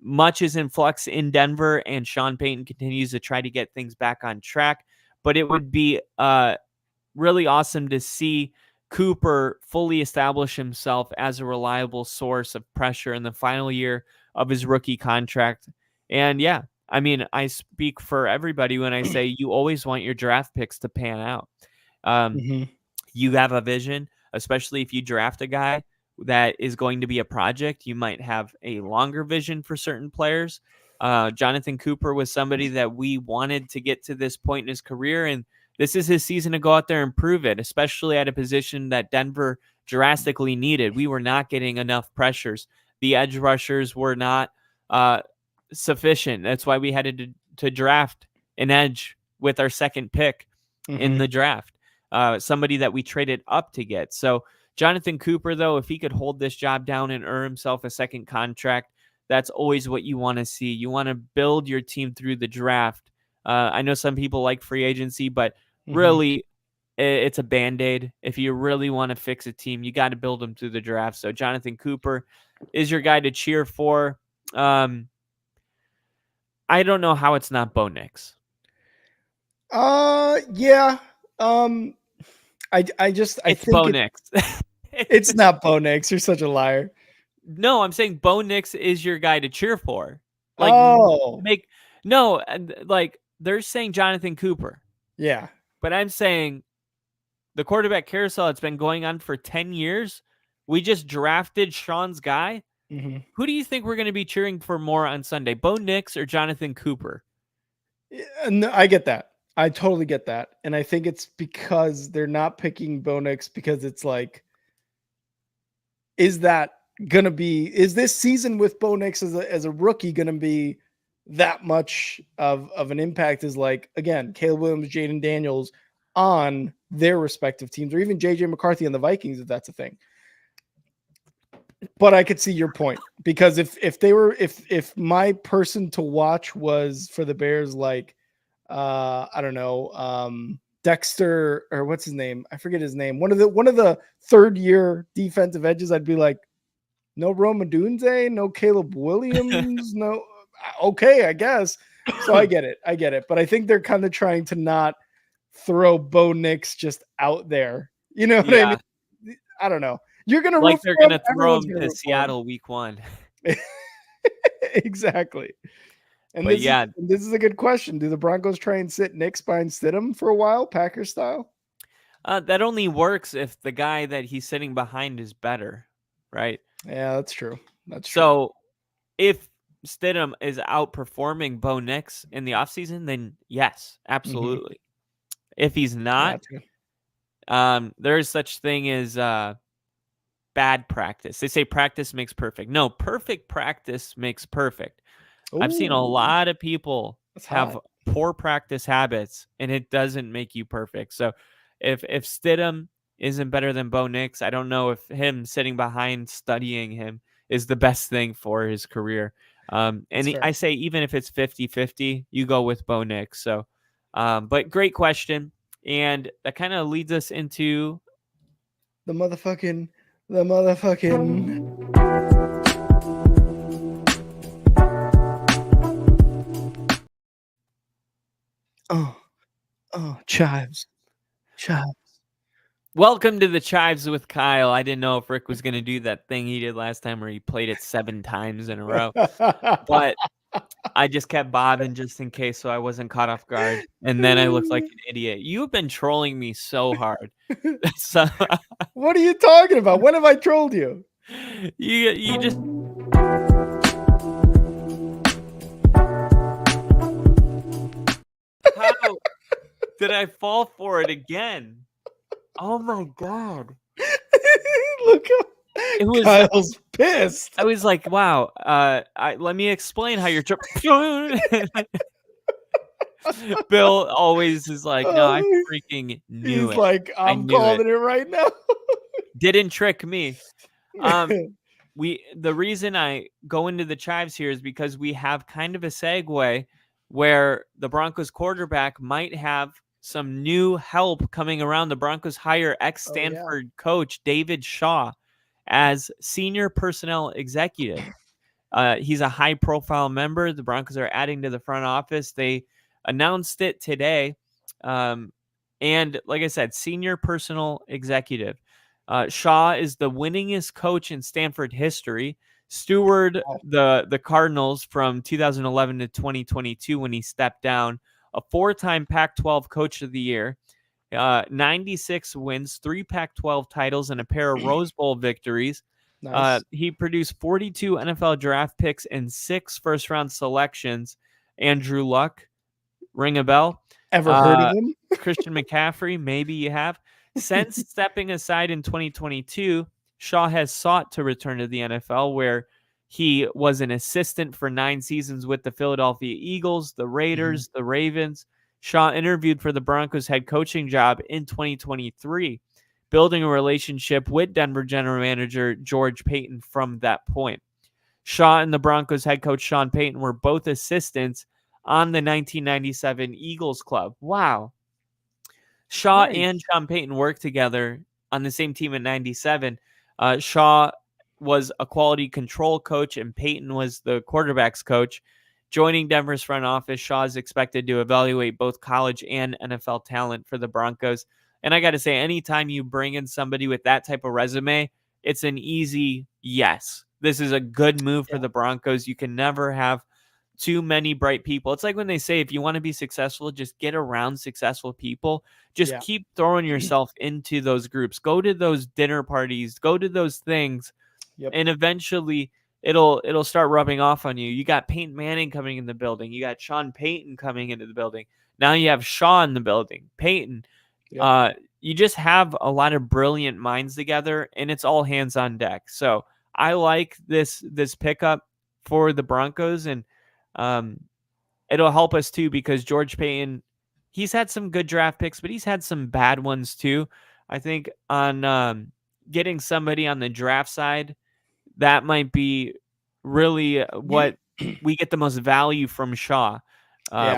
Much is in flux in Denver, and Sean Payton continues to try to get things back on track. But it would be really awesome to see Cooper fully establish himself as a reliable source of pressure in the final year of his rookie contract. And yeah, I mean, I speak for everybody when I say you always want your draft picks to pan out. You have a vision, especially if you draft a guy that is going to be a project. You might have a longer vision for certain players. Jonathan Cooper was somebody that we wanted to get to this point in his career, and this is his season to go out there and prove it, especially at a position that Denver drastically needed. We were not getting enough pressures. The edge rushers were not sufficient. That's why we had to draft an edge with our second pick in the draft. Somebody that we traded up to get. So Jonathan Cooper, though, if he could hold this job down and earn himself a second contract, that's always what you want to see. You want to build your team through the draft. I know some people like free agency, but really it's a Band-Aid. If you really want to fix a team, you got to build them through the draft. So Jonathan Cooper is your guy to cheer for. I don't know how it's not Bo Nix.
Yeah. I think
Bo Nix.
It's not Bo Nix. You're such a liar.
No, I'm saying Bo Nix is your guy to cheer for. They're saying Jonathan Cooper.
Yeah.
But I'm saying the quarterback carousel that's been going on for 10 years, we just drafted Sean's guy. Who do you think we're going to be cheering for more on Sunday, Bo Nix or Jonathan Cooper?
No, I get that. I totally get that. And I think it's because they're not picking Bo Nix because it's like, is this season with Bo Nix as a rookie going to be that much of an impact as, like, again, Caleb Williams, Jaden Daniels on their respective teams, or even JJ McCarthy on the Vikings, if that's a thing. But I could see your point, because if my person to watch was for the Bears, like, I don't know, Dexter, or what's his name? I forget his name. One of the third year defensive edges, I'd be like, no Rome Odunze, no Caleb Williams, no. Okay, I guess. So I get it. But I think they're kind of trying to not throw Bo Nix just out there. You know what I mean? I don't know. You're going to
like they're going to throw him to Seattle week 1.
Exactly. And this is a good question. Do the Broncos try and sit Nix behind Stidham for a while, Packers style?
That only works if the guy that he's sitting behind is better, right?
Yeah, that's true.
So if Stidham is outperforming Bo Nix in the offseason, then yes, absolutely. If he's not, there is such thing as bad practice. They say practice makes perfect. No, perfect practice makes perfect. Ooh, I've seen a lot of people have poor practice habits, and it doesn't make you perfect. So if Stidham isn't better than Bo Nix, I don't know if him sitting behind studying him is the best thing for his career. I say even if it's 50-50, you go with Bo Nix. So, but great question. And that kind of leads us into
the motherfucking. Chives.
Welcome to the Chives with Kyle. I didn't know if Rick was going to do that thing he did last time where he played it 7 times in a row, but I just kept bobbing just in case, so I wasn't caught off guard. And then I looked like an idiot. You've been trolling me so hard. So,
what are you talking about? When have I trolled you?
You just. How did I fall for it again? Oh my God.
Look how Kyle's pissed.
I was like, wow. Let me explain how you're Bill always is like, no, I freaking knew
He's
it.
like,
I
I'm
knew it.
calling it right now.
Didn't trick me. The reason I go into the chives here is because we have kind of a segue where the Broncos quarterback might have some new help coming around. The Broncos hire ex-Stanford coach David Shaw as senior personnel executive. He's a high-profile member. The Broncos are adding to the front office. They announced it today. And like I said, senior personal executive. Shaw is the winningest coach in Stanford history. Steward the Cardinals from 2011 to 2022 when he stepped down. A 4-time Pac-12 Coach of the Year. 96 wins, 3 Pac-12 titles, and a pair of Rose Bowl victories.
Nice.
He produced 42 NFL draft picks and 6 first-round selections. Andrew Luck, ring a bell?
Ever heard of him?
Christian McCaffrey, maybe you have. Since stepping aside in 2022, Shaw has sought to return to the NFL, where he was an assistant for 9 seasons with the Philadelphia Eagles, the Raiders, the Ravens. Shaw interviewed for the Broncos head coaching job in 2023, building a relationship with Denver general manager George Paton from that point. Shaw and the Broncos head coach Sean Payton were both assistants on the 1997 Eagles club. Wow. Shaw and Sean Payton worked together on the same team in 97. Shaw was a quality control coach and Payton was the quarterback's coach. Joining Denver's front office, Shaw is expected to evaluate both college and NFL talent for the Broncos. And I got to say, anytime you bring in somebody with that type of resume, it's an easy yes. This is a good move for the Broncos. You can never have too many bright people. It's like when they say, if you want to be successful, just get around successful people. Just keep throwing yourself into those groups. Go to those dinner parties. Go to those things. And eventually it'll start rubbing off on you. You got Peyton Manning coming in the building. You got Sean Payton coming into the building. Now you have Shaw in the building. Peyton. You just have a lot of brilliant minds together, and it's all hands on deck. So I like this pickup for the Broncos, and it'll help us too because George Paton, he's had some good draft picks, but he's had some bad ones too. I think on getting somebody on the draft side, that might be really what we get the most value from Shaw.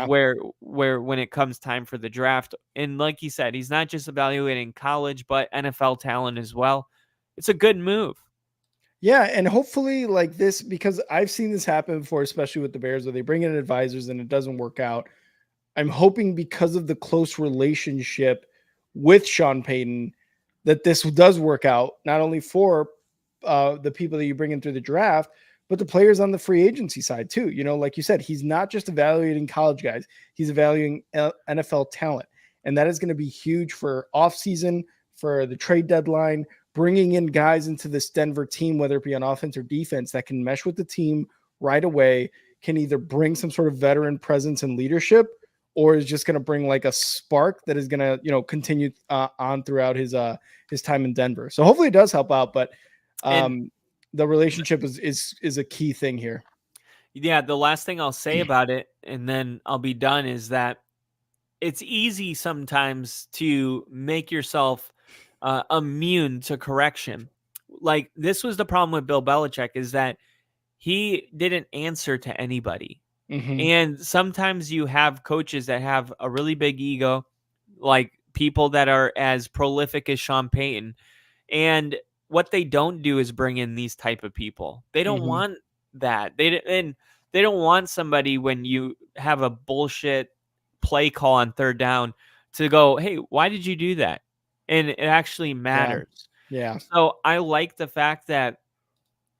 Where when it comes time for the draft, and like you said, he's not just evaluating college but NFL talent as well. It's a good move.
Yeah, and hopefully like this, because I've seen this happen before, especially with the Bears, where they bring in advisors and it doesn't work out. I'm hoping because of the close relationship with Sean Payton that this does work out, not only for the people that you bring in through the draft, but the players on the free agency side too. You know, like you said, he's not just evaluating college guys, he's evaluating NFL talent. And that is going to be huge for offseason, for the trade deadline, bringing in guys into this Denver team, whether it be on offense or defense, that can mesh with the team right away, can either bring some sort of veteran presence and leadership, or is just going to bring like a spark that is going to, you know, continue on throughout his time in Denver. So hopefully it does help out, but the relationship is a key thing here.
Yeah, the last thing I'll say about it, and then I'll be done, is that it's easy sometimes to make yourself immune to correction. Like, this was the problem with Bill Belichick, is that he didn't answer to anybody. And sometimes you have coaches that have a really big ego, like people that are as prolific as Sean Payton. And what they don't do is bring in these type of people. They don't want that. And they don't want somebody, when you have a bullshit play call on third down, to go, hey, why did you do that? And it actually matters.
Yeah.
So I like the fact that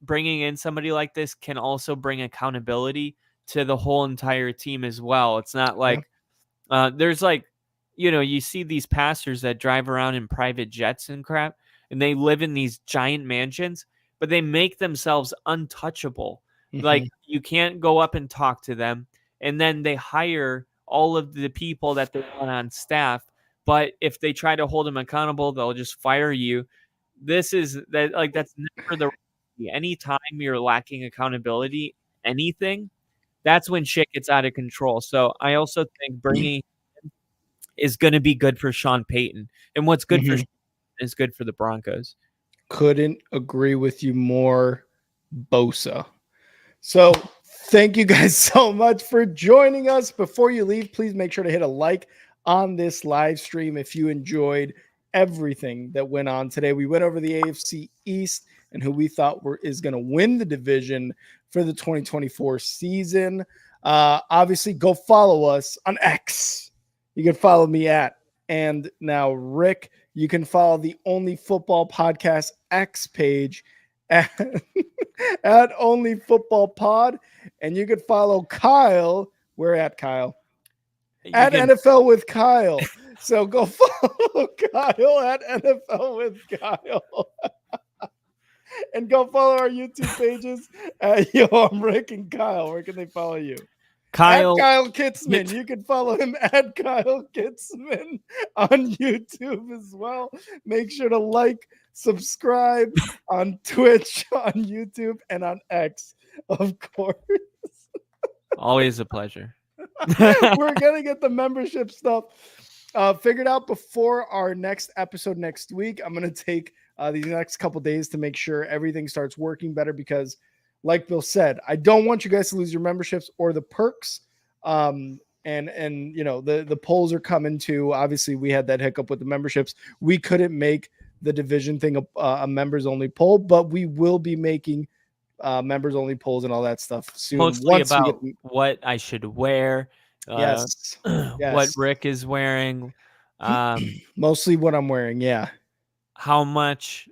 bringing in somebody like this can also bring accountability to the whole entire team as well. It's not like there's like, you know, you see these pastors that drive around in private jets and crap, and they live in these giant mansions, but they make themselves untouchable. Like, you can't go up and talk to them. And then they hire all of the people that they want on staff. But if they try to hold them accountable, they'll just fire you. That's never the. Anytime you're lacking accountability, anything, that's when shit gets out of control. So I also think bringing is going to be good for Sean Payton, and what's good for Sean is good for the Broncos.
Couldn't agree with you more, Bosa. So thank you guys so much for joining us. Before you leave, please make sure to hit a like on this live stream if you enjoyed everything that went on today. We went over the AFC East and who we thought is going to win the division for the 2024 season. Obviously, go follow us on X. You can follow me at and now Rick. You can follow the Only Football Podcast X page at, at Only Football Pod, and you can follow Kyle. We're at Kyle at NFL with Kyle. So go follow Kyle at NFL with Kyle. And go follow our YouTube pages at Yo, I'm Rick and Kyle. Where can they follow you? Kyle Kitzman. You can follow him at Kyle Kitzman on YouTube as well. Make sure to like, subscribe on Twitch, on YouTube, and on X, of course.
Always a pleasure.
We're going to get the membership stuff figured out before our next episode next week. I'm going to take these next couple days to make sure everything starts working better because, like Bill said, I don't want you guys to lose your memberships or the perks. And you know, the polls are coming too. Obviously, we had that hiccup with the memberships. We couldn't make the division thing a members only poll, but we will be making members only polls and all that stuff soon.
Mostly about what I should wear.
Yes.
What Rick is wearing.
Mostly what I'm wearing. Yeah.
How much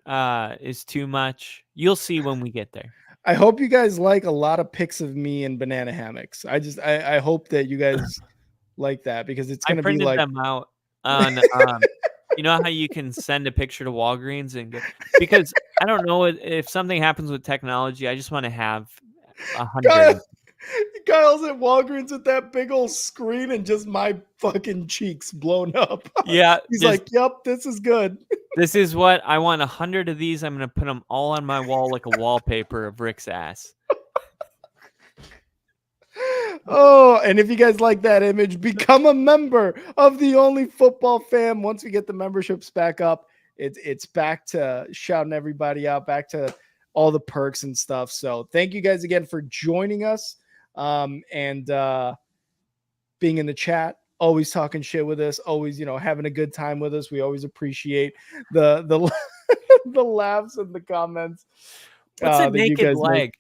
is too much? You'll see when we get there.
I hope you guys like a lot of pics of me in banana hammocks. I hope that you guys like that because it's going to be like
them out on, you know how you can send a picture to Walgreens and get, because I don't know if something happens with technology, I just want to have 100.
Kyle's at Walgreens with that big old screen and just my fucking cheeks blown up.
Yeah.
He's like, yep, this is good.
This is what I want. 100 of these. I'm going to put them all on my wall like a wallpaper of Rick's ass.
Oh, and if you guys like that image, become a member of the Only Football Fam. Once we get the memberships back up, it's back to shouting everybody out, back to all the perks and stuff. So thank you guys again for joining us and being in the chat. Always talking shit with us, always, you know, having a good time with us. We always appreciate the the laughs and the comments.
What's a naked leg?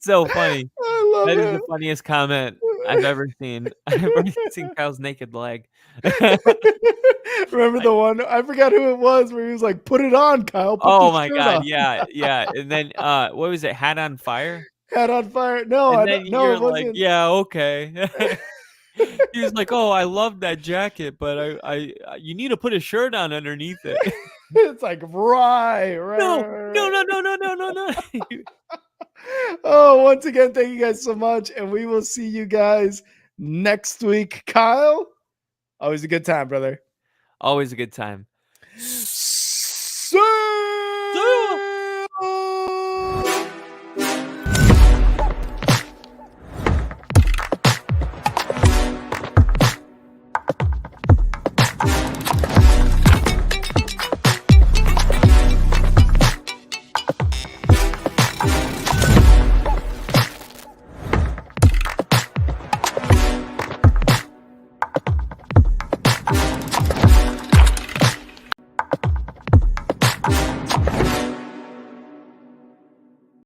So funny.
I love
that
it.
is the funniest comment I've ever seen. I've already seen Kyle's naked leg.
Remember the one? I forgot who it was where he was like, "Put it on, Kyle."
Oh my god, yeah. And then what was it? Hat on fire?
Hat on fire. No,
and then
no,
it wasn't. Like, yeah, okay. He was like, "Oh, I love that jacket, but I you need to put a shirt on underneath it."
It's like right.
No.
Oh, once again, thank you guys so much, and we will see you guys next week. Kyle, always a good time, brother.
Always a good time.